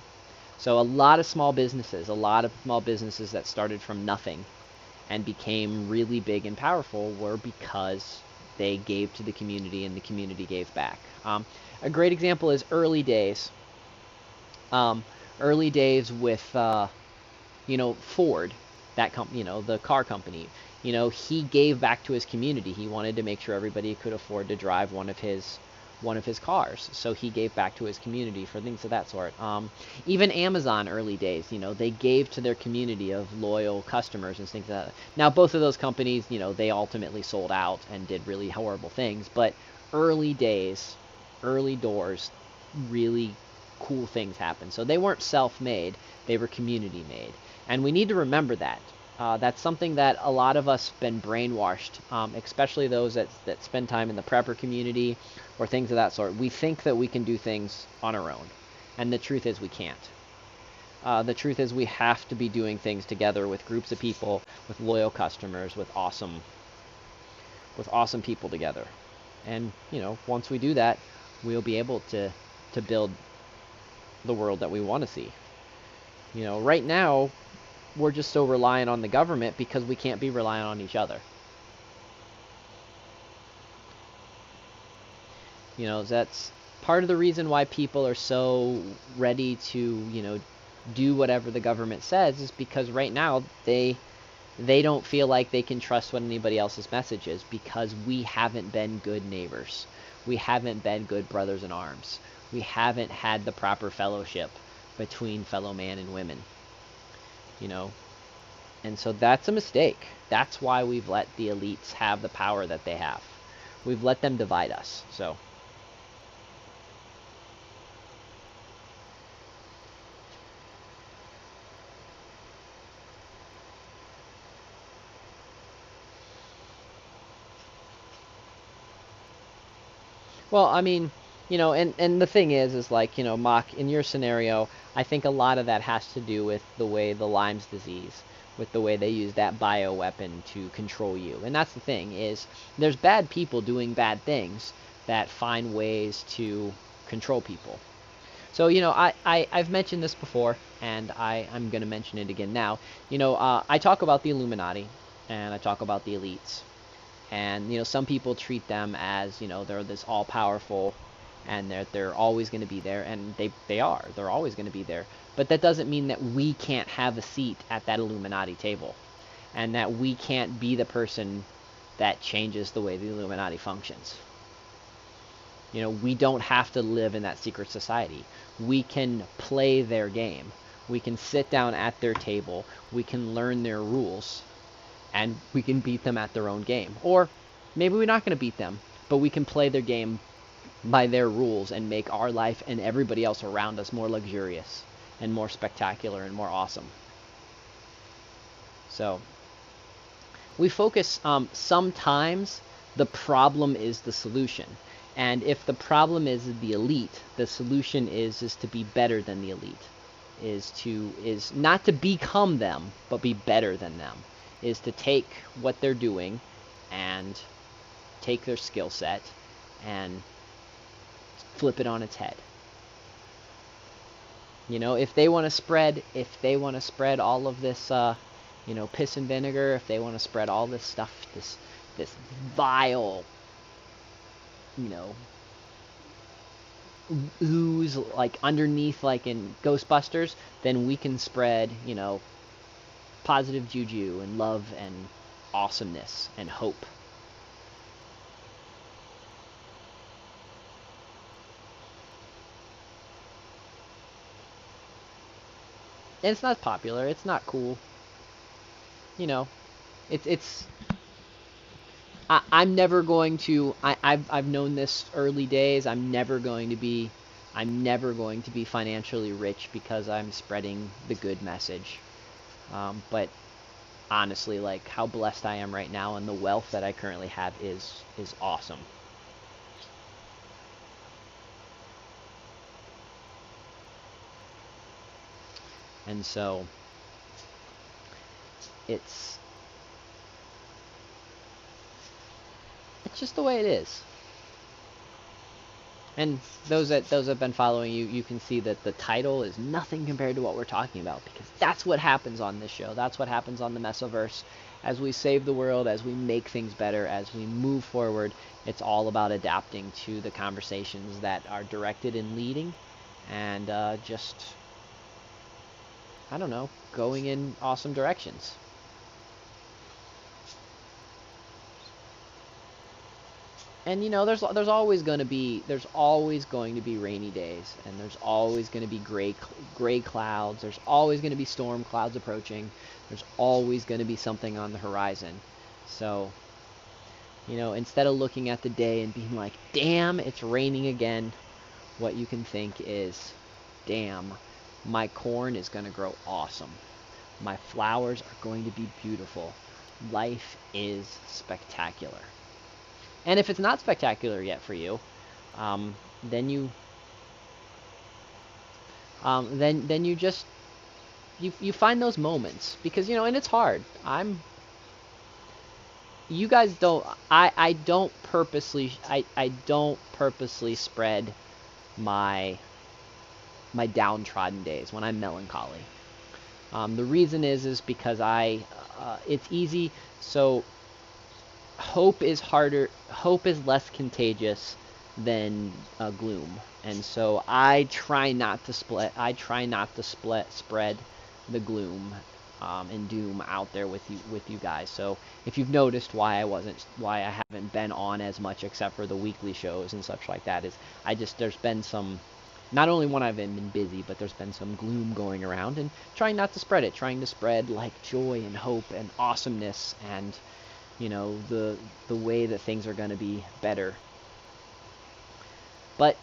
S1: So a lot of small businesses that started from nothing and became really big and powerful were because they gave to the community and the community gave back. A great example is early days. Early days with, Ford, that company, the car company. He gave back to his community. He wanted to make sure everybody could afford to drive one of his cars. So he gave back to his community for things of that sort. Even Amazon early days, they gave to their community of loyal customers and things like that. Now, both of those companies, they ultimately sold out and did really horrible things. But early days, early doors, really cool things happened. So they weren't self-made, they were community-made. And we need to remember that. That's something that a lot of us have been brainwashed, especially those that spend time in the prepper community or things of that sort. We think that we can do things on our own, and the truth is we can't. The truth is we have to be doing things together with groups of people, with loyal customers, with awesome people together. And once we do that, we'll be able to build the world that we want to see. Right now, we're just so reliant on the government because we can't be reliant on each other. That's part of the reason why people are so ready to, do whatever the government says, is because right now they don't feel like they can trust what anybody else's message is, because we haven't been good neighbors. We haven't been good brothers in arms. We haven't had the proper fellowship between fellow man and women, you know. And so that's a mistake. That's why we've let the elites have the power that they have. We've let them divide us. So well, I mean, you know, and the thing is like, you know, Mock, in your scenario, I think a lot of that has to do with the way the Lyme's disease, with the way they use that bioweapon to control you. And that's the thing, is there's bad people doing bad things that find ways to control people. So, you know, I've mentioned this before, and I'm going to mention it again now. You know, I talk about the Illuminati, and I talk about the elites. And, you know, some people treat them as, you know, they're this all-powerful, and they're always going to be there, and they are. They're always going to be there. But that doesn't mean that we can't have a seat at that Illuminati table, and that we can't be the person that changes the way the Illuminati functions. You know, we don't have to live in that secret society. We can play their game. We can sit down at their table. We can learn their rules. And we can beat them at their own game. Or maybe we're not going to beat them, but we can play their game by their rules and make our life and everybody else around us more luxurious and more spectacular and more awesome. So we focus, sometimes the problem is the solution. And if the problem is the elite, the solution is to be better than the elite. Is not to become them, but be better than them. Is to take what they're doing and take their skill set and flip it on its head. You know, if they want to spread all of this, you know, piss and vinegar, if they want to spread all this stuff, this vile, you know, ooze like underneath, like in Ghostbusters, then we can spread, you know, positive juju and love and awesomeness and hope. And it's not popular. It's not cool. You know, it's. I'm never going to. I've known this early days. I'm never going to be financially rich because I'm spreading the good message. But honestly, like, how blessed I am right now and the wealth that I currently have is awesome. And so it's just the way it is. And those that have been following you can see that the title is nothing compared to what we're talking about, because that's what happens on this show. That's what happens on the Mesoverse. As we save the world, as we make things better, as we move forward, it's all about adapting to the conversations that are directed and leading, and just, I don't know, going in awesome directions. And, you know, there's always going to be rainy days, and there's always going to be gray clouds. There's always going to be storm clouds approaching. There's always going to be something on the horizon. So, you know, instead of looking at the day and being like, damn, it's raining again, what you can think is, damn, my corn is going to grow awesome. My flowers are going to be beautiful. Life is spectacular. And if it's not spectacular yet for you, then you just find those moments, because, you know, and it's hard. You guys don't. I don't purposely spread my downtrodden days when I'm melancholy. The reason is because it's easy. So hope is less contagious than gloom, and so I try not to spread the gloom and doom out there with you guys. So if you've noticed why I haven't been on as much, except for the weekly shows and such like that, is there's been some not only when I've been busy, but there's been some gloom going around, and trying not to spread it, trying to spread like joy and hope and awesomeness and, you know, the way that things are going to be better. But,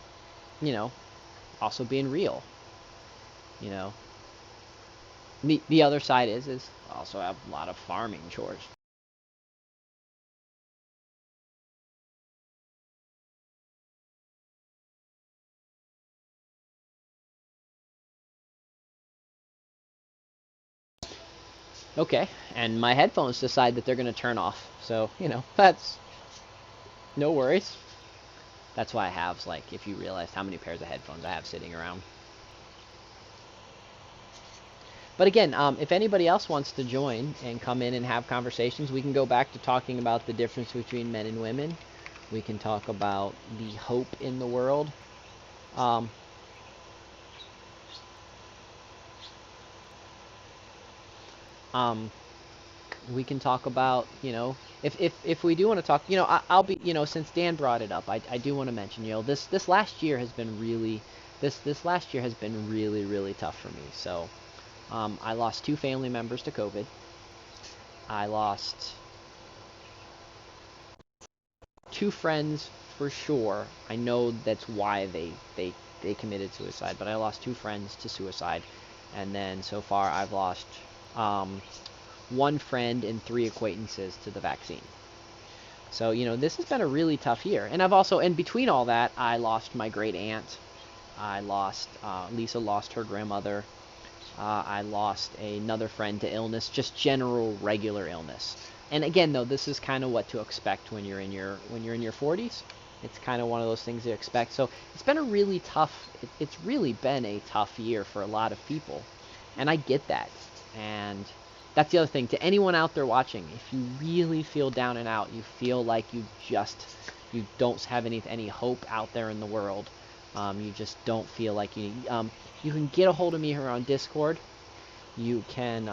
S1: you know, also being real, you know. The other side is I also have a lot of farming chores. Okay, and my headphones decide that they're going to turn off. So, you know, that's no worries. That's why I have, like, if you realized how many pairs of headphones I have sitting around. But again, if anybody else wants to join and come in and have conversations, we can go back to talking about the difference between men and women. We can talk about the hope in the world. We can talk about, you know, if we do want to talk, you know, I'll be, you know, since Dan brought it up, I do want to mention, you know, this last year has been really, this last year has been really, really tough for me. So, I lost 2 family members to COVID. I lost 2 friends for sure. I know that's why they committed suicide, but I lost 2 friends to suicide. And then so far I've lost 1 friend and 3 acquaintances to the vaccine. So, you know, this has been a really tough year. And I've also, and between all that, I lost my great aunt. I lost, Lisa lost her grandmother. I lost another friend to illness, just general regular illness. And again, though, this is kind of what to expect when you're in your 40s. It's kind of one of those things you expect. So it's been a really tough. It's really been a tough year for a lot of people, and I get that. And that's the other thing. To anyone out there watching, if you really feel down and out, you feel like you don't have any hope out there in the world. You just don't feel like you can get a hold of me here on Discord. You can,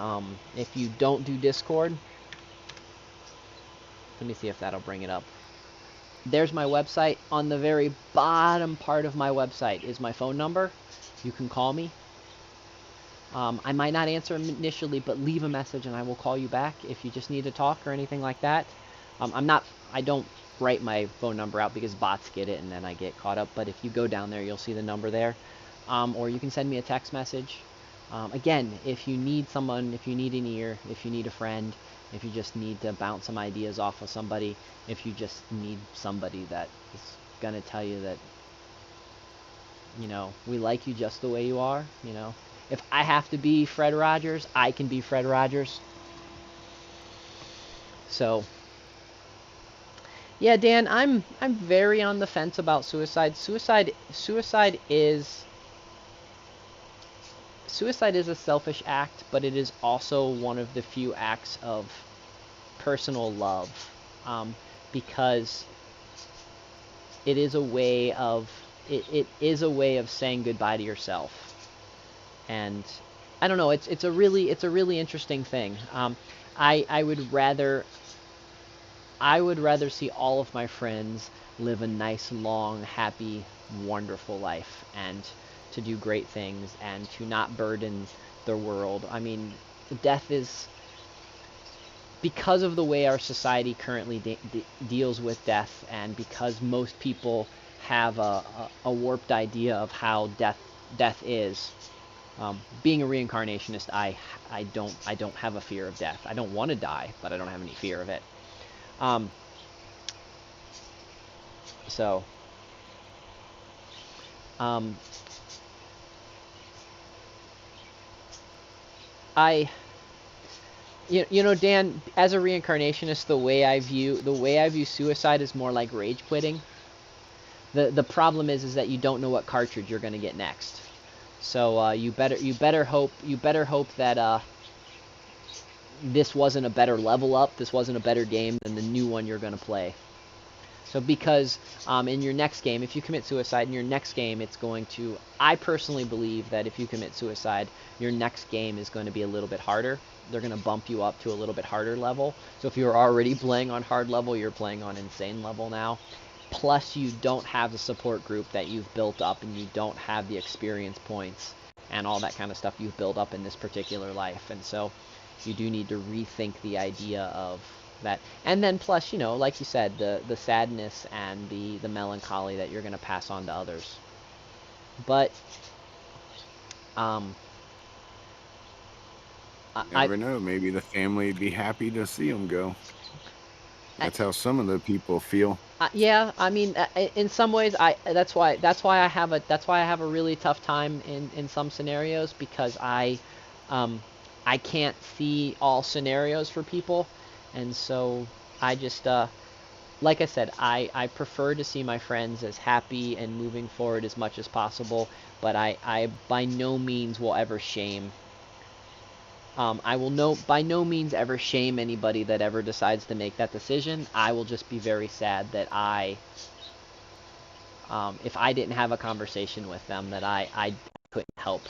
S1: if you don't do Discord, let me see if that'll bring it up. There's my website. On the very bottom part of my website is my phone number. You can call me. I might not answer initially, but leave a message and I will call you back if you just need to talk or anything like that. I don't write my phone number out because bots get it and then I get caught up. But if you go down there, you'll see the number there. Or you can send me a text message. Again, if you need someone, if you need an ear, if you need a friend, if you just need to bounce some ideas off of somebody, if you just need somebody that is going to tell you that, you know, we like you just the way you are, you know. If I have to be Fred Rogers, I can be Fred Rogers. So, yeah, Dan, I'm very on the fence about suicide. Suicide is a selfish act, but it is also one of the few acts of personal love, because it is a way of saying goodbye to yourself. And I don't know, it's a really interesting thing. I would rather see all of my friends live a nice, long, happy, wonderful life, and to do great things, and to not burden the world. I mean, death is, because of the way our society currently deals with death, and because most people have a warped idea of how death is. Being a reincarnationist, I don't have a fear of death. I don't want to die, but I don't have any fear of it. You know, Dan, as a reincarnationist, the way I view suicide is more like rage quitting. The problem is that you don't know what cartridge you're going to get next. So you better hope that this wasn't a better level up, this wasn't a better game than the new one you're going to play. So because in your next game, if you commit suicide in your next game, it's going to, I personally believe that if you commit suicide, your next game is going to be a little bit harder. They're going to bump you up to a little bit harder level. So if you're already playing on hard level, you're playing on insane level now. plus you don't have the support group that you've built up, and you don't have the experience points and all that kind of stuff you've built up in this particular life. And so you do need to rethink the idea of that. And then plus, you know, like you said, the sadness and the melancholy that you're going to pass on to others. But
S6: Never know. Maybe the family would be happy to see them go. That's how some of the people feel.
S1: Yeah, I mean, in some ways, that's why I have a really tough time in some scenarios, because I can't see all scenarios for people, and so I just like I said, I prefer to see my friends as happy and moving forward as much as possible, but I by no means will ever shame. I will by no means ever shame anybody that ever decides to make that decision. I will just be very sad that if I didn't have a conversation with them, that I couldn't help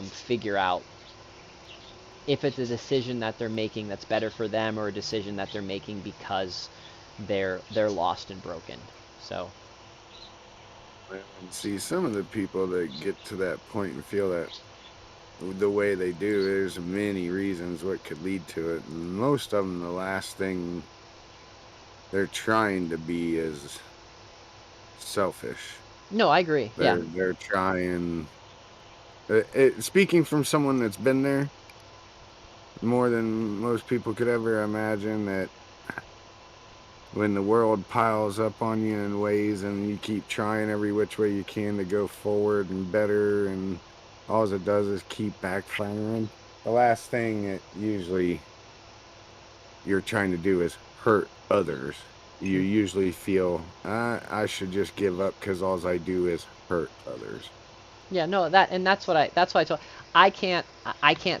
S1: figure out if it's a decision that they're making that's better for them, or a decision that they're making because they're lost and broken. So.
S6: And see, some of the people that get to that point and feel that the way they do, there's many reasons what could lead to it. And most of them, the last thing, they're trying to be is selfish.
S1: No, I agree. Yeah.
S6: They're trying. Speaking from someone that's been there more than most people could ever imagine, that when the world piles up on you in ways and you keep trying every which way you can to go forward and better, and all it does is keep backfiring, the last thing that usually you're trying to do is hurt others. You usually feel, I should just give up because all I do is hurt others.
S1: Yeah, no, that's why I told. I can't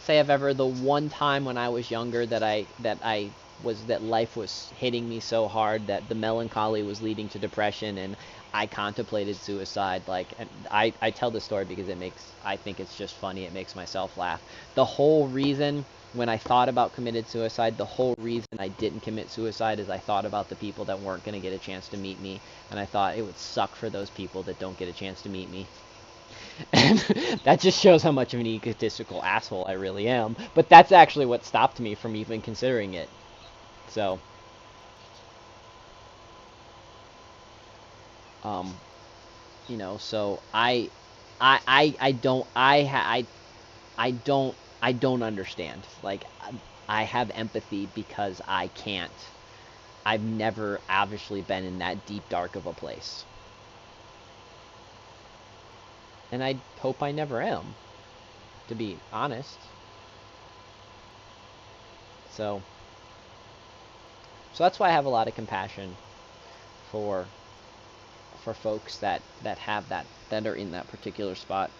S1: say I've ever, the one time when I was younger that life was hitting me so hard that the melancholy was leading to depression, and I contemplated suicide. Like, and I tell this story because I think it's just funny. It makes myself laugh. The whole reason when I thought about committed suicide, the whole reason I didn't commit suicide is I thought about the people that weren't going to get a chance to meet me, and I thought it would suck for those people that don't get a chance to meet me. And that just shows how much of an egotistical asshole I really am. But that's actually what stopped me from even considering it. So, you know, so I don't understand. Like, I have empathy because I've never obviously been in that deep dark of a place. And I hope I never am, to be honest. So that's why I have a lot of compassion for folks that have that are in that particular spot,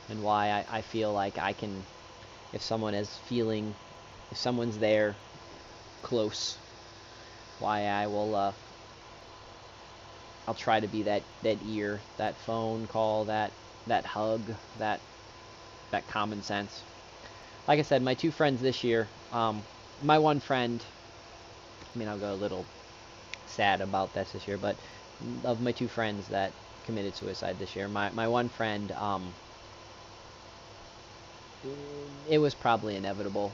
S1: and why I feel like I can, if someone's there close, why I will I'll try to be that ear, that phone call, that hug, that common sense. Like I said, my two friends this year, my one friend, I mean, I'll go a little sad about this year, but of my two friends that committed suicide this year, my one friend, it was probably inevitable.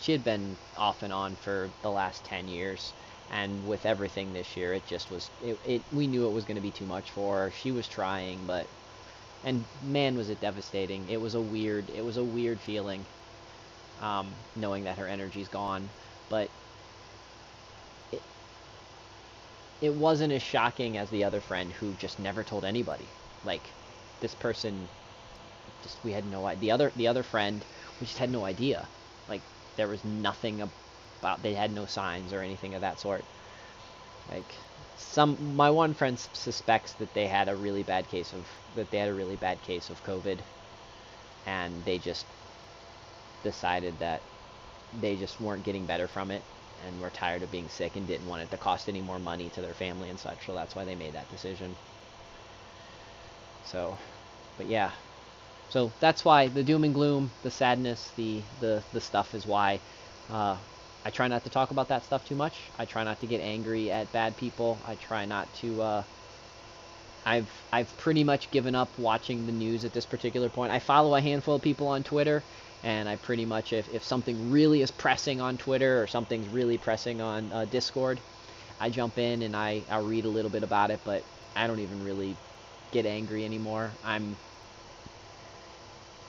S1: She had been off and on for the last 10 years. And with everything this year, it just was, we knew it was going to be too much for her. She was trying, but, and man, was it devastating. It was a weird feeling, knowing that her energy's gone. But it wasn't as shocking as the other friend who just never told anybody. Like, this person, just, we had no idea. The other friend, we just had no idea. Like, there was nothing about, they had no signs or anything of that sort. Like, my one friend suspects that they had a really bad case of COVID, and they just decided that they just weren't getting better from it, and were tired of being sick and didn't want it to cost any more money to their family and such, so that's why they made that decision. So, but yeah. So that's why the doom and gloom, the sadness, the stuff is why I I try not to talk about that stuff too much. I try not to get angry at bad people. I try not to. I've pretty much given up watching the news at this particular point. I follow a handful of people on Twitter, and I pretty much, if something really is pressing on Twitter or something's really pressing on Discord, I jump in and I'll read a little bit about it, but I don't even really get angry anymore.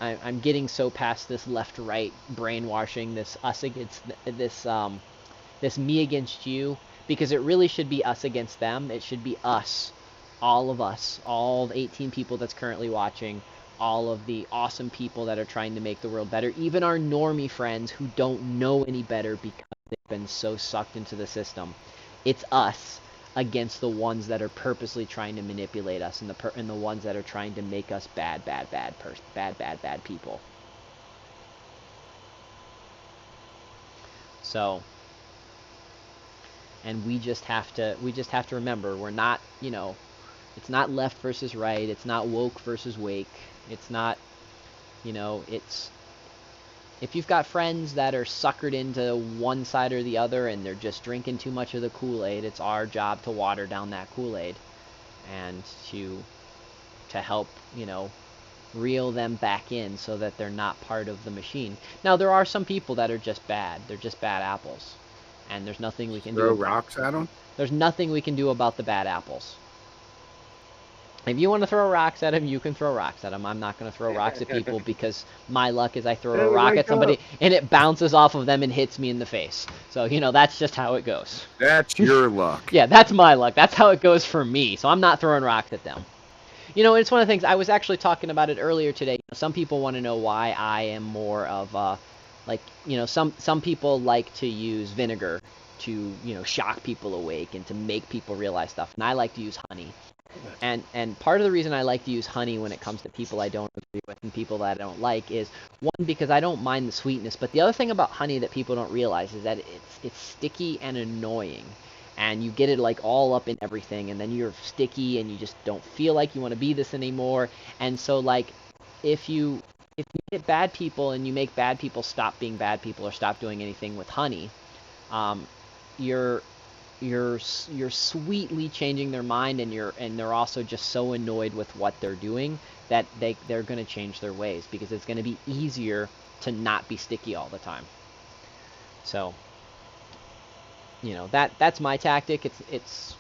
S1: I'm getting so past this left-right brainwashing, this us against this me against you, because it really should be us against them. It should be us, all of us, all the 18 people that's currently watching, all of the awesome people that are trying to make the world better, even our normie friends who don't know any better because they've been so sucked into the system. It's us against the ones that are purposely trying to manipulate us, and the ones that are trying to make us bad people. So, and we just have to remember, we're not, it's not left versus right, it's not woke versus wake, it's not, it's, if you've got friends that are suckered into one side or the other and they're just drinking too much of the Kool-Aid, it's our job to water down that Kool-Aid and to help, reel them back in so that they're not part of the machine. Now, there are some people that are just bad. They're just bad apples. And there's nothing we can do.
S6: Throw rocks at them?
S1: There's nothing we can do about the bad apples. If you want to throw rocks at him, you can throw rocks at him. I'm not going to throw rocks at people because my luck is I throw a rock at somebody and it bounces off of them and hits me in the face. So, that's just how it goes.
S6: That's your luck.
S1: Yeah, that's my luck. That's how it goes for me. So I'm not throwing rocks at them. It's one of the things, I was actually talking about it earlier today. Some people want to know why I am more of, some people like to use vinegar to, shock people awake and to make people realize stuff. And I like to use honey. And part of the reason I like to use honey when it comes to people I don't agree with and people that I don't like is, one, because I don't mind the sweetness. But the other thing about honey that people don't realize is that it's sticky and annoying. And you get it like all up in everything, and then you're sticky and you just don't feel like you want to be this anymore. And so, like, if you get bad people and you make bad people stop being bad people or stop doing anything with honey, you're sweetly changing their mind, and they're also just so annoyed with what they're doing that they're going to change their ways, because it's going to be easier to not be sticky all the time. So, that's my tactic. It's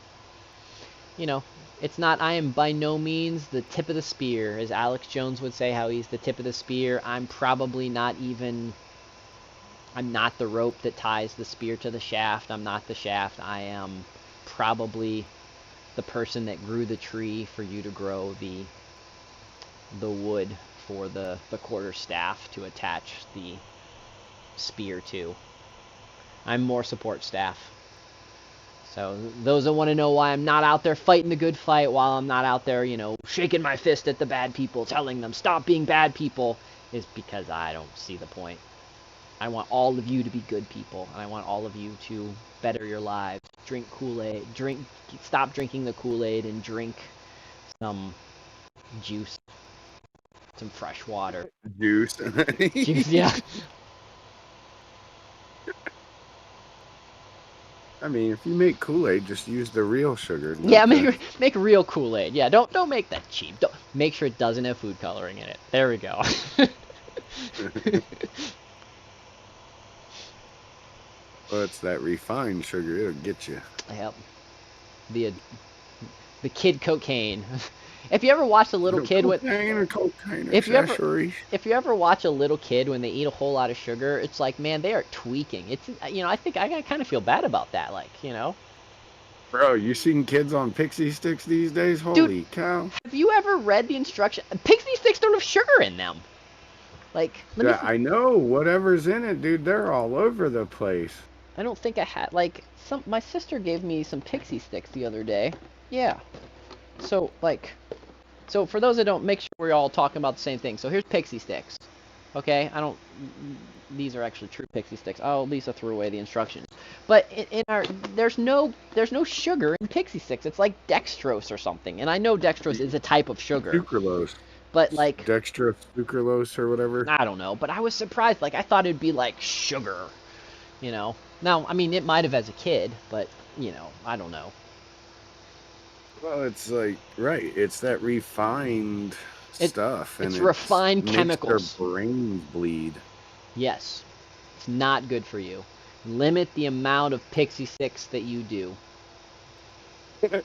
S1: not, I am by no means the tip of the spear, as Alex Jones would say, how he's the tip of the spear. I'm not the rope that ties the spear to the shaft. I'm not the shaft. I am probably the person that grew the tree for you to grow the wood for the quarter staff to attach the spear to. I'm more support staff. So those that want to know why I'm not out there fighting the good fight, while I'm not out there, shaking my fist at the bad people, telling them stop being bad people, is because I don't see the point. I want all of you to be good people, and I want all of you to better your lives. Drink Kool-Aid, stop drinking the Kool-Aid and drink some juice, some fresh water.
S6: Juice.
S1: Juice, yeah.
S6: I mean, if you make Kool-Aid, just use the real sugar.
S1: Yeah, make real Kool-Aid. Yeah, don't make that cheap. Don't make sure it doesn't have food coloring in it. There we go.
S6: Well, it's that refined sugar. It'll get you.
S1: Yep. The kid cocaine. If you ever watch a little kid with, if you ever watch a little kid when they eat a whole lot of sugar, it's like, man, they are tweaking. It's, I think I kind of feel bad about that, like,
S6: Bro, you seen kids on pixie sticks these days? Holy cow!
S1: Have you ever read the instruction? Pixie sticks don't have sugar in them. Like,
S6: I know whatever's in it, dude. They're all over the place.
S1: I don't think I had, like, my sister gave me some pixie sticks the other day. Yeah. So, so for those that don't, make sure we're all talking about the same thing. So here's pixie sticks. Okay? These are actually true pixie sticks. Oh, Lisa threw away the instructions. But there's no sugar in pixie sticks. It's like dextrose or something. And I know dextrose is a type of sugar.
S6: Sucralose.
S1: But like
S6: dextrose, sucralose, or whatever.
S1: I don't know. But I was surprised. Like, I thought it'd be like sugar. you know. Now, I mean, it might have as a kid, but, you know, I don't know.
S6: Well, it's like, right, it's that refined stuff, and
S1: It's
S6: it
S1: refined
S6: makes their
S1: chemicals.
S6: brains bleed.
S1: Yes. It's not good for you. Limit the amount of pixie sticks that you do.
S6: You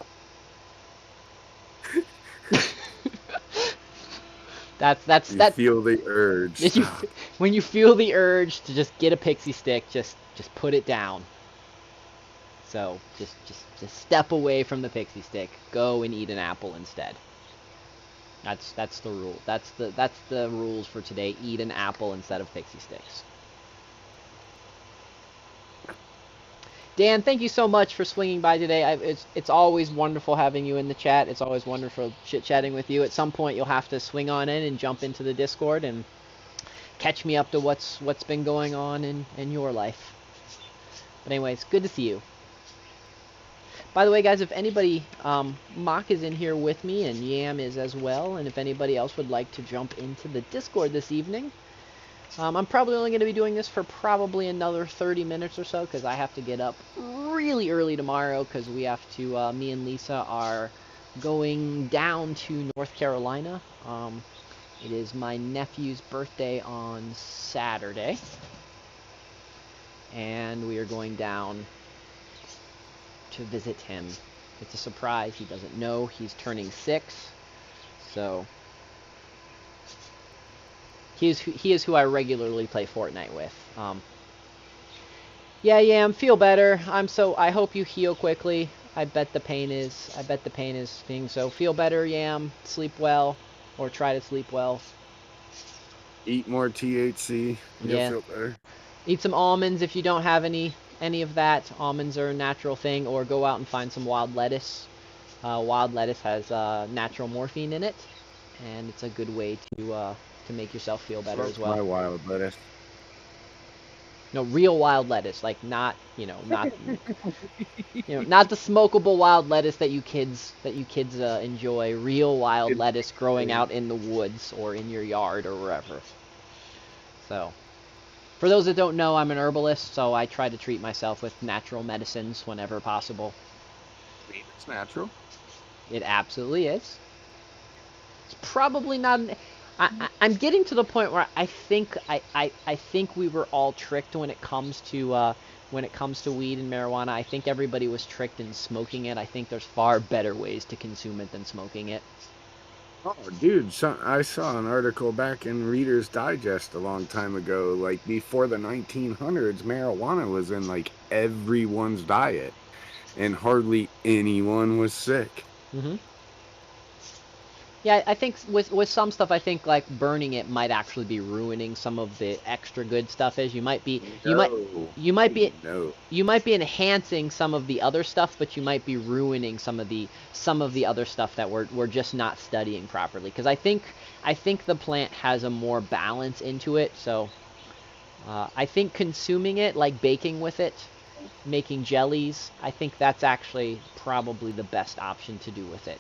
S6: feel the urge.
S1: When you feel the urge to just get a pixie stick, just put it down. So just step away from the pixie stick. Go and eat an apple instead. That's the rule. That's the rules for today. Eat an apple instead of pixie sticks. Dan, thank you so much for swinging by today. It's always wonderful having you in the chat. It's always wonderful chit-chatting with you. At some point, you'll have to swing on in and jump into the Discord and catch me up to what's been going on in your life. But anyways, good to see you. By the way, guys, if anybody, Mock is in here with me, and Yam is as well, and if anybody else would like to jump into the Discord this evening, I'm probably only going to be doing this for probably another 30 minutes or so, because I have to get up really early tomorrow, because we have to, me and Lisa are going down to North Carolina. It is my nephew's birthday on Saturday, and we are going down to visit him. It's a surprise. He doesn't know he's turning 6, so he is who I regularly play Fortnite with. Yeah, feel better. I hope you heal quickly. I bet the pain is being so. Feel better, Yam. Sleep well, or try to sleep well.
S6: Eat more THC. You'll feel better.
S1: Eat some almonds if you don't have any of that. Almonds are a natural thing, or go out and find some wild lettuce. Wild lettuce has natural morphine in it, and it's a good way to make yourself feel better as well.
S6: My wild lettuce.
S1: No, real wild lettuce, like not not not the smokable wild lettuce that you kids enjoy. Real wild lettuce growing out in the woods or in your yard or wherever. So, for those that don't know, I'm an herbalist, so I try to treat myself with natural medicines whenever possible.
S6: It's natural.
S1: It absolutely is. It's probably not. I'm getting to the point where I think we were all tricked when it comes to weed and marijuana. I think everybody was tricked in smoking it. I think there's far better ways to consume it than smoking it.
S6: Oh, dude, I saw an article back in Reader's Digest a long time ago, like before the 1900s, marijuana was in like everyone's diet, and hardly anyone was sick.
S1: Mm-hmm. Yeah, I think with some stuff, I think like burning it might actually be ruining some of the extra good stuff. You might be enhancing some of the other stuff, but you might be ruining some of the other stuff that we're just not studying properly. Because I think the plant has a more balance into it. So I think consuming it, like baking with it, making jellies, I think that's actually probably the best option to do with it.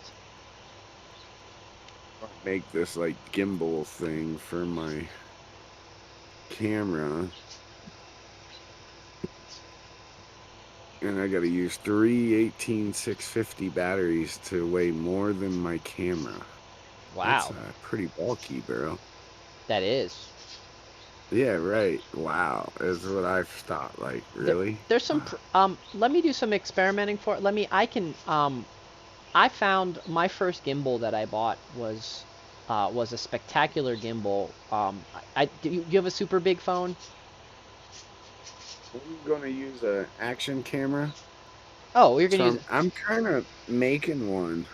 S6: Make this like gimbal thing for my camera, and I gotta use 3 18650 batteries to weigh more than my camera.
S1: Wow,
S6: that's pretty bulky, bro.
S1: That is.
S6: Yeah, right. Wow, is what I've thought. Like, really?
S1: There's some. Let me do some experimenting for it. I found my first gimbal that I bought was a spectacular gimbal. Do you have a super big phone?
S6: I'm gonna use an action camera.
S1: Oh, you're gonna use.
S6: I'm kind of making one.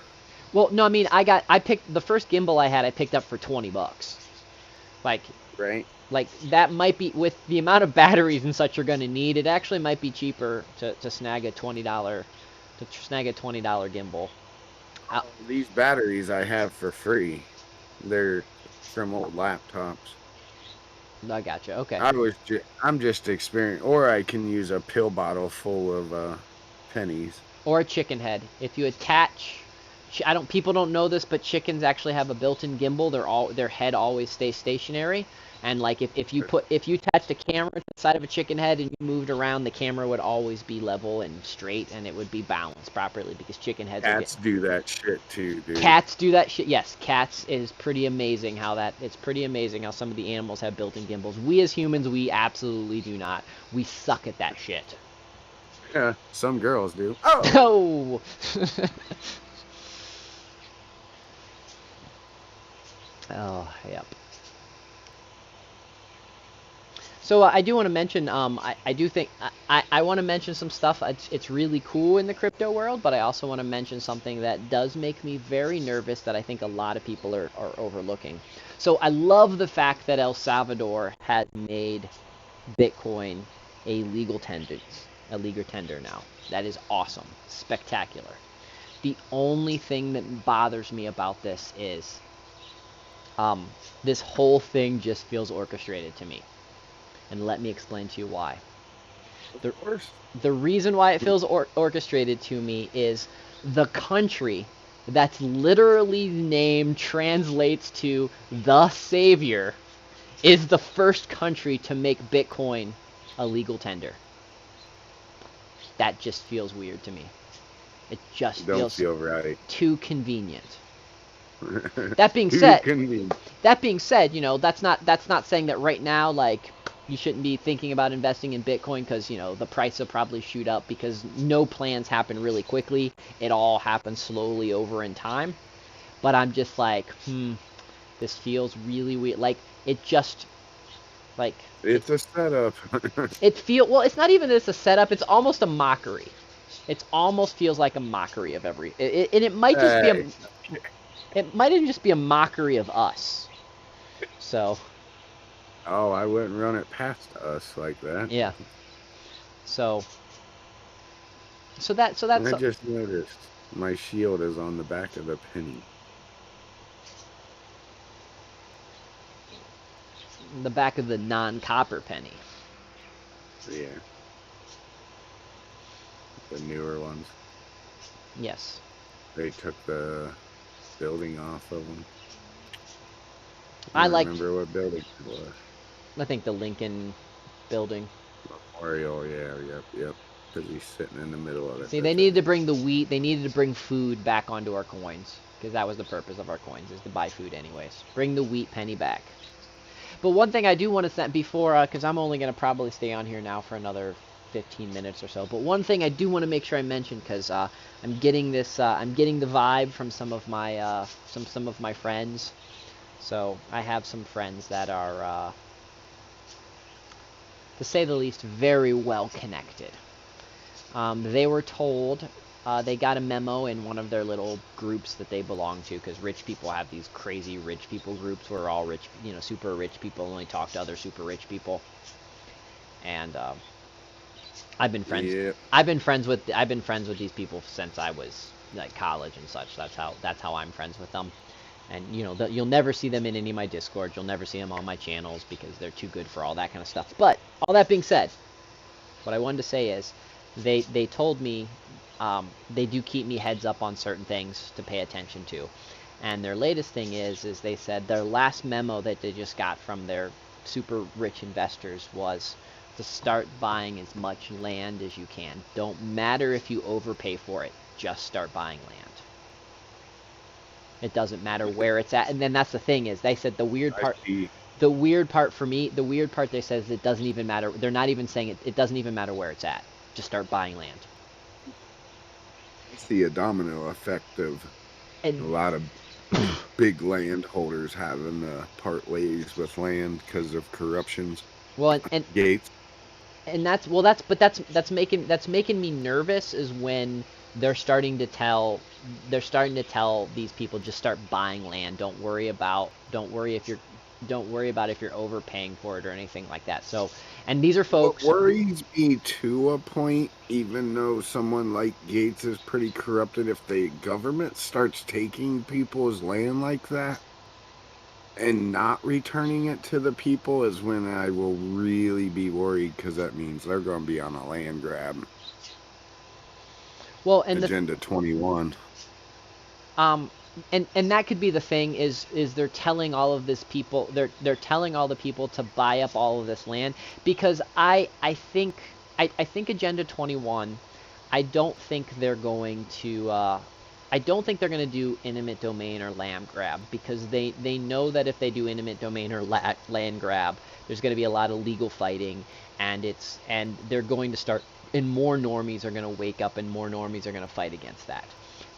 S1: Well, no, I mean, I picked the first gimbal I had. I picked up for $20. Like. Right. Like that might be, with the amount of batteries and such you're gonna need, it actually might be cheaper to snag a $20 gimbal.
S6: These batteries I have for free. They're from old laptops.
S1: I gotcha. Okay.
S6: I'm just experiencing, or I can use a pill bottle full of pennies.
S1: Or a chicken head. If you attach, people don't know this, but chickens actually have a built-in gimbal. Their head always stays stationary. And like if you attached a camera to the side of a chicken head and you moved around, the camera would always be level and straight, and it would be balanced properly because chicken heads
S6: Cats do that shit too, dude.
S1: Cats do that shit. Yes, cats is pretty amazing it's pretty amazing how some of the animals have built-in gimbals. We as humans, we absolutely do not. We suck at that shit.
S6: Yeah, some girls do. Oh!
S1: Oh! Oh, yep. So I do want to mention, I do think, I want to mention some stuff. It's really cool in the crypto world, but I also want to mention something that does make me very nervous that I think a lot of people are overlooking. So I love the fact that El Salvador has made Bitcoin a legal tender now. That is awesome. Spectacular. The only thing that bothers me about this is this whole thing just feels orchestrated to me. And let me explain to you why. The reason why it feels orchestrated to me is the country that's literally named translates to the savior is the first country to make Bitcoin a legal tender. That just feels weird to me. It just feels
S6: right.
S1: too convenient. That being said, you know, that's not saying that right now, like, you shouldn't be thinking about investing in Bitcoin because, you know, the price will probably shoot up because no plans happen really quickly. It all happens slowly over in time. But I'm just like, this feels really weird. Like, it just, like...
S6: It's a setup.
S1: Well, it's not even it's a setup. It's almost a mockery. It almost feels like a mockery of and it might just be it might even just be a mockery of us. So...
S6: Oh, I wouldn't run it past us like that.
S1: Yeah. So that's...
S6: I just noticed my shield is on the back of the penny.
S1: The back of the non-copper penny.
S6: Yeah. The newer ones.
S1: Yes.
S6: They took the building off of them.
S1: I
S6: remember what building it was.
S1: I think the Lincoln building.
S6: Memorial, yeah, yep. Because he's sitting in the middle of it.
S1: See, they needed to bring the wheat. They needed to bring food back onto our coins because that was the purpose of our coins, is to buy food anyways. Bring the wheat penny back. But one thing I do want to say before, because I'm only going to probably stay on here now for another 15 minutes or so. But one thing I do want to make sure I mention, because I'm getting this, I'm getting the vibe from some of my some of my friends. So I have some friends that are, to say the least, very well connected. They were told, they got a memo in one of their little groups that they belong to, because rich people have these crazy rich people groups where all rich, you know, super rich people only talk to other super rich people. And I've been friends.
S6: Yep.
S1: I've been friends with these people since I was like college and such. That's how I'm friends with them. And, you know, you'll never see them in any of my Discords. You'll never see them on my channels because they're too good for all that kind of stuff. But, all that being said, what I wanted to say is, they told me, they do keep me heads up on certain things to pay attention to. And their latest thing is they said their last memo that they just got from their super rich investors was to start buying as much land as you can. Don't matter if you overpay for it. Just start buying land. It doesn't matter where it's at. And then that's the thing is, they said the weird part for me, the weird part they said is it doesn't even matter. They're not even saying it doesn't even matter where it's at. Just start buying land.
S6: It's the domino effect of a lot of big landholders having to part ways with land because of corruptions.
S1: Well, and
S6: Gates.
S1: And that's making me nervous is when they're starting to tell these people just start buying land. Don't worry if you're overpaying for it or anything like that. So, and these are folks.
S6: What worries me to a point, even though someone like Gates is pretty corrupted, if the government starts taking people's land like that and not returning it to the people, is when I will really be worried, because that means they're going to be on a land grab.
S1: Well, and
S6: Agenda 21.
S1: and that could be the thing is they're telling all of this people they're telling all the people to buy up all of this land because I think Agenda 21, I don't think they're going to I don't think they're going to do intimate domain or land grab because they know that if they do intimate domain or land grab, there's going to be a lot of legal fighting, and they're going to start, and more normies are going to wake up, and more normies are going to fight against that.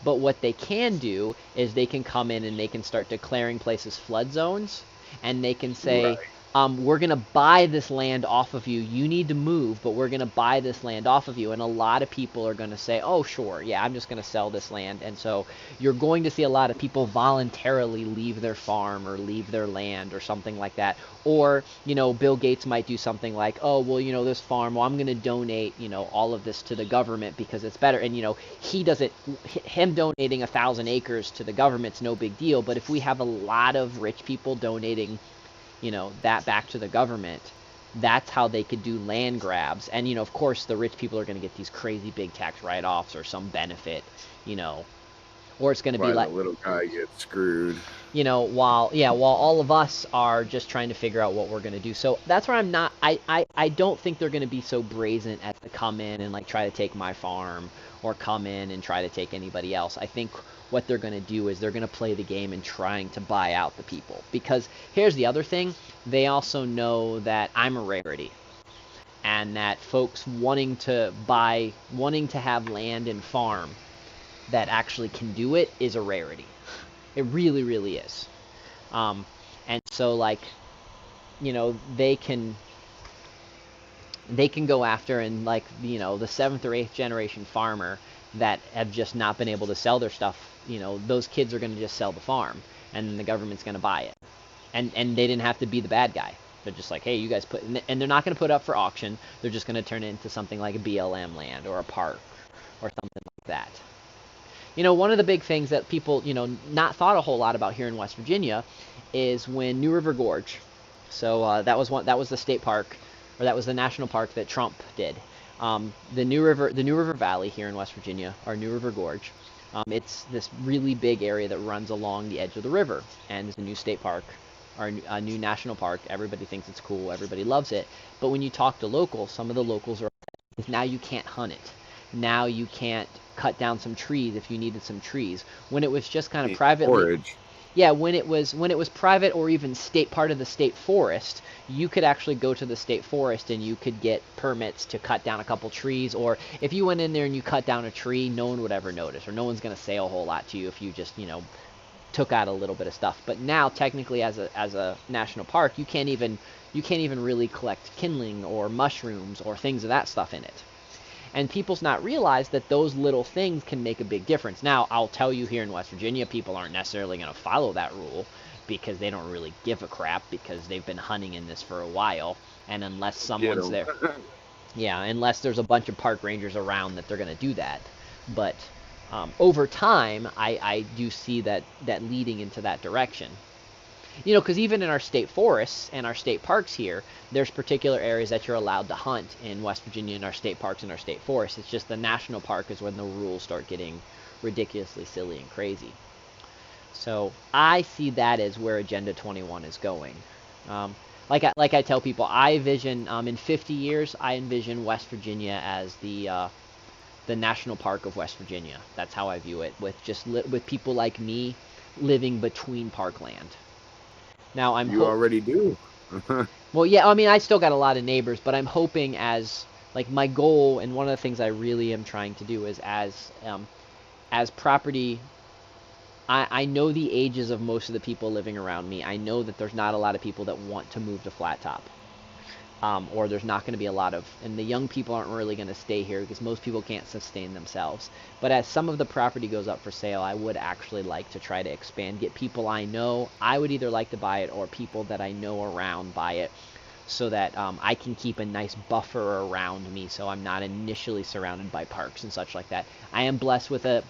S1: But what they can do is they can come in and they can start declaring places flood zones, and they can say, we're going to buy this land off of you. You need to move, but we're going to buy this land off of you. And a lot of people are going to say, oh, sure, yeah, I'm just going to sell this land. And so you're going to see a lot of people voluntarily leave their farm or leave their land or something like that. Or, Bill Gates might do something like, oh, well, this farm, well, I'm going to donate, all of this to the government because it's better. And, he doesn't, him donating 1,000 acres to the government's no big deal. But if we have a lot of rich people donating that back to the government, that's how they could do land grabs. And, of course, the rich people are going to get these crazy big tax write-offs or some benefit, or it's going to be like
S6: the little guy gets screwed.
S1: While all of us are just trying to figure out what we're going to do. So that's where I don't think they're going to be so brazen as to come in and like try to take my farm or come in and try to take anybody else. I think what they're going to do is they're going to play the game and trying to buy out the people. Because here's the other thing. They also know that I'm a rarity. And that folks wanting to have land and farm that actually can do it is a rarity. It really, really is. And so, they can go after and, the 7th or 8th generation farmer that have just not been able to sell their stuff, those kids are going to just sell the farm, and then the government's going to buy it. And they didn't have to be the bad guy. They're just like, hey, you guys put... And they're not going to put up for auction. They're just going to turn it into something like a BLM land or a park or something like that. One of the big things that people, not thought a whole lot about here in West Virginia is when New River Gorge, so that was the state park, or that was the national park that Trump did. The New River Valley here in West Virginia, or New River Gorge, it's this really big area that runs along the edge of the river, and it's a new state park, or a new national park. Everybody thinks it's cool, everybody loves it, but when you talk to locals, some of the locals are, now you can't hunt it. Now you can't cut down some trees if you needed some trees. When it was just kind of privately,
S6: forage.
S1: Yeah, when it was private or even part of the state forest, you could actually go to the state forest and you could get permits to cut down a couple trees. Or if you went in there and you cut down a tree, no one would ever notice, or no one's going to say a whole lot to you if you just took out a little bit of stuff. But now technically as a national park, you can't even really collect kindling or mushrooms or things of that stuff in it. And people's not realized that those little things can make a big difference. Now, I'll tell you, here in West Virginia, people aren't necessarily going to follow that rule because they don't really give a crap because they've been hunting in this for a while. And unless someone's there, unless there's a bunch of park rangers around, that they're going to do that. But over time, I do see that leading into that direction. Because even in our state forests and our state parks here, there's particular areas that you're allowed to hunt in West Virginia in our state parks and our state forests. It's just the national park is when the rules start getting ridiculously silly and crazy. So I see that as where Agenda 21 is going. Like I tell people, I vision in 50 years, I envision West Virginia as the national park of West Virginia. That's how I view it, with people like me living between parkland. Now
S6: You already do.
S1: Well, yeah, I mean, I still got a lot of neighbors, but I'm hoping as my goal, and one of the things I really am trying to do is as property. I know the ages of most of the people living around me. I know that there's not a lot of people that want to move to Flat Top. Or there's not going to be a lot of, and the young people aren't really going to stay here because most people can't sustain themselves. But as some of the property goes up for sale, I would actually like to try to expand, get people I know. I would either like to buy it or people that I know around buy it, so that I can keep a nice buffer around me so I'm not initially surrounded by parks and such like that. I am blessed with I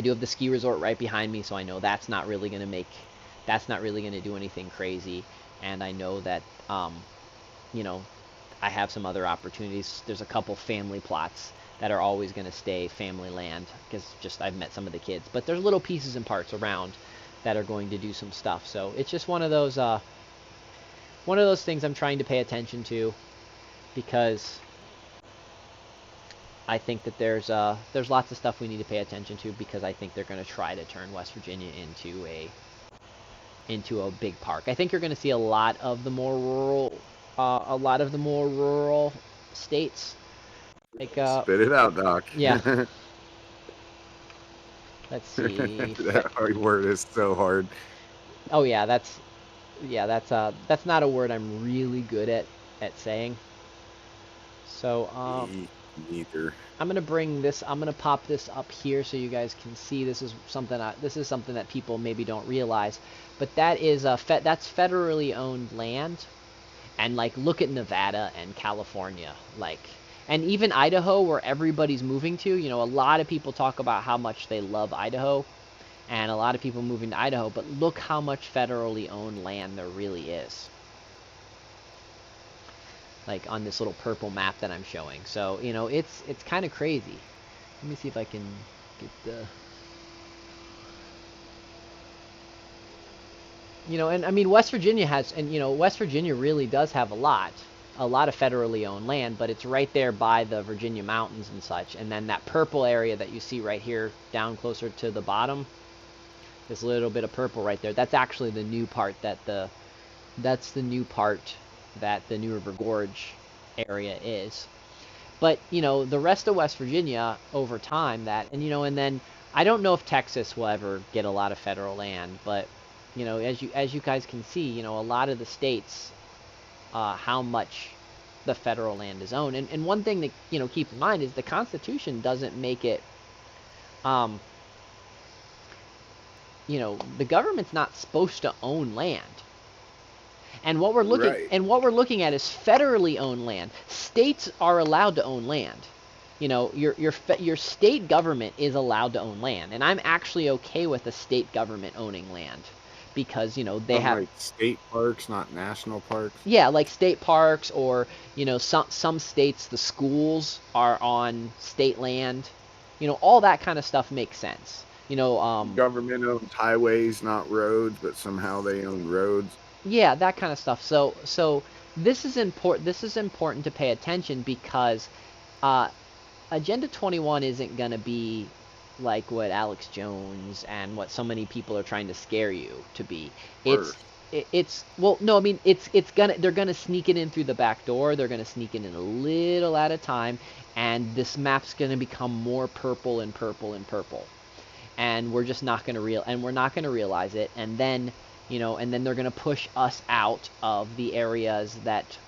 S1: do have the ski resort right behind me, so I know that's not really going to do anything crazy. And I know that I have some other opportunities. There's a couple family plots that are always going to stay family land, because just I've met some of the kids. But there's little pieces and parts around that are going to do some stuff. So it's just one of those things I'm trying to pay attention to, because I think that there's lots of stuff we need to pay attention to, because I think they're going to try to turn West Virginia into a big park. I think you're going to see a lot of the more rural states. Like,
S6: Spit it out, Doc.
S1: yeah. Let's see.
S6: That hard word is so hard.
S1: Oh yeah, that's not a word I'm really good at saying. So
S6: Neither.
S1: I'm gonna pop this up here so you guys can see. This is something that people maybe don't realize, but that is that's federally owned land. And like, look at Nevada and California, like, and even Idaho, where everybody's moving to. You know, a lot of people talk about how much they love Idaho, and a lot of people moving to Idaho, but look how much federally owned land there really is. Like on this little purple map that I'm showing. So, you know, it's kind of crazy. Let me see if I can get the... You know, and I mean, West Virginia really does have a lot of federally owned land, but it's right there by the Virginia mountains and such. And then that purple area that you see right here down closer to the bottom, this little bit of purple right there, that's actually the new part that the New River Gorge area is. But, you know, the rest of West Virginia over time, and then I don't know if Texas will ever get a lot of federal land, but, you know, as you guys can see, you know, a lot of the states, how much the federal land is owned. And one thing that, you know, keep in mind is the Constitution doesn't make it, you know, the government's not supposed to own land. And what we're looking at is federally owned land. States are allowed to own land. You know, your state government is allowed to own land, and I'm actually okay with the state government owning land, because, you know, they have
S6: like state parks, not national parks.
S1: Yeah, like state parks, or, you know, some states, the schools are on state land. You know, all that kind of stuff makes sense. You know,
S6: government owns highways, not roads, but somehow they own roads.
S1: Yeah, that kind of stuff. So this is important. This is important to pay attention, because Agenda 21 isn't going to be like what Alex Jones and what so many people are trying to scare you to be. Well, no, I mean, they're gonna sneak it in through the back door. They're gonna sneak it in a little at a time, and this map's gonna become more purple and purple and purple, and we're just not gonna realize it. And then, you know, and then they're gonna push us out of the areas that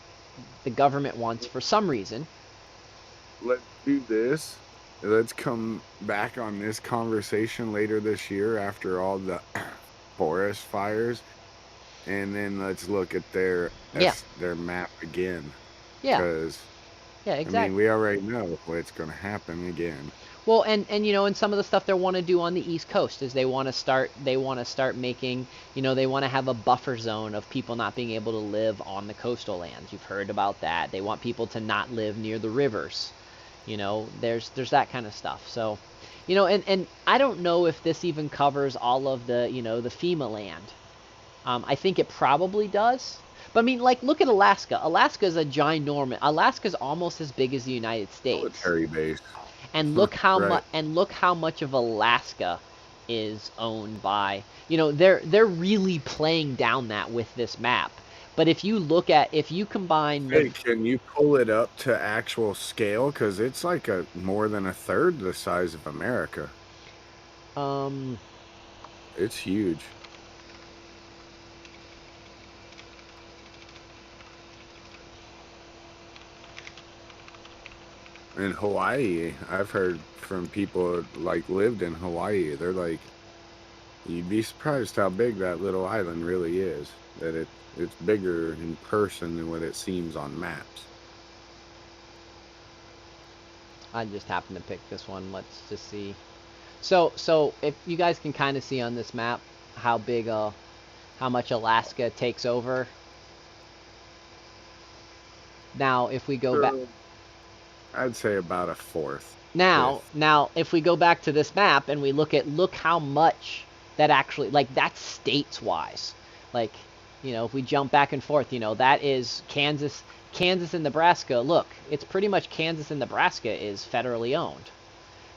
S1: the government wants for some reason.
S6: Let's do this. Let's come back on this conversation later this year after all the forest fires, and then let's look at their map again.
S1: Yeah.
S6: Because,
S1: yeah, exactly.
S6: I mean, we already know what's going to happen again.
S1: Well, and you know, and some of the stuff they want to do on the East Coast is they want to start making, you know, they want to have a buffer zone of people not being able to live on the coastal lands. You've heard about that. They want people to not live near the rivers. You know, there's that kind of stuff. So, you know, and I don't know if this even covers all of the, you know, the FEMA land. I think it probably does. But I mean, like, look at Alaska. Alaska's Alaska's almost as big as the United States.
S6: Military base.
S1: And look how
S6: right.
S1: Look how much of Alaska is owned by, you know, they're really playing down that with this map. But if you combine...
S6: Hey, can you pull it up to actual scale? Because it's like more than a third the size of America. It's huge. In Hawaii, I've heard from people like lived in Hawaii. They're like, you'd be surprised how big that little island really is. That it's bigger in person than what it seems on maps.
S1: I just happened to pick this one. Let's just see. So if you guys can kind of see on this map how big, how much Alaska takes over. Now, if we go back,
S6: I'd say about a fourth.
S1: Now, if we go back to this map and we look how much that actually, like, that's states-wise. Like, you know, if we jump back and forth, you know, that is Kansas and Nebraska. Look, it's pretty much Kansas and Nebraska is federally owned.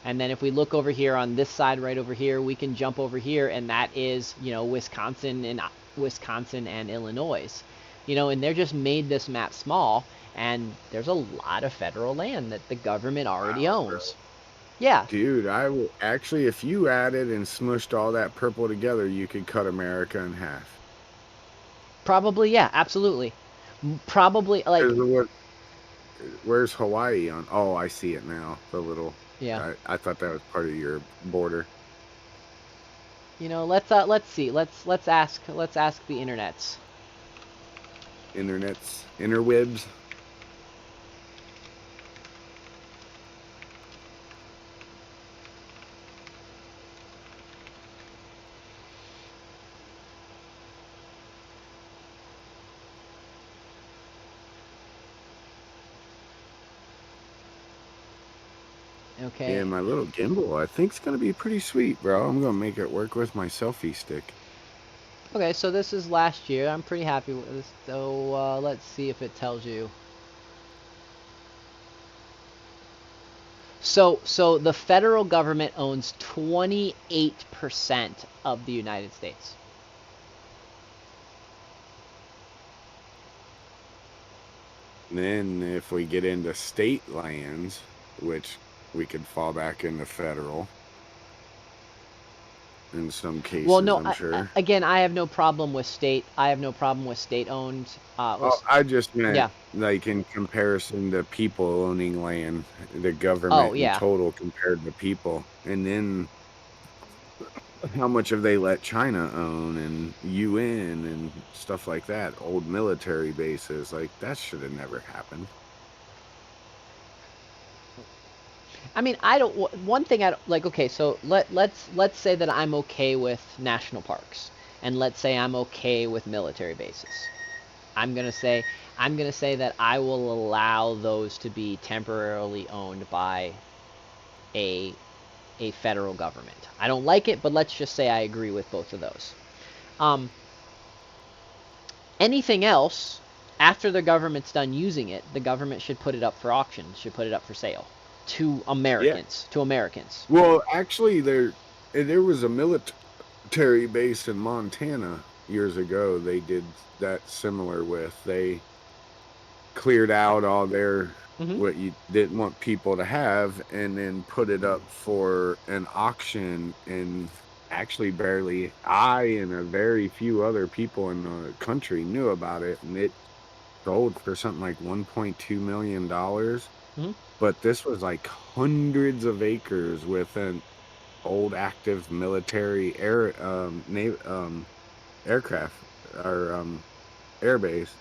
S1: And then if we look over here on this side right over here, we can jump over here, and that is, you know, Wisconsin and Illinois. You know, and they're just made this map small, and there's a lot of federal land that the government already owns. Yeah.
S6: Dude, I would actually, if you added and smushed all that purple together, you could cut America in half.
S1: Probably, yeah, absolutely. Probably, like,
S6: where's Hawaii on? Oh, I see it now. The little.
S1: yeah.
S6: I thought that was part of your border.
S1: You know, let's see. Let's ask the internets.
S6: Interwebs.
S1: Okay.
S6: Yeah, my little gimbal, I think it's gonna be pretty sweet, bro. I'm gonna make it work with my selfie stick.
S1: Okay, so this is last year. I'm pretty happy with this. So let's see if it tells you. So the federal government owns 28% of the United States.
S6: And then if we get into state lands, which we could fall back into federal in some cases,
S1: Well, no,
S6: I'm sure.
S1: again, I have no problem with state. I have no problem with state-owned.
S6: I just meant,
S1: yeah.
S6: like, in comparison to people owning land, the government in total compared to people. And then how much have they let China own and UN and stuff like that? Old military bases. Like, that should have never happened.
S1: I mean, I don't. One thing I don't like. Okay, so let's say that I'm okay with national parks, and let's say I'm okay with military bases. I'm gonna say that I will allow those to be temporarily owned by a federal government. I don't like it, but let's just say I agree with both of those. Anything else after the government's done using it, the government should put it up for auction. Should put it up for sale. To Americans.
S6: Well, actually, there was a military base in Montana years ago. They did that similar with. They cleared out all their what you didn't want people to have, and then put it up for an auction. And actually, barely I and a very few other people in the country knew about it, and it sold for something like $1.2 million. But this was like hundreds of acres with an old active military aircraft or air base,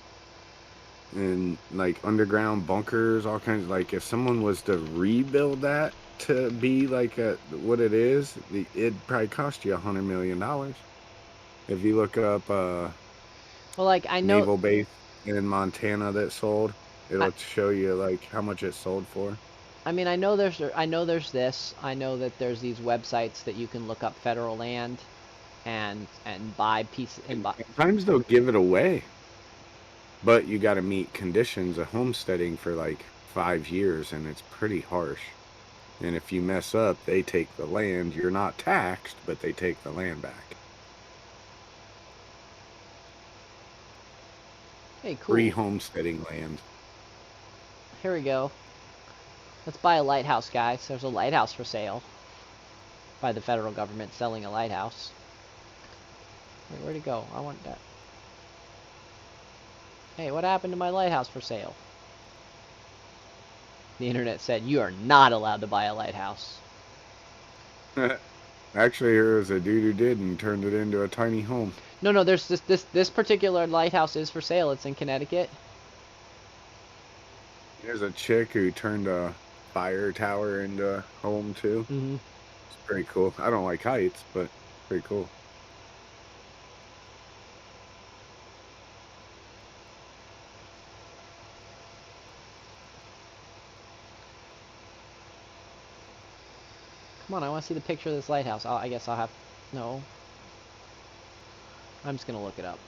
S6: and like underground bunkers, all kinds. Like, if someone was to rebuild that to be like what it is, it'd probably cost you $100 million. If you look up
S1: well, like, I know
S6: naval base in Montana that sold, it'll show you like how much it sold for.
S1: I mean, I know there's this. I know that there's these websites that you can look up federal land and buy pieces.
S6: Sometimes they'll give it away, but you got to meet conditions of homesteading for like 5 years, and it's pretty harsh. And if you mess up, they take the land. You're not taxed, but they take the land back.
S1: Hey, cool.
S6: Free homesteading land.
S1: Here we go. Let's buy a lighthouse, guys. There's a lighthouse for sale by the federal government selling a lighthouse. Wait, where'd it go? I want that. Hey, what happened to my lighthouse for sale? The internet said you are not allowed to buy a lighthouse.
S6: Actually, there was a dude who did and turned it into a tiny home.
S1: No, there's this particular lighthouse is for sale. It's in Connecticut.
S6: There's a chick who turned a fire tower into a home too. It's pretty cool. I don't like heights, but pretty cool.
S1: Come on, I want to see the picture of this lighthouse. I guess I'll have... No. I'm just going to look it up.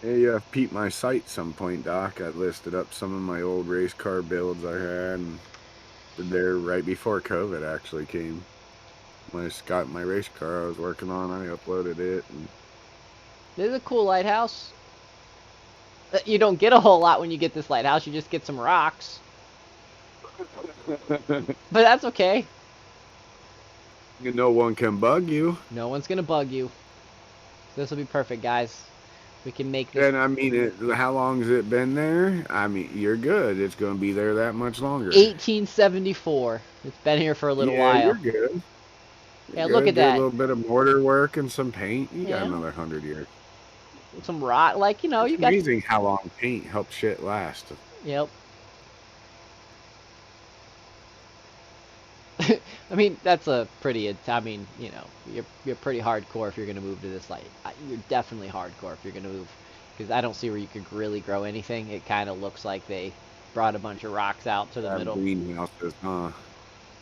S6: Yeah, you have peeped my site some point, Doc. I listed up some of my old race car builds I had, and there right before COVID actually came. When I got my race car I was working on, I uploaded it. And
S1: This is a cool lighthouse. You don't get a whole lot when you get this lighthouse. You just get some rocks. But that's okay.
S6: no one can bug you.
S1: No one's going to bug you. This will be perfect, guys. We can make this...
S6: And I mean, how long has it been there? I mean, you're good. It's going to be there that much longer.
S1: 1874. It's been here for a little while.
S6: You're good.
S1: Yeah, look at
S6: Get
S1: that.
S6: a little bit of mortar work and some paint. You
S1: Yeah.
S6: got another 100 years.
S1: Some rock, like, you know,
S6: It's
S1: you got...
S6: amazing how long paint helps shit last.
S1: Yep. I mean, that's a pretty... I mean, you know, you're pretty hardcore if you're going to move to this light. You're definitely hardcore if you're going to move. Because I don't see where you could really grow anything. It kind of looks like they brought a bunch of rocks out to the middle.
S6: Greenhouses, huh?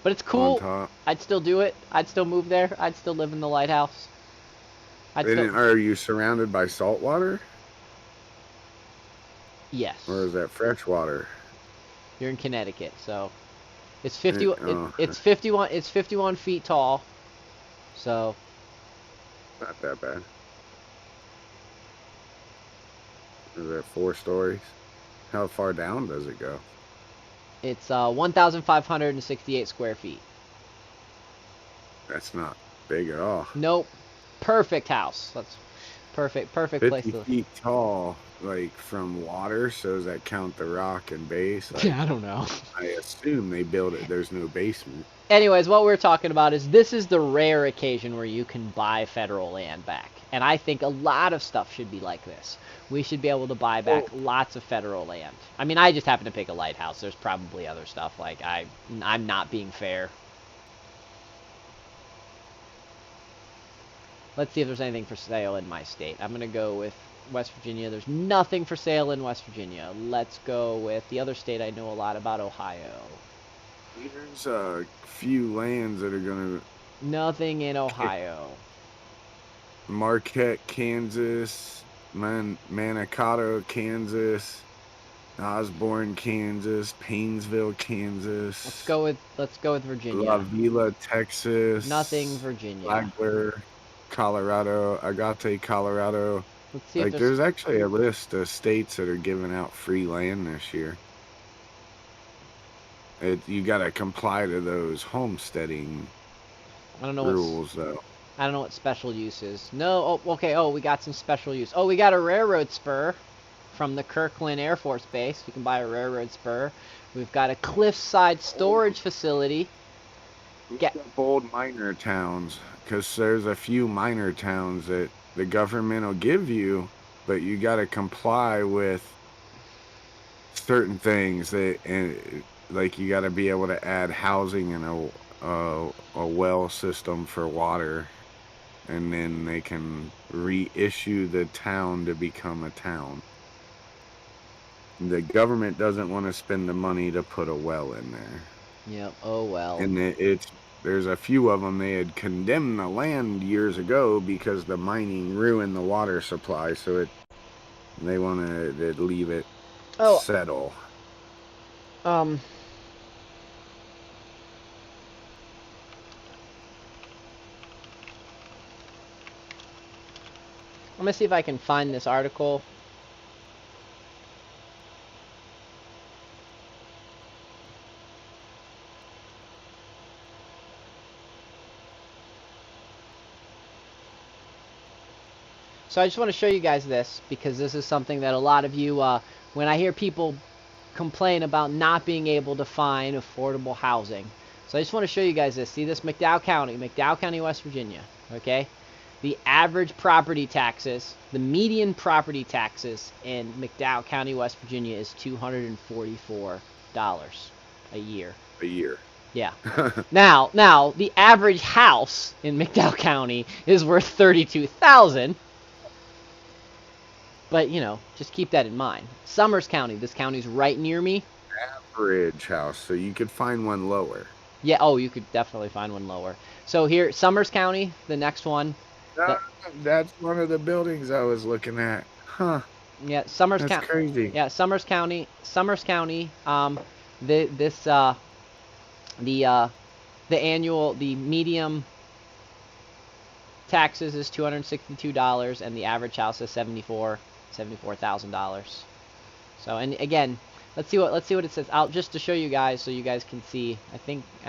S1: But it's cool.
S6: On top.
S1: I'd still do it. I'd still move there. I'd still live in the lighthouse.
S6: Are you surrounded by salt water?
S1: Yes.
S6: Or is that fresh water?
S1: You're in Connecticut, so it's 50.
S6: Oh.
S1: It's 51. It's 51 feet tall. So
S6: Not that bad. Is that 4 stories? How far down does it go?
S1: it's 1,568 square feet.
S6: That's not big at all.
S1: Nope. Perfect house. That's perfect. Perfect place
S6: 50
S1: to live.
S6: feet tall, like from water, so does that count the rock and base?
S1: Yeah, I don't know.
S6: I assume they build it, there's no basement.
S1: Anyways, what we're talking about is this is the rare occasion where you can buy federal land back. And I think a lot of stuff should be like this. We should be able to buy back lots of federal land. I mean, I just happen to pick a lighthouse. There's probably other stuff. Like, I'm not being fair. Let's see if there's anything for sale in my state. I'm going to go with West Virginia. There's nothing for sale in West Virginia. Let's go with the other state I know a lot about, Ohio.
S6: There's a few lands that are going to...
S1: Nothing in Ohio.
S6: Marquette, Kansas, Manikato, Kansas, Osborne, Kansas, Painesville, Kansas.
S1: Let's go with Virginia.
S6: La Villa, Texas.
S1: Nothing Virginia.
S6: Flagler, Colorado, Agate, Colorado.
S1: Let's see if
S6: There's actually a list of states that are giving out free land this year. You got to comply to those homesteading rules, though.
S1: I don't know what special use is. No, oh, okay, we got some special use. Oh, we got a railroad spur from the Kirkland Air Force Base. You can buy a railroad spur. We've got a cliffside storage facility.
S6: Get old minor towns, because there's a few minor towns that the government will give you, but you got to comply with certain things like you got to be able to add housing and a well system for water, and then they can reissue the town to become a town. The government doesn't want to spend the money to put a well in there.
S1: Yep. Oh well.
S6: And there's a few of them. They had condemned the land years ago because the mining ruined the water supply, so they want to leave it settle.
S1: I'm gonna see if I can find this article. So I just want to show you guys this, because this is something that a lot of you, when I hear people complain about not being able to find affordable housing. So I just want to show you guys this. See this? McDowell County, West Virginia, okay? The average property taxes, the median property taxes in McDowell County, West Virginia is $244 a year.
S6: A year.
S1: Yeah. Now, the average house in McDowell County is worth $32,000. But, you know, just keep that in mind. Summers County, this county's right near me.
S6: Average house, so you could find one lower.
S1: Yeah, oh, you could definitely find one lower. So here, Summers County, the next one.
S6: No,
S1: The,
S6: that's one of the buildings I was looking at. Huh.
S1: yeah, Summers
S6: That's
S1: County.
S6: crazy.
S1: Yeah, Summers County. Summers County. This the medium taxes is $262, and the average house is $74,000. So, and again, let's see what it says. I'll just to show you guys, so you guys can see. I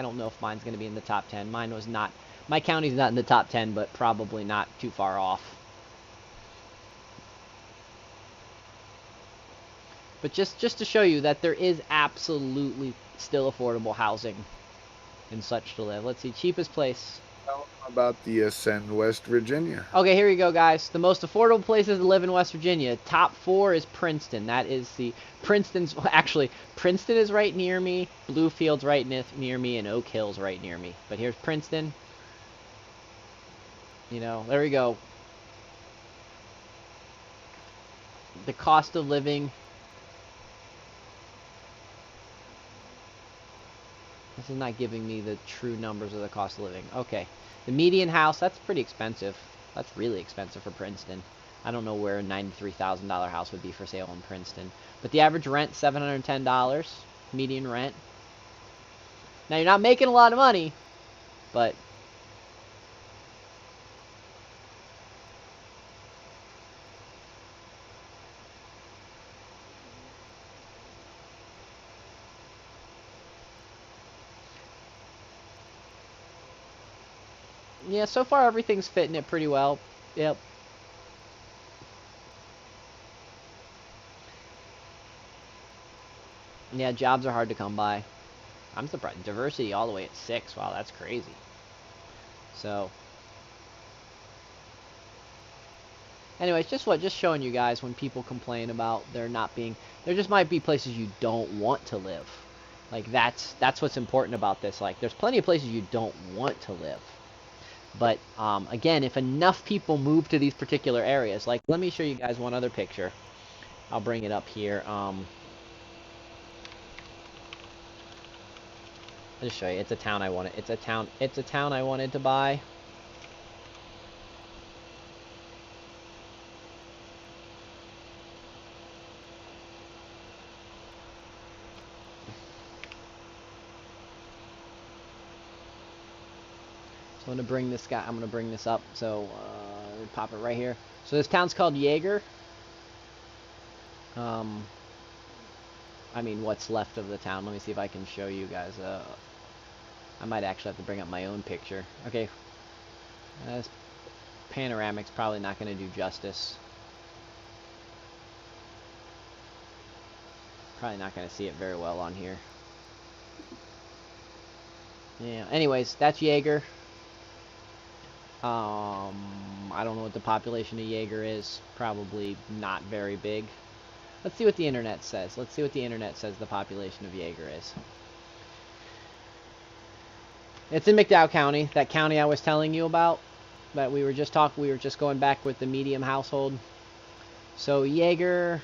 S1: don't know if mine's going to be in the top 10. Mine was not. My county's not in the top 10, but probably not too far off. But just to show you that there is absolutely still affordable housing and such to live. Let's see, cheapest place.
S6: Tell them about the Ascend West Virginia.
S1: Okay, here we go, guys. The most affordable places to live in West Virginia. Top 4 is Princeton. That is actually, Princeton is right near me, Bluefield's right near me, and Oak Hill's right near me. But here's Princeton. You know, there we go. The cost of living. This is not giving me the true numbers of the cost of living. Okay. The median house, that's pretty expensive. That's really expensive for Princeton. I don't know where a $93,000 house would be for sale in Princeton. But the average rent, $710. Median rent. Now, you're not making a lot of money, but... yeah, so far everything's fitting it pretty well. Yep. Yeah, jobs are hard to come by. I'm surprised. Diversity all the way at 6. Wow, that's crazy. So, anyways, just showing you guys when people complain about there not being, there just might be places you don't want to live. Like that's what's important about this. Like there's plenty of places you don't want to live. But again, if enough people move to these particular areas, like let me show you guys one other picture. I'll bring it up here. I'll just show you. It's a town I wanted. It's a town I wanted to buy. So I'm gonna bring this up. So pop it right here. So this town's called Jaeger. I mean, what's left of the town. Let me see if I can show you guys. I might actually have to bring up my own picture. Okay. This panoramic's probably not going to do justice. Probably not going to see it very well on here. Yeah, anyways, that's Jaeger. I don't know what the population of Jaeger is. Probably not very big. Let's see what the internet says. Let's see what the internet says the population of Jaeger is. It's in McDowell County, that county I was telling you about. That we were just going back with the medium household. So Jaeger's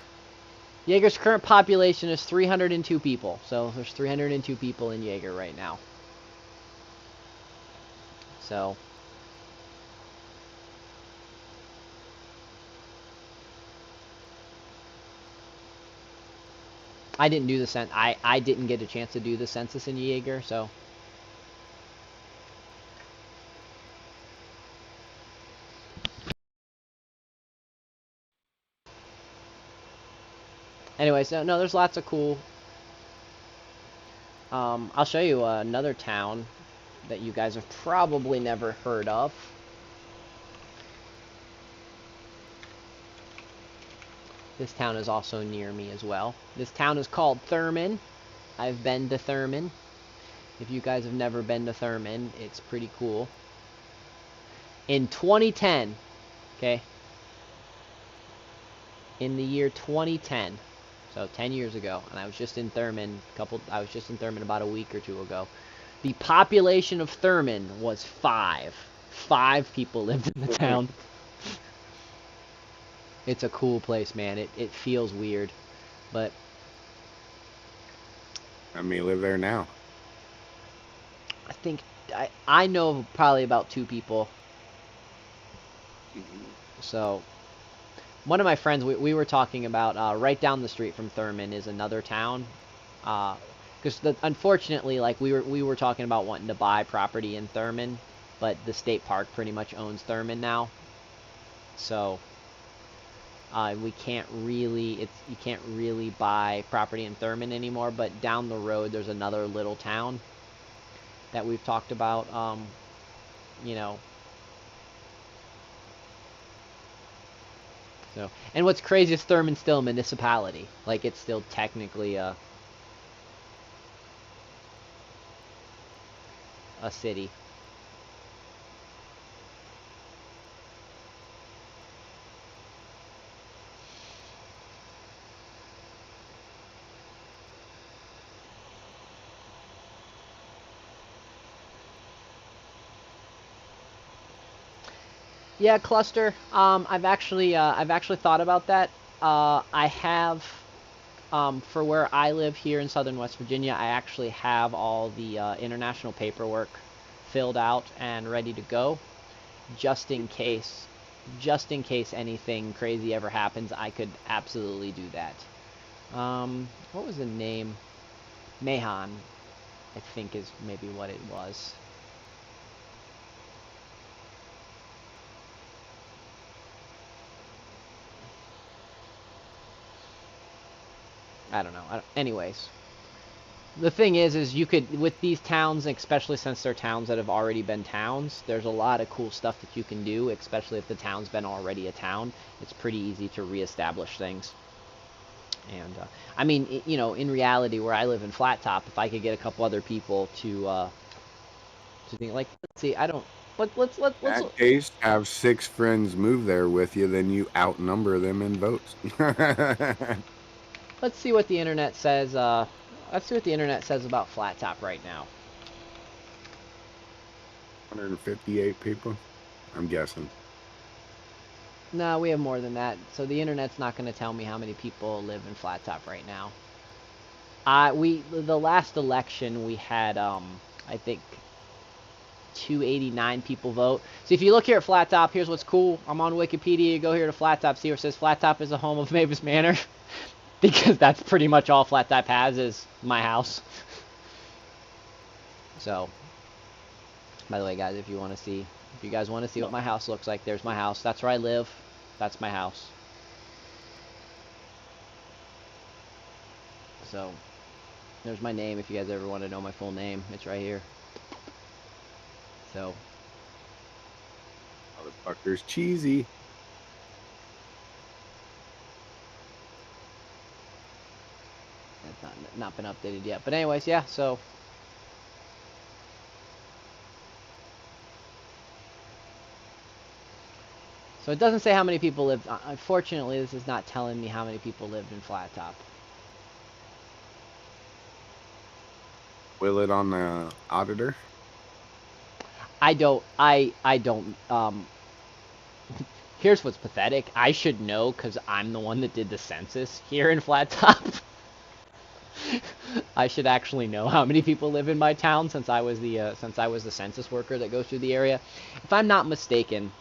S1: current population is 302 people. So there's 302 people in Jaeger right now. So I didn't do the I didn't get a chance to do the census in Jaeger, so anyways, no, there's lots of cool. I'll show you another town that you guys have probably never heard of. This town is also near me as well. This town is called Thurman. I've been to Thurman. If you guys have never been to Thurman, it's pretty cool. In 2010, okay? In the year 2010, so 10 years ago, and I was just in Thurman about a week or two ago. The population of Thurman was 5. 5 people lived in the town. It's a cool place, man. It feels weird, but
S6: I may live there now.
S1: I think I know probably about 2 people. So one of my friends, we were talking about right down the street from Thurman is another town. Because unfortunately, like we were talking about wanting to buy property in Thurman, but the state park pretty much owns Thurman now. So we can't really you can't really buy property in Thurman anymore. But down the road, there's another little town that we've talked about. You know. So, and what's crazy is Thurman's still a municipality. Like, it's still technically a city. Yeah, cluster. I've actually thought about that. I have, for where I live here in Southern West Virginia, I actually have all the international paperwork filled out and ready to go, just in case anything crazy ever happens. I could absolutely do that. What was the name? Mahan, I think is maybe what it was. I don't know. Anyways, the thing is you could, with these towns, especially since they're towns that have already been towns, there's a lot of cool stuff that you can do, especially if the town's been already a town. It's pretty easy to reestablish things. And, I mean, you know, in reality, where I live in Flat Top, if I could get a couple other people to think, like, let's see, I don't, let's.
S6: In that case, have 6 friends move there with you, then you outnumber them in votes.
S1: Let's see what the internet says. Let's see what the internet says about Flat Top right now.
S6: 158 people, I'm guessing.
S1: No, we have more than that. So the internet's not going to tell me how many people live in Flat Top right now. The last election we had, I think 289 people vote. So if you look here at Flat Top, here's what's cool. I'm on Wikipedia. You go here to Flat Top, see where it says Flat Top is the home of Mavis Manor. Because that's pretty much all Flat Top has is my house. So, by the way, guys, if you guys want to see what my house looks like, there's my house. That's where I live. That's my house. So, there's my name. If you guys ever want to know my full name, it's right here. So,
S6: Motherfucker's cheesy.
S1: that's not been updated yet. But anyways, yeah, so it doesn't say how many people lived. Unfortunately, this is not telling me how many people lived in Flat Top.
S6: Will it on the auditor?
S1: I don't. Here's what's pathetic. I should know because I'm the one that did the census here in Flat Top. I should actually know how many people live in my town since I was the census worker that goes through the area. If I'm not mistaken,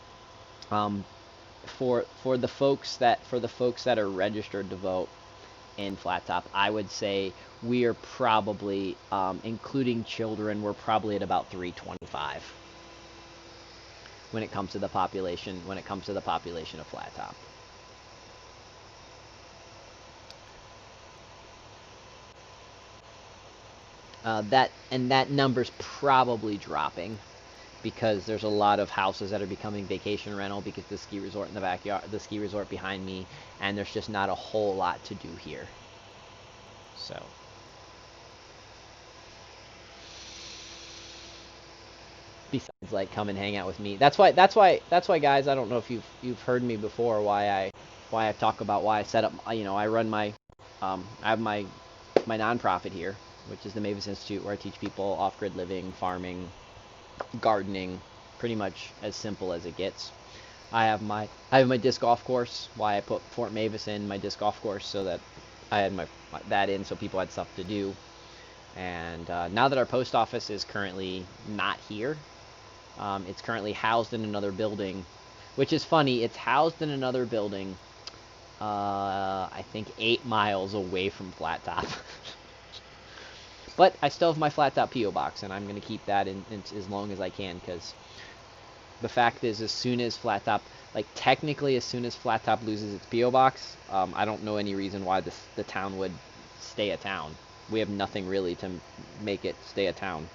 S1: for the folks that are registered to vote in Flat Top, I would say we are probably, including children, we're probably at about 325 when it comes to the population. When it comes to the population of Flat Top. That number's probably dropping because there's a lot of houses that are becoming vacation rental because the ski resort in the backyard, the ski resort behind me, and there's just not a whole lot to do here. So, besides like come and hang out with me. That's why guys, I don't know if you've heard me before why I talk about why I set up, I run my I have my nonprofit here, which is the Mavis Institute, where I teach people off-grid living, farming, gardening, pretty much as simple as it gets. I have my disc golf course. Why I put Fort Mavis in my disc golf course, so that I had that in so people had stuff to do. And now that our post office is currently not here, it's currently housed in another building, which is funny. It's housed in another building, I think 8 miles away from Flat Top. But I still have my Flat Top P.O. box, and I'm going to keep that in as long as I can, because the fact is, as soon as Flat Top, like technically as soon as Flat Top loses its P.O. box, I don't know any reason why the town would stay a town. We have nothing really to make it stay a town,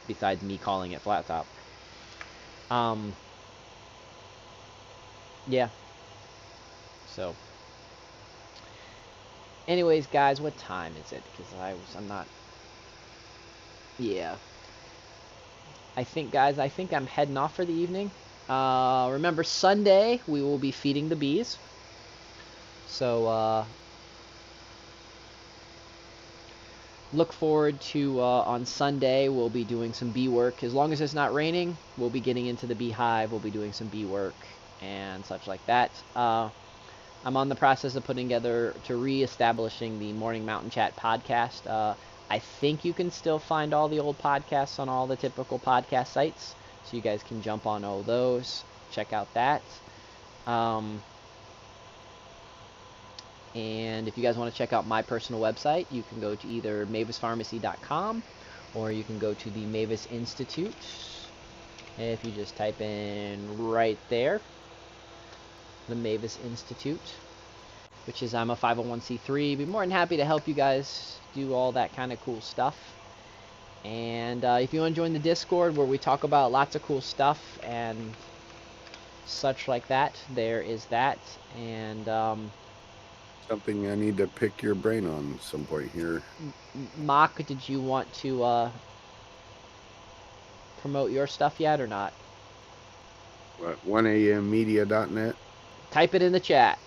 S1: besides me calling it Flat Top. Yeah. So, anyways, guys, what time is it? Because I'm not. Yeah. I think, guys, I'm heading off for the evening. Remember, Sunday we will be feeding the bees. So, look forward to on Sunday we'll be doing some bee work. As long as it's not raining, we'll be getting into the beehive. We'll be doing some bee work and such like that. I'm on the process of putting together to re-establishing the Morning Mountain Chat podcast. I think you can still find all the old podcasts on all the typical podcast sites, so you guys can jump on all those, check out that. And if you guys want to check out my personal website, you can go to either mavispharmacy.com or you can go to the Mavis Institute. If you just type in right there, the Mavis Institute, which is, I'm a 501c3. Be more than happy to help you guys do all that kind of cool stuff. And if you want to join the Discord where we talk about lots of cool stuff and such like that, there is that. And
S6: something I need to pick your brain on at some point here.
S1: Mock, did you want to promote your stuff yet or not?
S6: What, 1ammedia.net?
S1: Type it in the chat.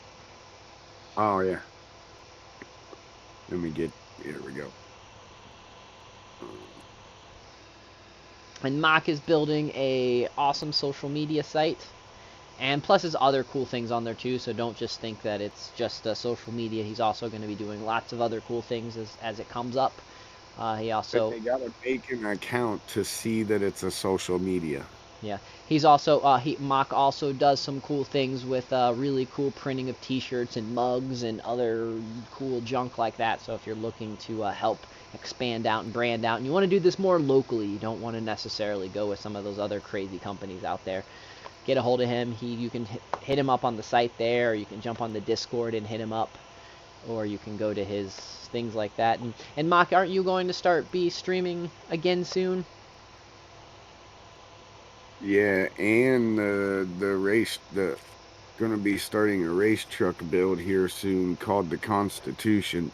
S6: Oh, yeah. Let me get, here we go.
S1: And Mock is building a awesome social media site. And plus there's other cool things on there too, so don't just think that it's just social media. He's also going to be doing lots of other cool things as it comes up. He also...
S6: But they got to make an account to see that it's a social media.
S1: Yeah, he's also Mock also does some cool things with really cool printing of T-shirts and mugs and other cool junk like that. So if you're looking to help expand out and brand out, and you want to do this more locally, you don't want to necessarily go with some of those other crazy companies out there, get a hold of him. You can hit him up on the site there, or you can jump on the Discord and hit him up, or you can go to his things like that. And Mock, aren't you going to start streaming again soon?
S6: Yeah, and gonna be starting a race truck build here soon called the Constitution,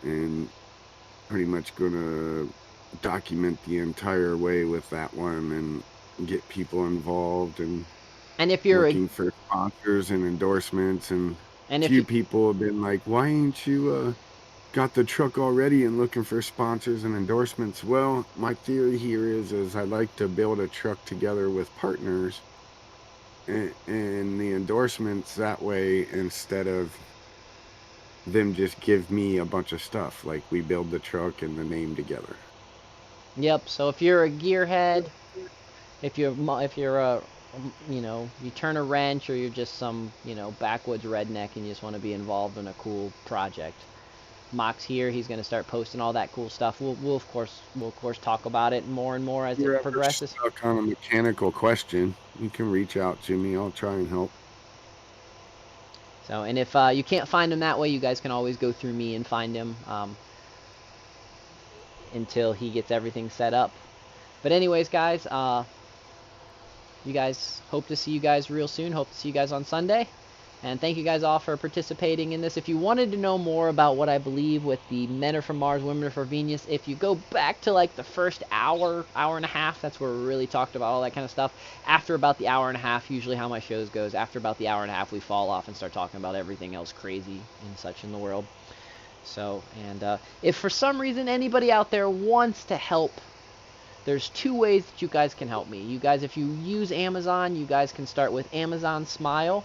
S6: and pretty much gonna document the entire way with that one and get people involved, and
S1: if you're
S6: looking for sponsors and endorsements, and
S1: a
S6: few people have been like, why ain't you got the truck already and looking for sponsors and endorsements? Well, my theory here is I like to build a truck together with partners, and the endorsements that way, instead of them just give me a bunch of stuff, like we build the truck and the name together.
S1: Yep. So if you're a gearhead, if you're a you turn a wrench, or you're just some backwoods redneck and you just want to be involved in a cool project, Mock's here. He's going to start posting all that cool stuff. We'll of course talk about it more and more as it progresses.
S6: If you're stuck on a mechanical question, you can reach out to me. I'll try and help.
S1: So, and if you can't find him that way, you guys can always go through me and find him until he gets everything set up. But anyways, guys, you guys, hope to see you guys real soon. Hope to see you guys on Sunday. And thank you guys all for participating in this. If you wanted to know more about what I believe with the men are from Mars, women are from Venus, if you go back to like the first hour and a half, that's where we really talked about all that kind of stuff. After about the hour and a half, usually how my shows goes, after about the hour and a half, we fall off and start talking about everything else crazy and such in the world. So, and if for some reason anybody out there wants to help, there's 2 ways that you guys can help me. You guys, if you use Amazon, you guys can start with Amazon Smile.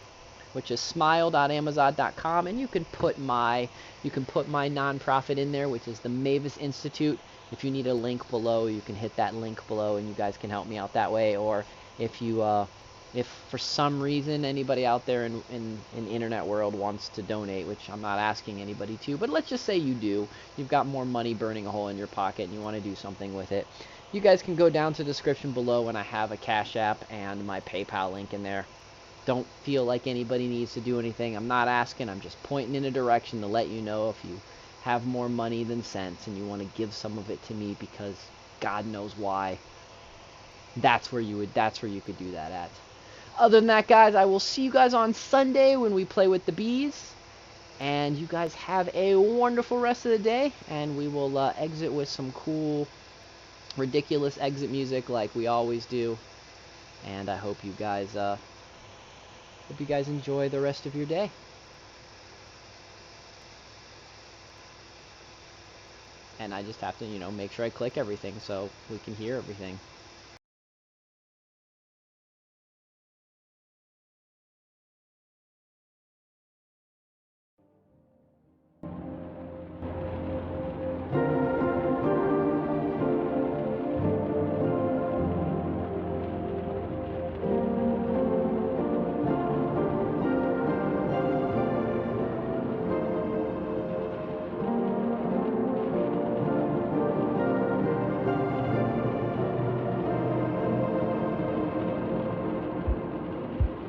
S1: which is smile.amazon.com, and you can put my nonprofit in there, which is the Mavis Institute. If you need a link below, you can hit that link below, and you guys can help me out that way. Or if you if for some reason anybody out there in the internet world wants to donate, which I'm not asking anybody to, but let's just say you do, you've got more money burning a hole in your pocket and you want to do something with it, you guys can go down to the description below, and I have a Cash App and my PayPal link in there. Don't feel like anybody needs to do anything. I'm not asking, I'm just pointing in a direction to let you know if you have more money than sense and you want to give some of it to me because God knows why. That's where you could do that at. Other than that, guys, I will see you guys on Sunday when we play with the bees. And you guys have a wonderful rest of the day. And we will exit with some cool, ridiculous exit music like we always do. And I hope you guys enjoy the rest of your day. And I just have to, make sure I click everything so we can hear everything.